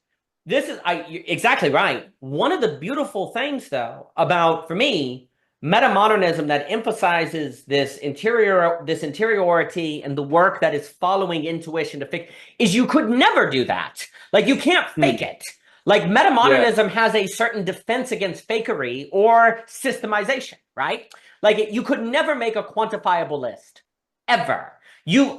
This is you're exactly right. One of the beautiful things, though, about, for me, metamodernism that emphasizes this interiority and the work that is following intuition to fix is you could never do that. Like, you can't fake it. Like, metamodernism has a certain defense against fakery or systemization, right? Like, you could never make a quantifiable list, ever.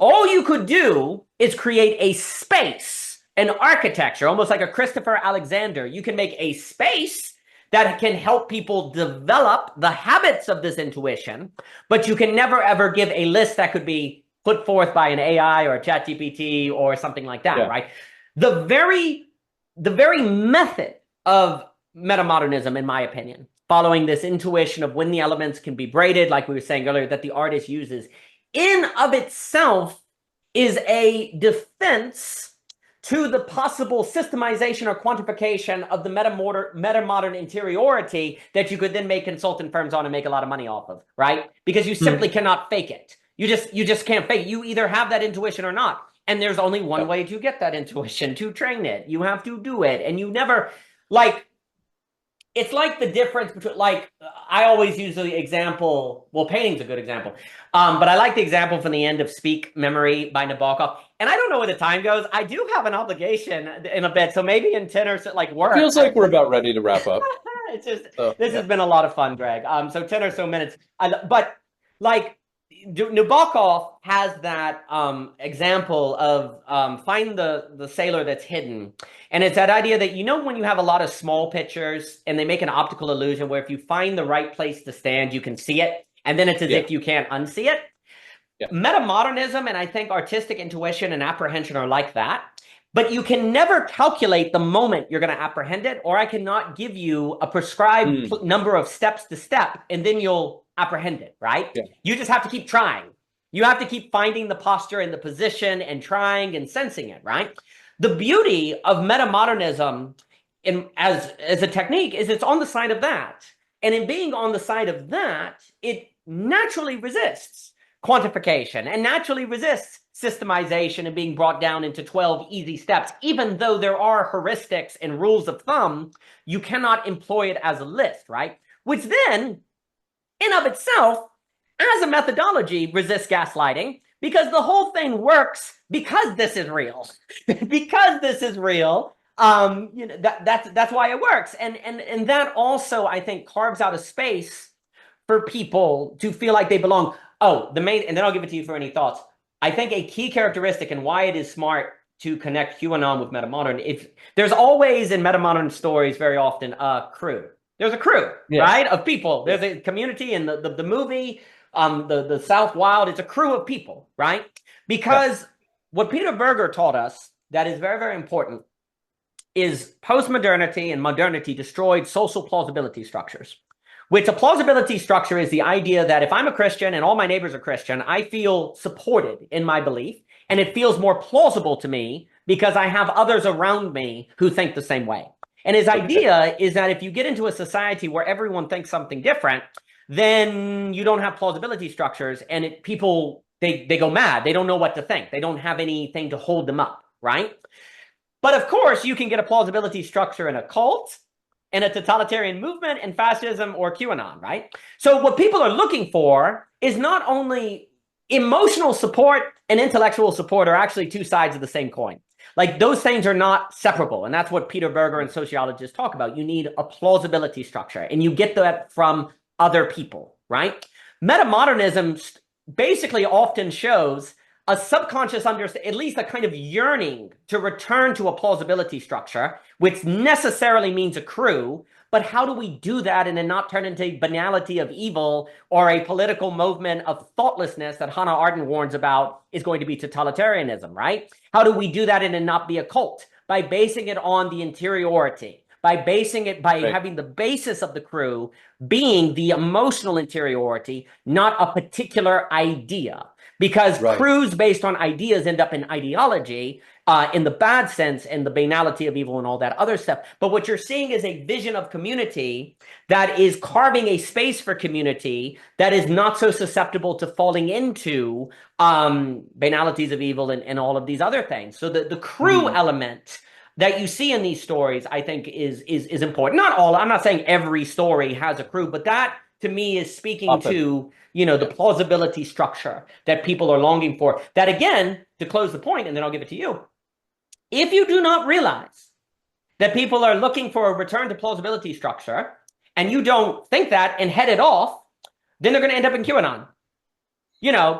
All you could do is create a space, an architecture, almost like a Christopher Alexander. You can make a space that can help people develop the habits of this intuition, but you can never, ever give a list that could be put forth by an AI or a ChatGPT or something like that, right? The very method of metamodernism, in my opinion, following this intuition of when the elements can be braided, like we were saying earlier, that the artist uses, in of itself is a defense to the possible systemization or quantification of the metamodern interiority that you could then make consultant firms on and make a lot of money off of, right? Because you simply cannot fake it. You just can't fake it. You either have that intuition or not. And there's only one way to get that intuition, to train it. You have to do it. And you never, like, it's like the difference between, like, I always use the example, well, painting's a good example, but I like the example from the end of Speak Memory by Nabokov. And I don't know where the time goes. I do have an obligation in a bit, so maybe in 10 or so, like, work. Feels like we're about ready to wrap up. It's just, this has been a lot of fun, Greg. So 10 or so minutes. But, like, Nabokov has that example of find the sailor that's hidden. And it's that idea that, when you have a lot of small pictures and they make an optical illusion where if you find the right place to stand, you can see it. And then it's as if you can't unsee it. Metamodernism and I think artistic intuition and apprehension are like that. But you can never calculate the moment you're going to apprehend it, or I cannot give you a prescribed number of steps to step, and then you'll apprehended, right? Yeah. You just have to keep trying. You have to keep finding the posture and the position and trying and sensing it, right? The beauty of metamodernism as a technique is it's on the side of that. And in being on the side of that, it naturally resists quantification and naturally resists systemization and being brought down into 12 easy steps. Even though there are heuristics and rules of thumb, you cannot employ it as a list, right? Which then, in of itself, as a methodology, resists gaslighting because the whole thing works because this is real. Because this is real, that's why it works. And that also, I think, carves out a space for people to feel like they belong. Oh, and then I'll give it to you for any thoughts. I think a key characteristic and why it is smart to connect QAnon with metamodern, if there's always in metamodern stories very often a crew. There's a crew, right, of people. There's a community in the movie, the South Wild. It's a crew of people, right? Because what Peter Berger taught us that is very, very important is postmodernity and modernity destroyed social plausibility structures. Which a plausibility structure is the idea that if I'm a Christian and all my neighbors are Christian, I feel supported in my belief, and it feels more plausible to me because I have others around me who think the same way. And his idea is that if you get into a society where everyone thinks something different, then you don't have plausibility structures, and people go mad. They don't know what to think. They don't have anything to hold them up, right? But of course, you can get a plausibility structure in a cult, in a totalitarian movement, in fascism, or QAnon, right? So what people are looking for is not only emotional support and intellectual support are actually two sides of the same coin. Like those things are not separable. And that's what Peter Berger and sociologists talk about. You need a plausibility structure, and you get that from other people, right? Metamodernism basically often shows a subconscious understanding, at least a kind of yearning to return to a plausibility structure, which necessarily means a crew. But how do we do that and then not turn into banality of evil or a political movement of thoughtlessness that Hannah Arendt warns about is going to be totalitarianism, right? How do we do that and then not be a cult? By basing it on the interiority, by having the basis of the crew being the emotional interiority, not a particular idea. Because crews based on ideas end up in ideology, in the bad sense, and the banality of evil and all that other stuff. But what you're seeing is a vision of community that is carving a space for community that is not so susceptible to falling into banalities of evil and all of these other things. So the crew element that you see in these stories, I think, is important. Not all. I'm not saying every story has a crew, but that to me is speaking to the plausibility structure that people are longing for. That again, to close the point, and then I'll give it to you. If you do not realize that people are looking for a return to plausibility structure, and you don't think that and head it off, then they're going to end up in QAnon.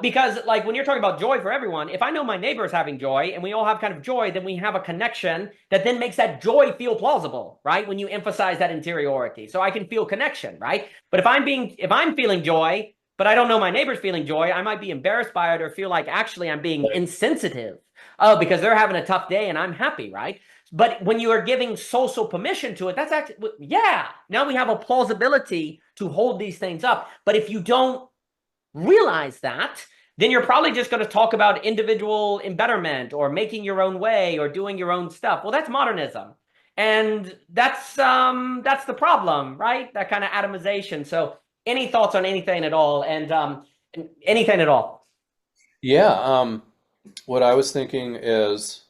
Because like when you're talking about joy for everyone, if I know my neighbor is having joy and we all have kind of joy, then we have a connection that then makes that joy feel plausible, right? When you emphasize that interiority. So I can feel connection, right? But if I'm feeling joy, but I don't know my neighbor's feeling joy, I might be embarrassed by it or feel like actually I'm being insensitive. Oh, because they're having a tough day and I'm happy, right? But when you are giving social permission to it, that's actually, now we have a plausibility to hold these things up. But if you don't realize that, then you're probably just going to talk about individual embetterment or making your own way or doing your own stuff. Well, that's modernism. And that's the problem, right? That kind of atomization. So any thoughts on anything at all? And anything at all? Yeah. What I was thinking is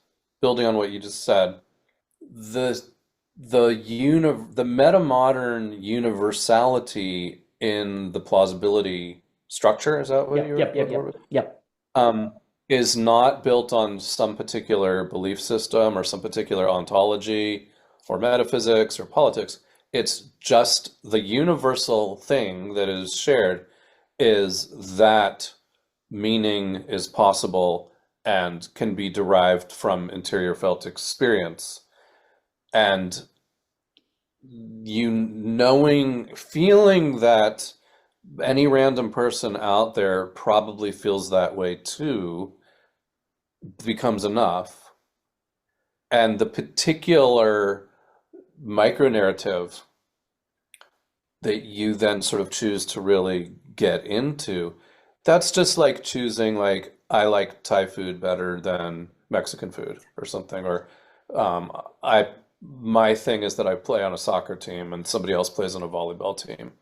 building on what you just said, the metamodern universality in the plausibility structure, is that what Yep. Is not built on some particular belief system or some particular ontology or metaphysics or politics. It's just the universal thing that is shared is that meaning is possible and can be derived from interior felt experience. And feeling that any random person out there probably feels that way too becomes enough. And the particular micro-narrative that you then sort of choose to really get into. That's just like choosing, like, I like Thai food better than Mexican food or something, or um, I my thing is that I play on a soccer team and somebody else plays on a volleyball team,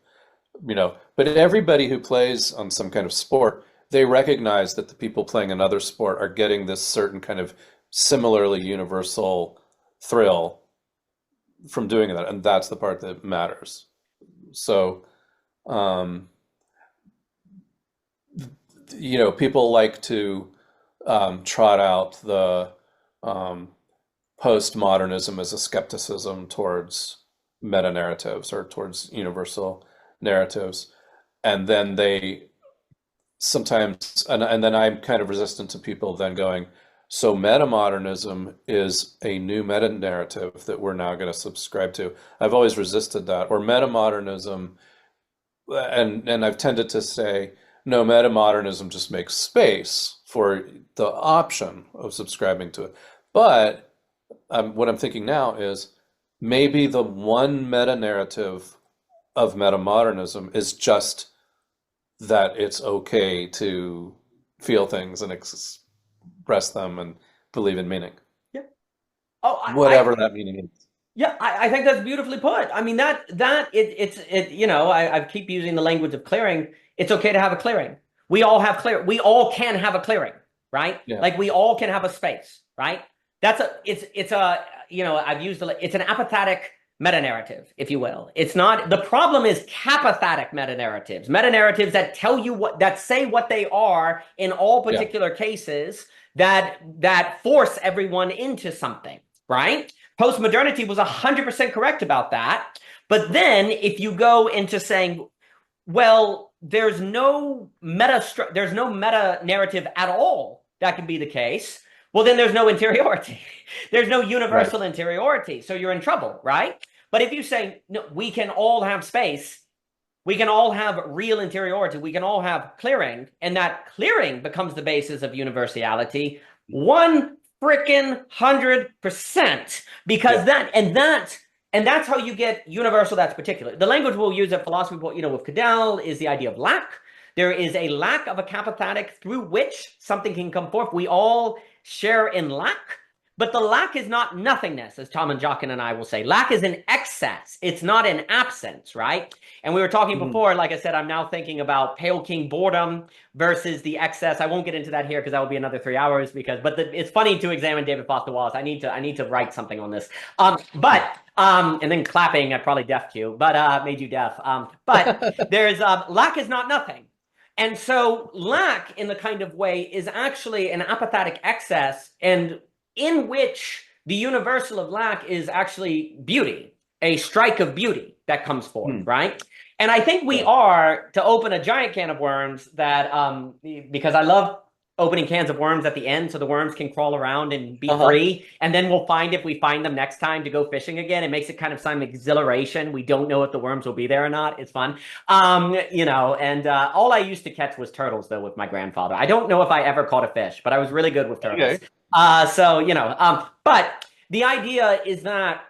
But everybody who plays on some kind of sport, they recognize that the people playing another sport are getting this certain kind of similarly universal thrill from doing that, and that's the part that matters. So, um, people like to trot out the um, postmodernism as a skepticism towards meta narratives or towards universal narratives, and then they sometimes, and then I'm kind of resistant to people then going, so metamodernism is a new meta narrative that we're now going to subscribe to. I've always resisted that. Or metamodernism, and I've tended to say, no, metamodernism just makes space for the option of subscribing to it. But what I'm thinking now is maybe the one meta narrative of metamodernism is just that it's okay to feel things and express them and believe in meaning, Yeah. Oh, whatever that meaning is. Yeah, I think that's beautifully put. I mean I keep using the language of clearing. It's okay to have a clearing. We all have clear. We all can have a clearing, right? Yeah. Like we all can have a space, right? It's a I've used it's an apathetic meta narrative, if you will. It's not, the problem is capithatic meta narratives that tell you that say what they are in all particular cases, that force everyone into something, right? Postmodernity was 100% correct about that. But then if you go into saying, well, there's no meta narrative at all that can be the case, well, then there's no interiority. There's no universal interiority. So you're in trouble, right? But if you say, no, we can all have space, we can all have real interiority, we can all have clearing, and that clearing becomes the basis of universality, 100%, because that's how you get universal that's particular. The language we'll use at philosophy, with Cadell is the idea of lack. There is a lack of a capithatic through which something can come forth. We all share in lack, but the lack is not nothingness, as Tom and Jockin and I will say. Lack is an excess. It's not an absence, right? And we were talking before, like I said, I'm now thinking about Pale King boredom versus the excess. I won't get into that here because that would be another 3 hours. It's funny to examine David Foster Wallace. I need to write something on this. And then clapping, I probably deafed you, but made you deaf. But there's lack is not nothing. And so lack in the kind of way is actually an apathetic excess, and in which the universal of lack is actually beauty, a strike of beauty that comes forth, right? And I think we are, to open a giant can of worms, that because I love opening cans of worms at the end so the worms can crawl around and be free, and then we'll find if we find them next time to go fishing again. It makes it kind of some exhilaration. We don't know if the worms will be there or not. It's fun. All I used to catch was turtles, though, with my grandfather. I don't know if I ever caught a fish, but I was really good with turtles. Okay. But the idea is that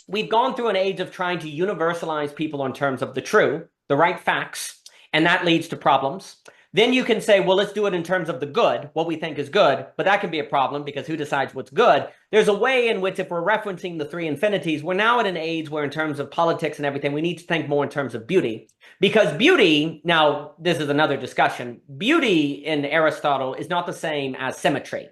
we've gone through an age of trying to universalize people in terms of the right facts, and that leads to problems. Then you can say, well, let's do it in terms of the good, what we think is good, but that can be a problem because who decides what's good? There's a way in which, if we're referencing the three infinities, we're now at an age where in terms of politics and everything, we need to think more in terms of beauty. Because beauty, now this is another discussion, beauty in Aristotle is not the same as symmetry.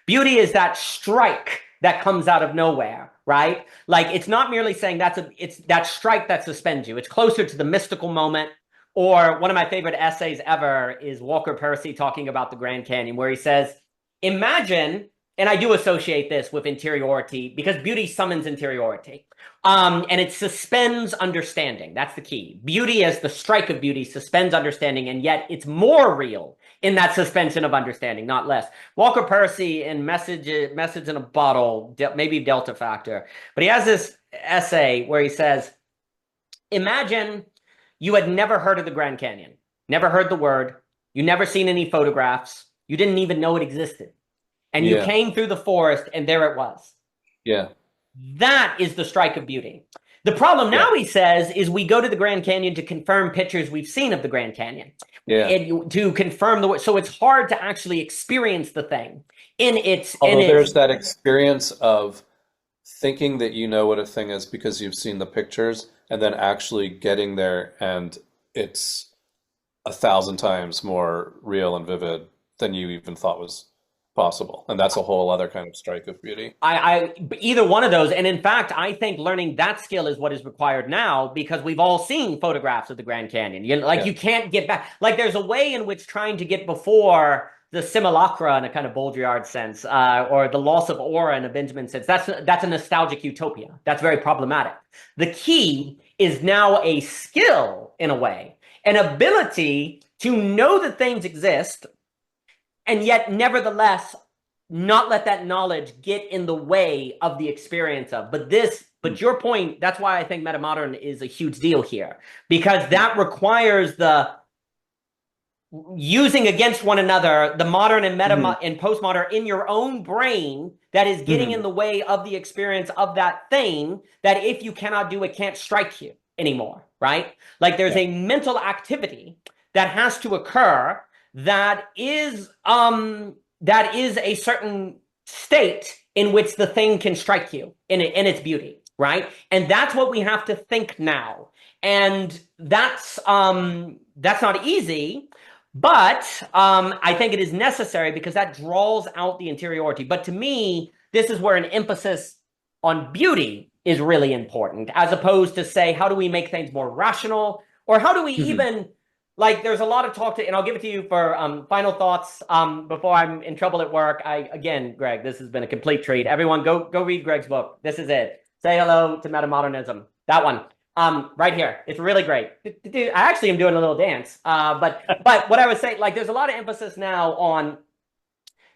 Beauty is that strike that comes out of nowhere, right? Like, it's not merely saying it's that strike that suspends you. It's closer to the mystical moment. Or one of my favorite essays ever is Walker Percy talking about the Grand Canyon, where he says, imagine, and I do associate this with interiority because beauty summons interiority, and it suspends understanding. That's the key. Beauty, as the strike of beauty, suspends understanding, and yet it's more real in that suspension of understanding, not less. Walker Percy in Message in a Bottle, maybe Delta Factor, but he has this essay where he says, imagine you had never heard of the Grand Canyon, never heard the word, you never seen any photographs, you didn't even know it existed. And you came through the forest and there it was. Yeah. That is the strike of beauty. The problem Yeah. now, he says, is we go to the Grand Canyon to confirm pictures we've seen of the Grand Canyon. Yeah. And to confirm so it's hard to actually experience the thing in its Although there's that experience of thinking that you know what a thing is because you've seen the pictures, and then actually getting there and it's 1,000 times more real and vivid than you even thought was possible. And that's a whole other kind of strike of beauty. either one of those. And in fact, I think learning that skill is what is required now, because we've all seen photographs of the Grand Canyon. You can't get back. Like, there's a way in which trying to get before the simulacra in a kind of Baudrillard sense, or the loss of aura in a Benjamin sense, that's a nostalgic utopia. That's very problematic. The key is now a skill, in a way, an ability to know that things exist, and yet nevertheless not let that knowledge get in the way of the experience of. But your point, that's why I think metamodern is a huge deal here, because that requires the using against one another the modern and and postmodern in your own brain that is getting in the way of the experience of that thing, that if you cannot do it, can't strike you anymore, right? Like, there's a mental activity that has to occur that is a certain state in which the thing can strike you in its beauty, right? And that's what we have to think now. And that's not easy, but I think it is necessary, because that draws out the interiority. But to me, this is where an emphasis on beauty is really important, as opposed to, say, how do we make things more rational, or how do we even, like, there's a lot of talk and I'll give it to you for final thoughts before I'm in trouble at work. Again, Greg, this has been a complete treat. Everyone, go read Greg's book. This is it. Say hello to Metamodernism. That one. Right here. It's really great. I actually am doing a little dance. But what I would say, like, there's a lot of emphasis now on,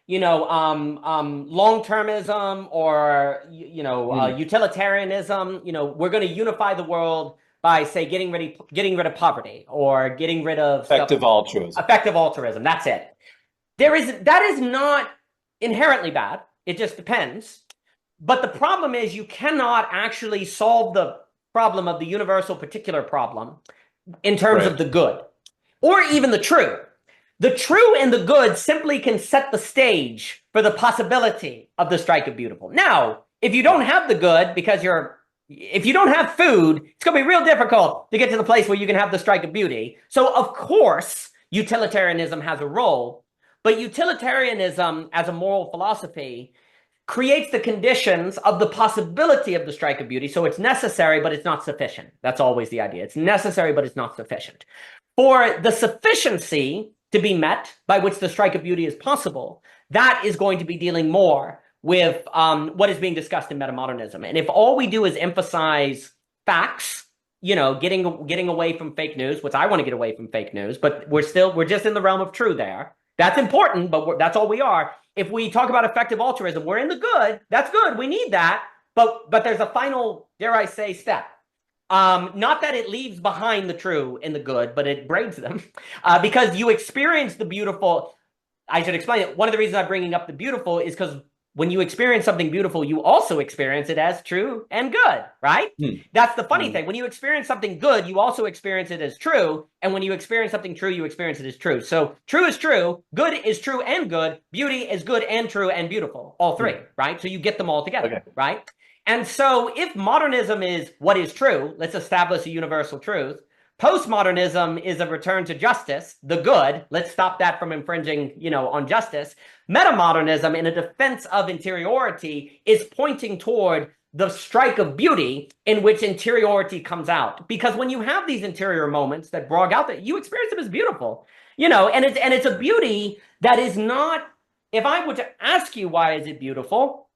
long-termism, or, utilitarianism. We're going to unify the world by, say, getting rid of poverty, or getting rid of Effective altruism. Effective altruism. That's it. That is not inherently bad. It just depends. But the problem is, you cannot actually solve the problem of the universal particular problem in terms of the good, or even the true. The true and the good simply can set the stage for the possibility of the strike of beautiful. Now, if you don't have the good, because if you don't have food, it's going to be real difficult to get to the place where you can have the strike of beauty. So, of course, utilitarianism has a role, but utilitarianism as a moral philosophy creates the conditions of the possibility of the strike of beauty. So it's necessary, but it's not sufficient. That's always the idea. It's necessary, but it's not sufficient. For the sufficiency to be met by which the strike of beauty is possible, that is going to be dealing more with what is being discussed in metamodernism. And if all we do is emphasize facts, getting away from fake news, which I want to get away from fake news, but we're just in the realm of true there. That's important, but that's all we are. If we talk about effective altruism, we're in the good. That's good. We need that. But there's a final, dare I say, step. Not that it leaves behind the true and the good, but it braids them. Because you experience the beautiful. I should explain it. One of the reasons I'm bringing up the beautiful is because when you experience something beautiful, you also experience it as true and good, right? That's the funny thing. When you experience something good, you also experience it as true. And when you experience something true, you experience it as true. So true is true, good is true and good, beauty is good and true and beautiful, all three, right? So you get them all together, right? And so if modernism is what is true, let's establish a universal truth. Postmodernism is a return to justice, the good. Let's stop that from infringing, on justice. Metamodernism, in a defense of interiority, is pointing toward the strike of beauty in which interiority comes out. Because when you have these interior moments that brag out, that you experience them as beautiful, and it's a beauty that is not. If I were to ask you why is it beautiful,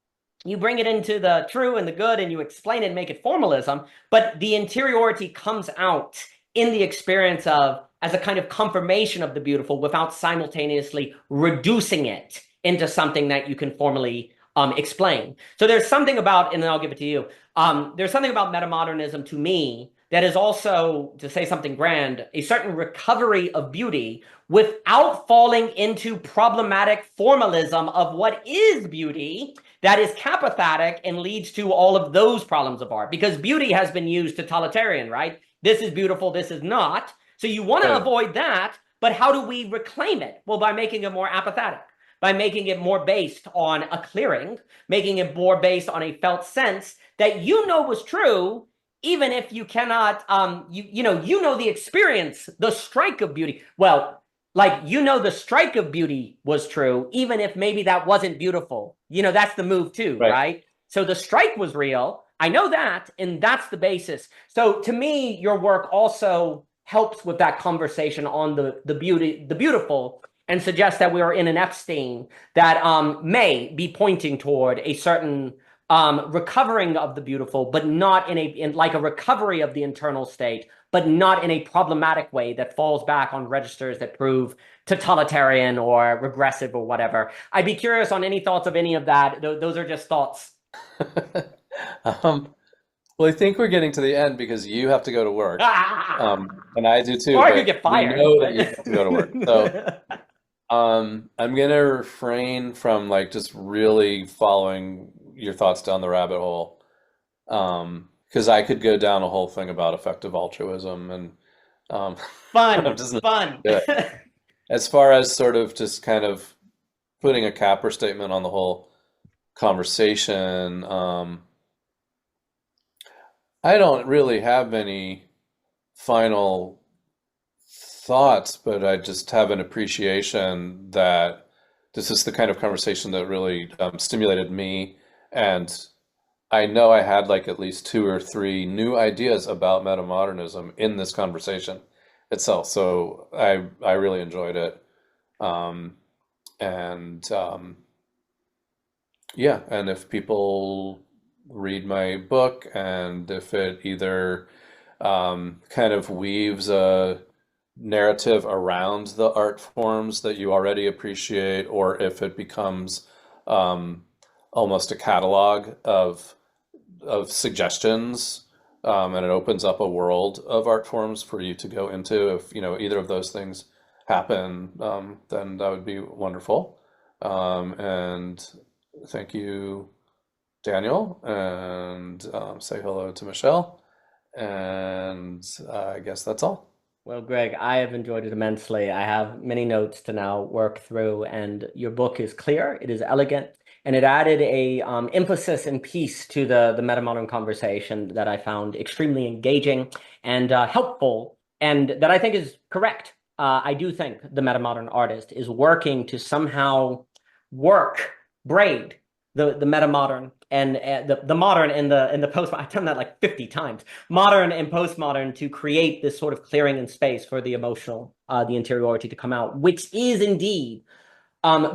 you bring it into the true and the good, and you explain it and make it formalism, but the interiority comes out in the experience of as a kind of confirmation of the beautiful, without simultaneously reducing it into something that you can formally explain. So there's something about, and then I'll give it to you, there's something about metamodernism to me that is also, to say something grand, a certain recovery of beauty without falling into problematic formalism of what is beauty that is capithatic and leads to all of those problems of art, because beauty has been used totalitarian, right? This is beautiful, this is not. So you want to Right. avoid that, but how do we reclaim it? Well, by making it more apathetic, by making it more based on a clearing, making it more based on a felt sense that you know was true, even if you cannot, you know the experience, the strike of beauty. Well, like, you know, the strike of beauty was true, even if maybe that wasn't beautiful. You know, that's the move too, Right. right? So the strike was real. I know that, and that's the basis. So to me, your work also helps with that conversation on the beauty, the beautiful, and suggests that we are in an episteme that may be pointing toward a certain recovering of the beautiful, but not in like a recovery of the internal state, but not in a problematic way that falls back on registers that prove totalitarian or regressive or whatever. I'd be curious on any thoughts of any of that. Those are just thoughts. Um, well, I think we're getting to the end because you have to go to work, Ah! and I do too. Or I could But get we fired, know that but you have to go to work, so I'm gonna refrain from like just really following your thoughts down the rabbit hole, because I could go down a whole thing about effective altruism, and I'm fun, just not fun. gonna do it. As far as sort of just kind of putting a capper statement on the whole conversation, I don't really have any final thoughts, but I just have an appreciation that this is the kind of conversation that really stimulated me. And I know I had like at least two or three new ideas about metamodernism in this conversation itself. So I really enjoyed it. Um, and yeah, and if people read my book and if it either kind of weaves a narrative around the art forms that you already appreciate, or if it becomes um, almost a catalog of suggestions, and it opens up a world of art forms for you to go into. If you know either of those things happen, then that would be wonderful. And thank you, Daniel, and say hello to Michelle. And I guess that's all. Well, Greg, I have enjoyed it immensely. I have many notes to now work through, and your book is clear, it is elegant, and it added a emphasis and piece to the metamodern conversation that I found extremely engaging and helpful, and that I think is correct. I do think the metamodern artist is working to somehow braid the metamodern and the modern and the post. I've done that like 50 times. Modern and postmodern to create this sort of clearing in space for the emotional, the interiority to come out, which is indeed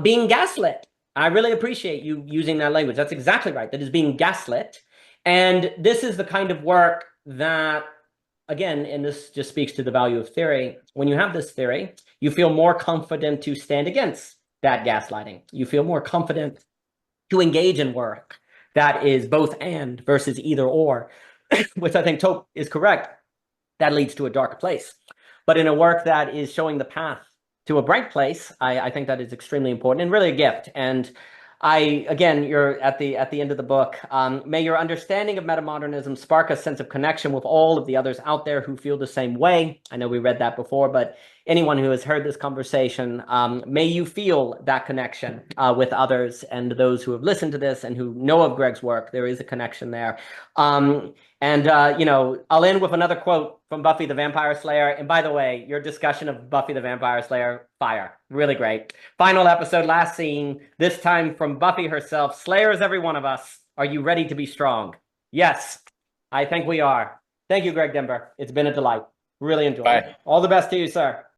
being gaslit. I really appreciate you using that language. That's exactly right. That is being gaslit. And this is the kind of work that, again, and this just speaks to the value of theory. When you have this theory, you feel more confident to stand against that gaslighting. You feel more confident to engage in work that is both and versus either or, which I think Tope is correct. That leads to a dark place. But in a work that is showing the path to a bright place, I think that is extremely important and really a gift. And again, you're at the end of the book. May your understanding of metamodernism spark a sense of connection with all of the others out there who feel the same way. I know we read that before, but anyone who has heard this conversation, may you feel that connection with others and those who have listened to this and who know of Greg's work. There is a connection there. I'll end with another quote from Buffy the Vampire Slayer. And by the way, your discussion of Buffy the Vampire Slayer, fire. Really great. Final episode, last scene, this time from Buffy herself. Slayers, every one of us. Are you ready to be strong? Yes, I think we are. Thank you, Greg Dember. It's been a delight. Really enjoyed it. Bye. All the best to you, sir.